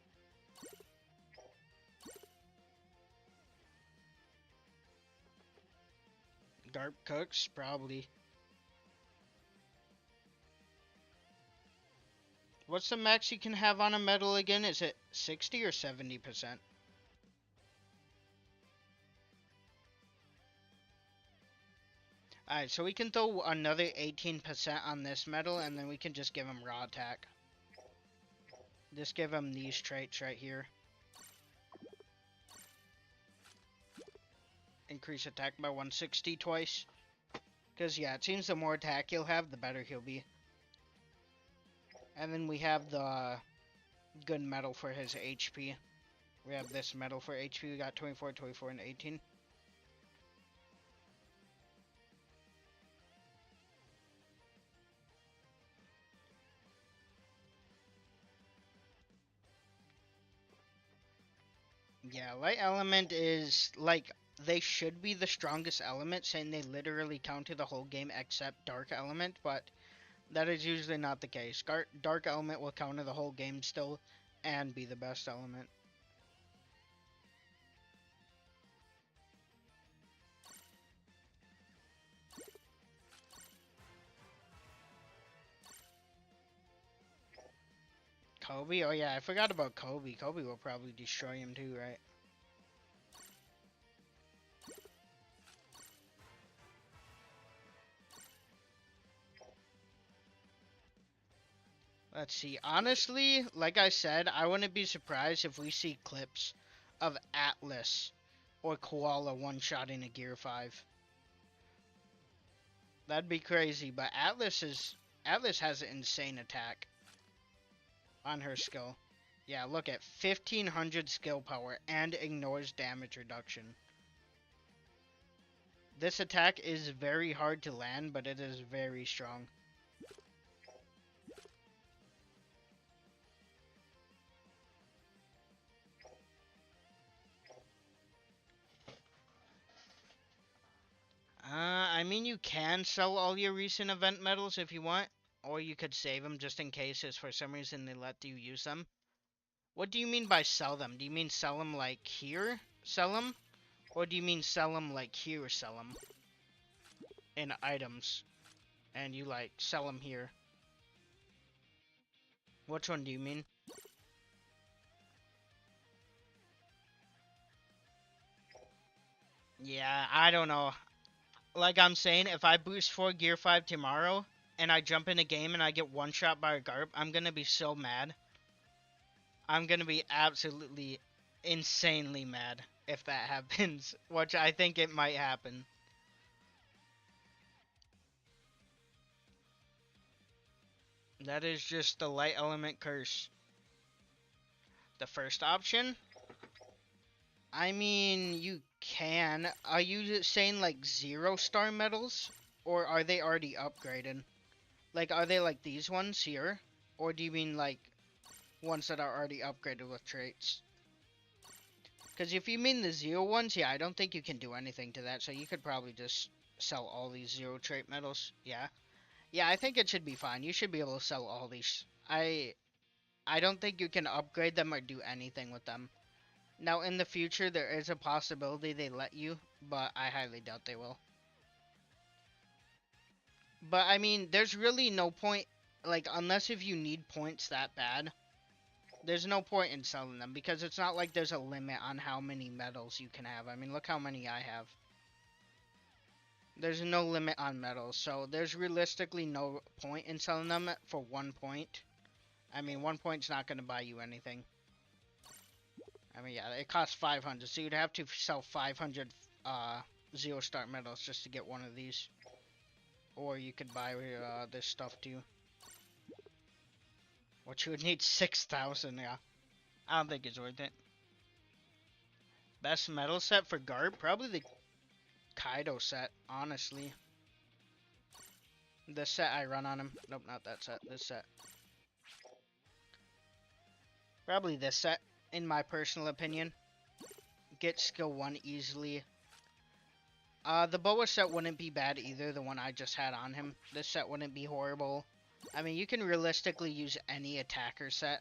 A: Garp cooks, probably. What's the max you can have on a medal again? Is it 60 or 70%? Alright, so we can throw another 18% on this medal, and then we can just give him raw attack. Just give him these traits right here. Increase attack by 160 twice. Because, yeah, it seems the more attack he'll have, the better he'll be. And then we have the good medal for his HP. We have this medal for HP. We got 24, 24, and 18. Yeah, light element is, like, they should be the strongest element, saying they literally counter the whole game except dark element, but that is usually not the case. Dark element will counter the whole game still and be the best element. Kobe? Oh yeah, I forgot about Kobe. Kobe will probably destroy him too, right? Let's see. Honestly, like I said, I wouldn't be surprised if we see clips of Atlas or Koala one-shotting a Gear 5. That'd be crazy, but Atlas has an insane attack on her skill. Yeah, look at 1500 skill power and ignores damage reduction. This attack is very hard to land, but it is very strong. I mean, you can sell all your recent event medals if you want, or you could save them just in case if for some reason they let you use them. What do you mean by sell them? Do you mean sell them like here, sell them? Or do you mean sell them like here, sell them? In items. And you like sell them here. Which one do you mean? Yeah, I don't know. Like I'm saying, if I boost 4 Gear 5 tomorrow, and I jump in a game and I get one shot by a Garp, I'm gonna be so mad. I'm gonna be absolutely insanely mad if that happens, which I think it might happen. That is just the light element curse. The first option? I mean, you can. Are you saying like 0-star medals? Or are they already upgraded? Like, are they like these ones here? Or do you mean like ones that are already upgraded with traits? Because if you mean the 0 ones, yeah, I don't think you can do anything to that. So you could probably just sell all these 0 trait medals. Yeah. Yeah, I think it should be fine. You should be able to sell all these. I don't think you can upgrade them or do anything with them. Now, in the future, there is a possibility they let you, but I highly doubt they will. But, I mean, there's really no point, like, unless if you need points that bad, there's no point in selling them, because it's not like there's a limit on how many medals you can have. I mean, look how many I have. There's no limit on medals, so there's realistically no point in selling them for 1 point. I mean, 1 point's not going to buy you anything. I mean, yeah, it costs 500, so you'd have to sell 500 0-star medals just to get one of these. Or you could buy this stuff too. Which you would need 6,000, yeah. I don't think it's worth it. Best medal set for Garp? Probably the Kaido set, honestly. The set I run on him. Nope, not that set. This set. Probably this set, in my personal opinion. Get skill 1 easily. The Boa set wouldn't be bad either, the one I just had on him. This set wouldn't be horrible. I mean, you can realistically use any attacker set.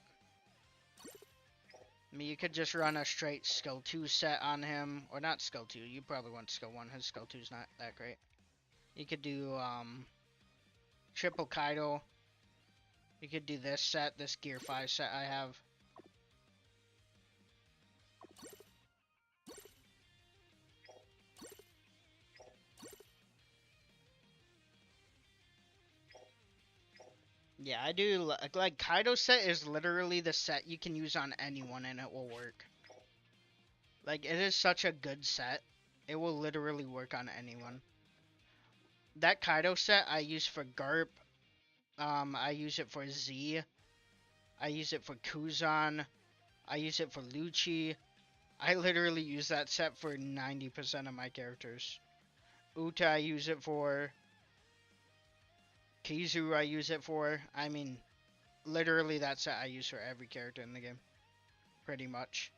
A: I mean, you could just run a straight skill 2 set on him. Or not skill 2, you probably want skill 1. His skill 2 is not that great. You could do, triple Kaido. You could do this set, this Gear 5 set I have. Yeah, I do, like, Kaido set is literally the set you can use on anyone and it will work. Like, it is such a good set. It will literally work on anyone. That Kaido set I use for Garp. I use it for Z. I use it for Kuzan. I use it for Lucci. I literally use that set for 90% of my characters. Uta I use it for. Kizu I use it for. I mean, literally that set I use for every character in the game. Pretty much.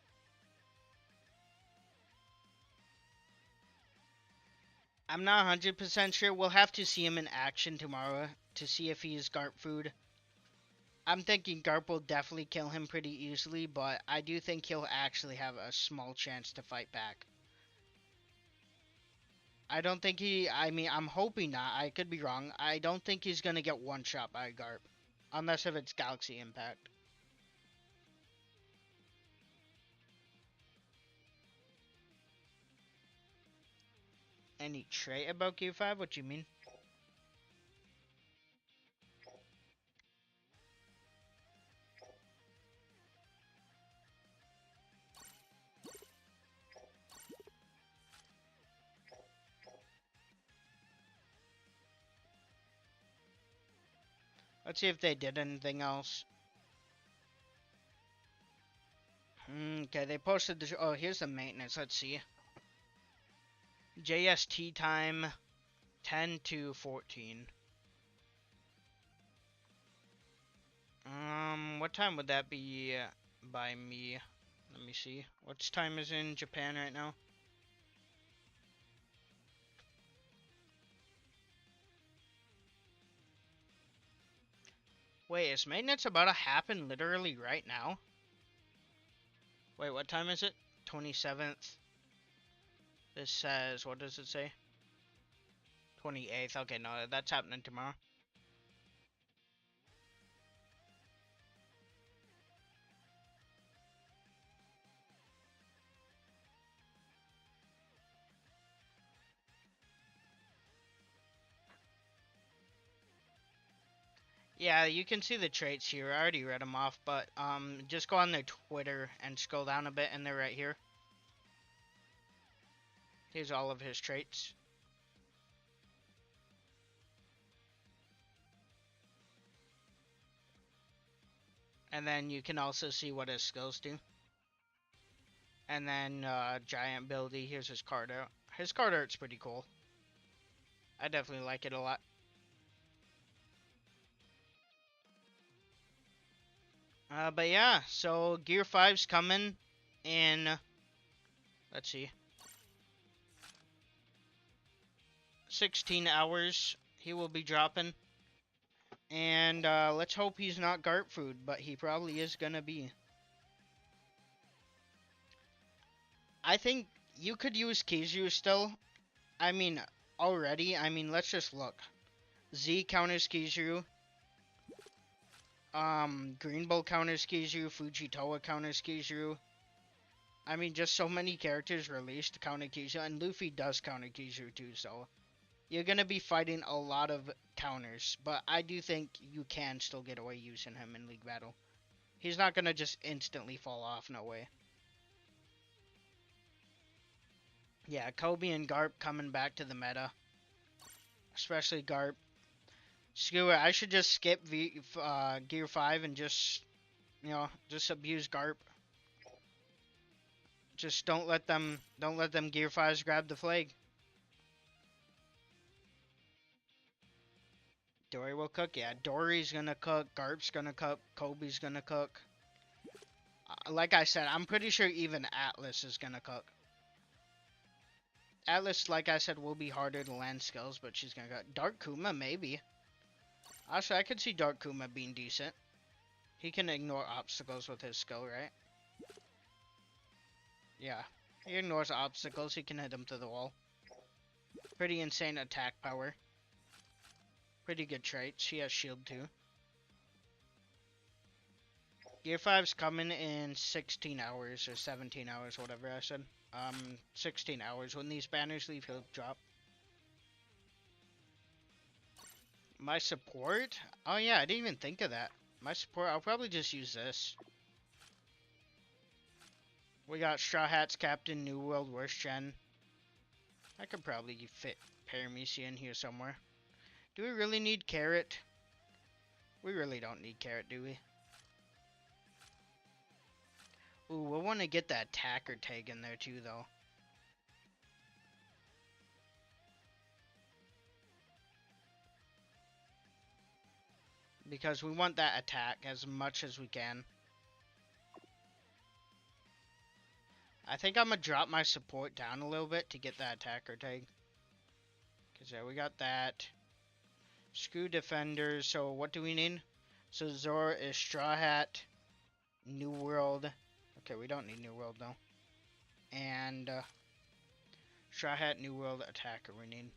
A: I'm not 100% sure. We'll have to see him in action tomorrow to see if he is Garp food. I'm thinking Garp will definitely kill him pretty easily, but I do think he'll actually have a small chance to fight back. I don't think I mean, I'm hoping not. I could be wrong. I don't think he's going to get one shot by Garp. Unless if it's Galaxy Impact. Any trait about Gear 5? What do you mean? Let's see if they did anything else. Okay, they posted the... Oh, here's the maintenance. Let's see. JST time 10 to 14. What time would that be by me? Let me see. What time is in Japan right now? Wait, is maintenance about to happen literally right now? Wait, what time is it? 27th. This says, what does it say? 28th. Okay, no, that's happening tomorrow. Yeah, you can see the traits here. I already read them off, but just go on their Twitter and scroll down a bit, and they're right here. Here's all of his traits. And then you can also see what his skills do. And then Giant Buildy, here's his card art. His card art's pretty cool. I definitely like it a lot. But yeah, so Gear 5's coming in, let's see, 16 hours he will be dropping. And let's hope he's not Garp food, but he probably is gonna be. I think you could use Kizu still. I mean, already. I mean, let's just look. Z counters Kizu. Green Bull counters Kizu. Fujitoa counters Kizu. I mean, just so many characters released to counter Kizu. And Luffy does counter Kizu too, so you're gonna be fighting a lot of counters. But I do think you can still get away using him in League Battle. He's not gonna just instantly fall off, no way. Yeah, Kobe and Garp coming back to the meta. Especially Garp. Screw it, I should just skip Gear 5 and just, you know, just abuse Garp. Just don't let them Gear 5s grab the flag. Dory will cook, yeah. Dory's gonna cook, Garp's gonna cook, Kobe's gonna cook. Like I said, I'm pretty sure even Atlas is gonna cook. Atlas, like I said, will be harder to land skills, but she's gonna go. Dark Kuma, maybe. Also, I could see Dark Kuma being decent. He can ignore obstacles with his skill, right? Yeah. He ignores obstacles. He can hit them to the wall. Pretty insane attack power. Pretty good traits. He has shield too. Gear 5's coming in 16 hours or 17 hours, whatever I said. 16 hours. When these banners leave, he'll drop. My support? Oh yeah, I didn't even think of that. My support, I'll probably just use this. We got Straw Hats, Captain, New World, Worst Gen. I could probably fit Paramecia in here somewhere. Do we really need Carrot? We really don't need Carrot, do we? Ooh, we'll want to get that attacker tag in there too, though. Because we want that attack as much as we can. I think I'm going to drop my support down a little bit to get that attacker tag. Because yeah, we got that. Screw Defenders. So what do we need? So Zoro is Straw Hat, New World. Okay, we don't need New World though. And Straw Hat, New World, Attacker we need.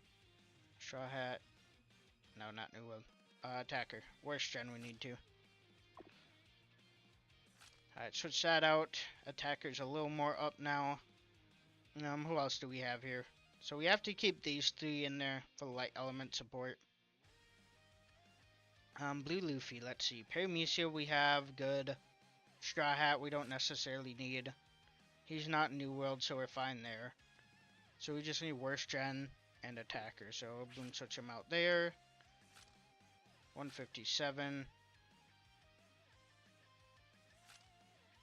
A: Straw Hat. No, not New World. Attacker. Worst Gen we need to. Alright, switch that out. Attacker's a little more up now. Who else do we have here? So we have to keep these three in there for light element support. Blue Luffy, let's see. Paramecia we have, good. Straw Hat we don't necessarily need. He's not New World, so we're fine there. So we just need Worst Gen and Attacker. So boom, switch him out there. 157.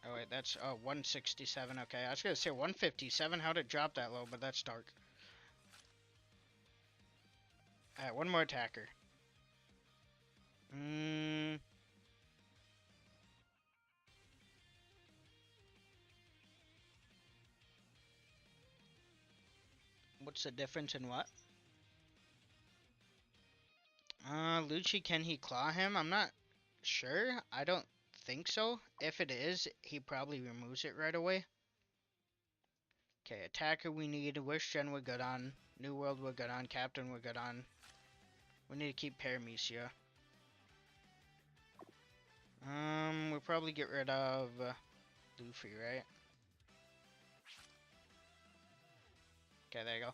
A: Oh wait, that's 167. Okay, I was gonna say 157. How'd it drop that low? But that's dark. Alright, one more attacker. What's the difference in what? Lucci, can he claw him? I'm not sure. I don't think so. If it is, he probably removes it right away. Okay, attacker we need. Wish Gen we're good on. New World we're good on. Captain we're good on. We need to keep Paramecia. We'll probably get rid of Luffy, right? Okay, there you go.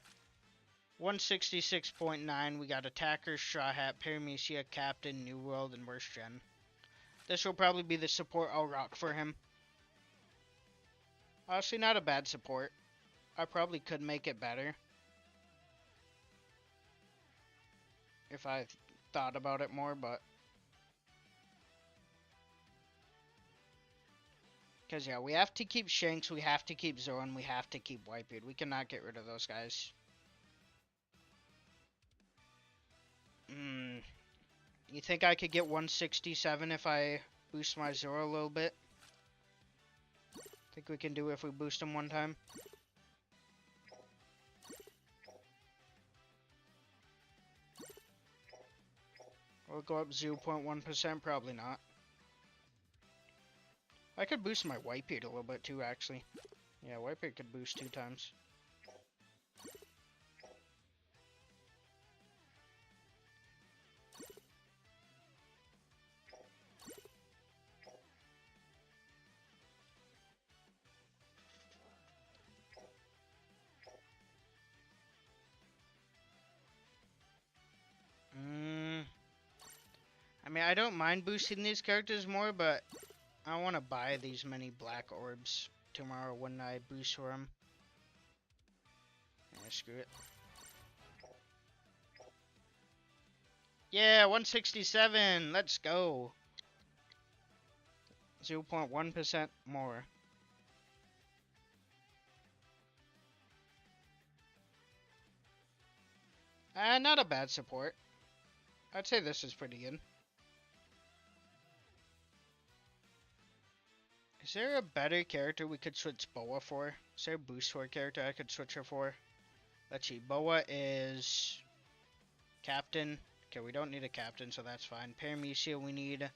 A: 166.9. We got Attacker, Straw Hat, Paramecia, Captain, New World, and Worst Gen. This will probably be the support I'll rock for him. Honestly, not a bad support. I probably could make it better if I thought about it more, but because yeah, we have to keep Shanks, we have to keep Zoro, and we have to keep Whitebeard. We cannot get rid of those guys. You think I could get 167 if I boost my Zoro a little bit? Think we can do it if we boost him one time? We'll go up 0.1%, probably not. I could boost my Whitebeard a little bit too, actually. Yeah, Whitebeard could boost 2 times. I mean, I don't mind boosting these characters more, but I want to buy these many black orbs tomorrow when I boost for them. Yeah, screw it. Yeah, 167. Let's go. 0.1% more. Not a bad support. I'd say this is pretty good. Is there a better character we could switch Boa for? Is there a boost for a character I could switch her for? Let's see. Boa is Captain. Okay, we don't need a captain, so that's fine. Paramecia we need,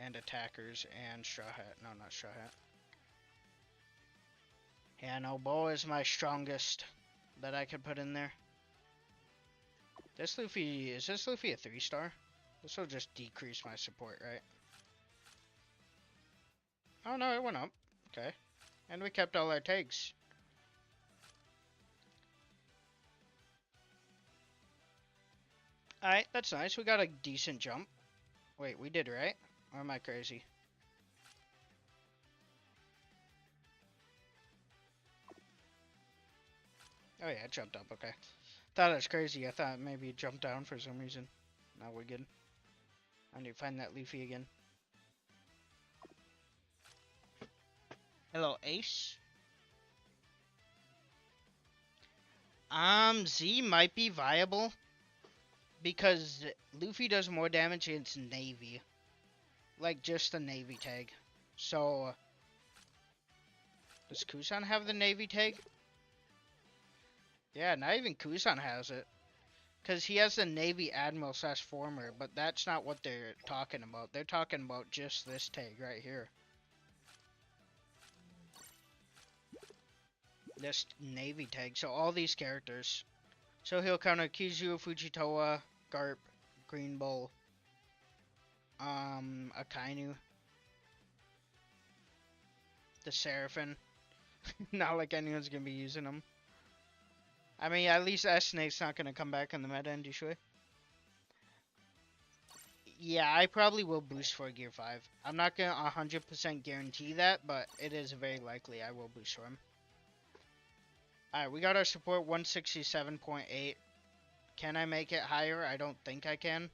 A: and attackers, and Straw Hat. No, not Straw Hat. Yeah, no, Boa is my strongest that I could put in there. This Luffy, is this Luffy a 3-star? This will just decrease my support, right? Oh no, it went up. Okay. And we kept all our tags. Alright, that's nice. We got a decent jump. Wait, we did, right? Or am I crazy? Oh yeah, it jumped up, okay. Thought it was crazy. I thought maybe it jumped down for some reason. Now we're good. I need to find that Luffy again. Hello, Ace. Z might be viable. Because Luffy does more damage against Navy. Like, just the Navy tag. So, does Kusan have the Navy tag? Yeah, not even Kusan has it. Because he has the Navy Admiral / former, but that's not what they're talking about. They're talking about just this tag right here. This Navy tag. So all these characters. So he'll counter Kizu, Fujitoa, Garp, Green Bull, Akainu, the Seraphim. Not like anyone's gonna be using them. I mean, at least S-Snake's not gonna come back on the meta, and Shui. Yeah, I probably will boost for Gear 5. I'm not gonna 100% guarantee that, but it is very likely I will boost for him. Alright, we got our support 167.8. Can I make it higher? I don't think I can.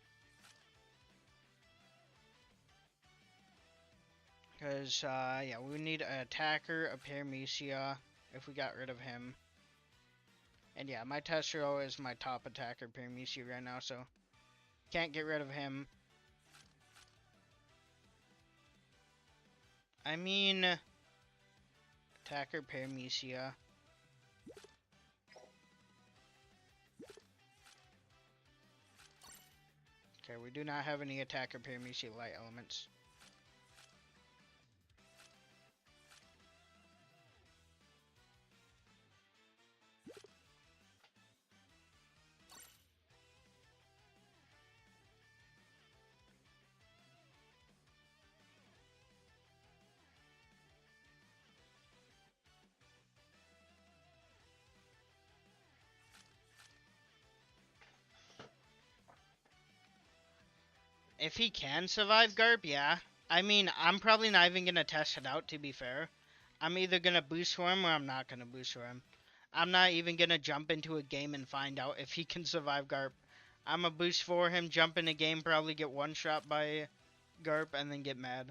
A: Because, yeah, we need an attacker, a Paramecia, if we got rid of him. And yeah, my Tessero is my top attacker, Paramecia, right now, so can't get rid of him. I mean, attacker, Paramecia. Okay, we do not have any attacker, Paramecia light elements. If he can survive Garp, yeah. I mean, I'm probably not even going to test it out, to be fair. I'm either going to boost for him or I'm not going to boost for him. I'm not even going to jump into a game and find out if he can survive Garp. I'm going to boost for him, jump in a game, probably get one shot by Garp, and then get mad.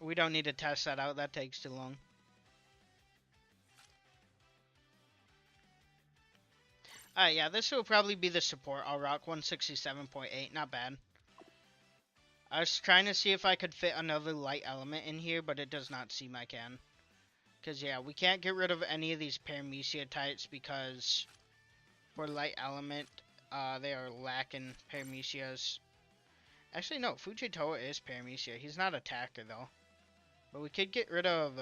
A: We don't need to test that out. That takes too long. Yeah, this will probably be the support. I'll rock 167.8. Not bad. I was trying to see if I could fit another light element in here, but it does not seem I can. Because, yeah, we can't get rid of any of these Paramecia types because for light element, they are lacking Paramecias. Actually, no, Fujitoa is Paramecia. He's not attacker, though. But we could get rid of...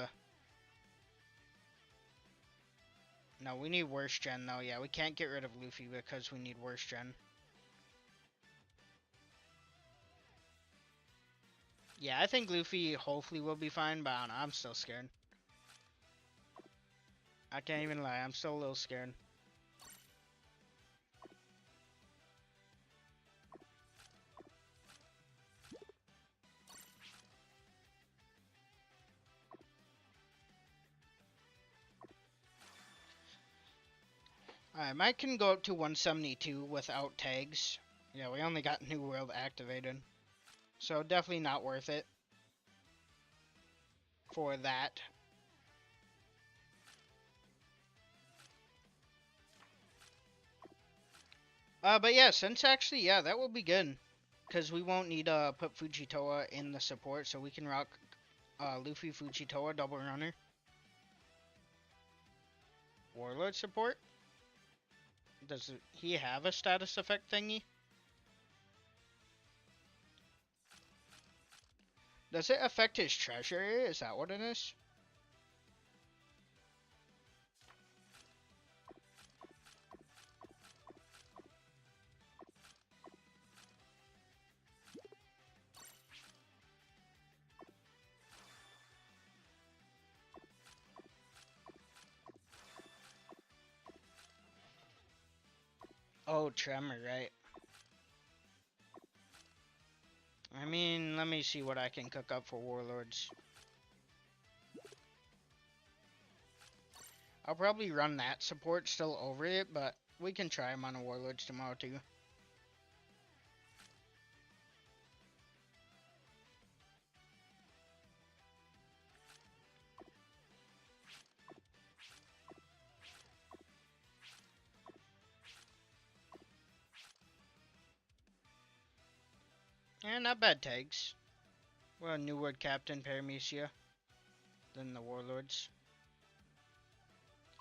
A: No, we need worst gen, though. Yeah, we can't get rid of Luffy because we need worst gen. Yeah, I think Luffy hopefully will be fine, but I don't know, I'm still scared. I can't even lie, I'm still a little scared. Alright, mine can go up to 172 without tags. Yeah, we only got New World activated. So definitely not worth it for that. But yeah, since actually, yeah, that will be good. Because we won't need to put Fujitoa in the support, so we can rock Luffy, Fujitoa, double runner. Warlord support? Does he have a status effect thingy? Does it affect his treasure area? Is that what it is? Oh, Tremor, right. I mean, let me see what I can cook up for Warlords. I'll probably run that support still over it, but we can try him on a Warlords tomorrow too. And not bad tags. Well, New World Captain Paramecia than the Warlords.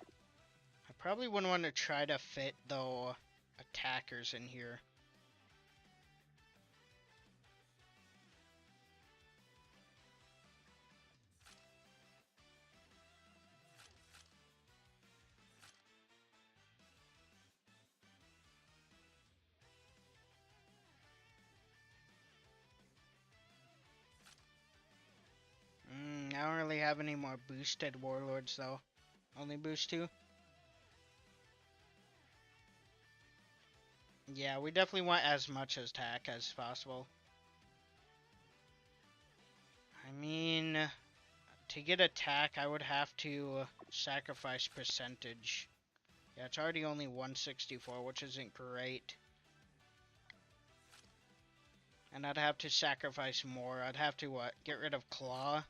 A: I probably wouldn't want to try to fit, though, attackers in here. I don't really have any more boosted Warlords, though. Only boost 2. Yeah, we definitely want as much attack as possible. I mean, to get attack, I would have to sacrifice percentage. Yeah, it's already only 164, which isn't great. And I'd have to sacrifice more. I'd have to, get rid of Claw.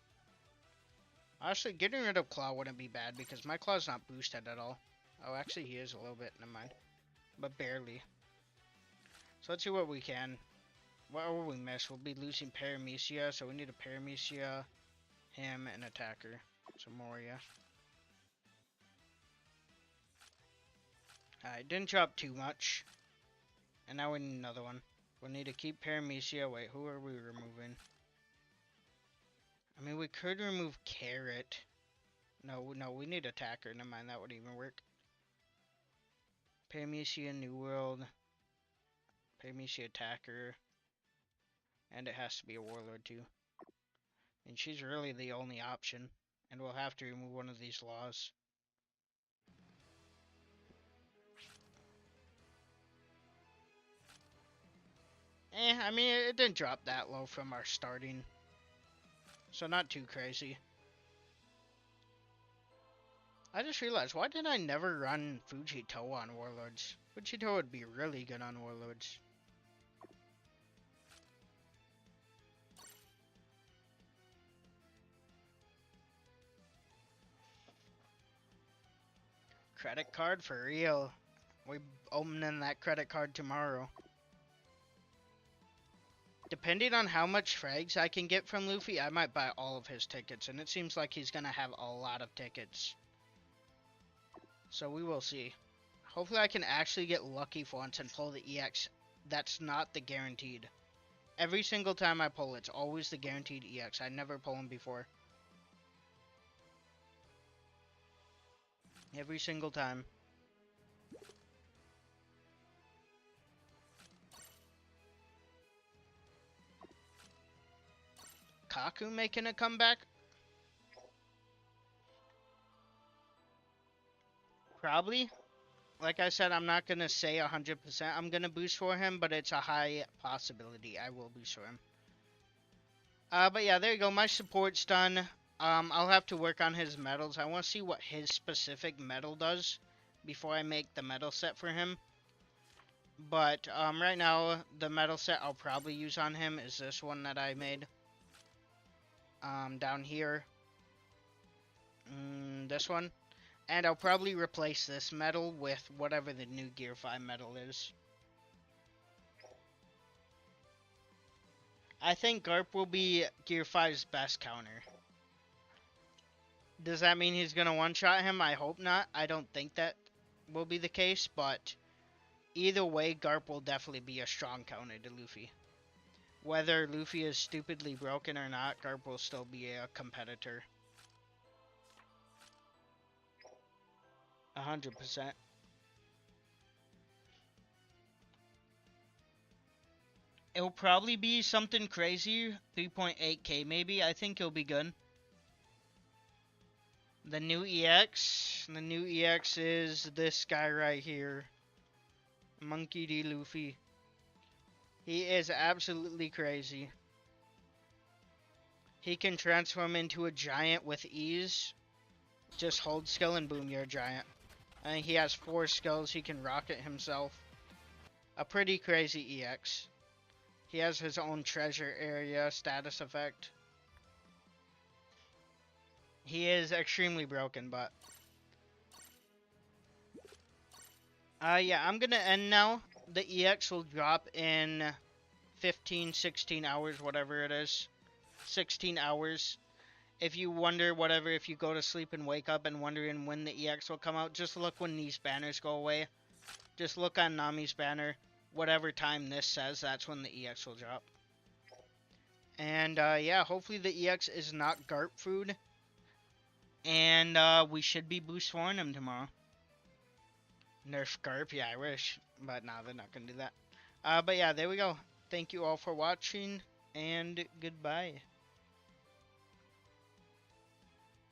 A: Honestly, getting rid of Claw wouldn't be bad because my Claw's not boosted at all. Oh, actually, he is a little bit, never mind. But barely. So let's see what we can. What will we miss? We'll be losing Paramecia, so we need a Paramecia, him, and attacker. So Moria. Alright, didn't drop too much. And now we need another one. We'll need to keep Paramecia. Wait, who are we removing? I mean, we could remove Carrot. No, we need attacker. Never mind, that would even work. Paramecia, New World. Paramecia, attacker. And it has to be a Warlord, too. And she's really the only option. And we'll have to remove one of these laws. I mean, it didn't drop that low from our starting. So not too crazy. I just realized, why did I never run Fujito on Warlords? Fujito would be really good on Warlords. Credit card for real. We opening that credit card tomorrow. Depending on how much frags I can get from Luffy, I might buy all of his tickets. And it seems like he's going to have a lot of tickets. So we will see. Hopefully I can actually get lucky for once and pull the EX. That's not the guaranteed. Every single time I pull, it's always the guaranteed EX. I never pull them before. Every single time. Kaku making a comeback? Probably. Like I said, I'm not going to say 100% I'm going to boost for him, but it's a high possibility I will boost for him. But yeah, there you go. My support's done. I'll have to work on his medals. I want to see what his specific medal does before I make the medal set for him. But right now, the medal set I'll probably use on him is this one that I made. Down here. This one. And I'll probably replace this medal with whatever the new Gear 5 medal is. I think Garp will be Gear 5's best counter. Does that mean he's going to one-shot him? I hope not. I don't think that will be the case, but either way, Garp will definitely be a strong counter to Luffy. Whether Luffy is stupidly broken or not, Garp will still be a competitor. 100%. It'll probably be something crazy, 3.8k maybe. I think it'll be good. The new EX is this guy right here. Monkey D. Luffy. He is absolutely crazy. He can transform into a giant with ease. Just hold skill and boom, you're a giant. And he has 4 skills. He can rocket himself. A pretty crazy EX. He has his own treasure area status effect. He is extremely broken, but... yeah, I'm gonna end now. The EX will drop in 15, 16 hours, whatever it is. 16 hours. If you wonder, whatever, if you go to sleep and wake up and wondering when the EX will come out, just look when these banners go away. Just look on Nami's banner. Whatever time this says, that's when the EX will drop. And, yeah, hopefully the EX is not Garp food. And, we should be boost for him tomorrow. Nerf Garp, yeah, I wish. But, nah, they're not gonna do that. But, yeah, there we go. Thank you all for watching, and goodbye.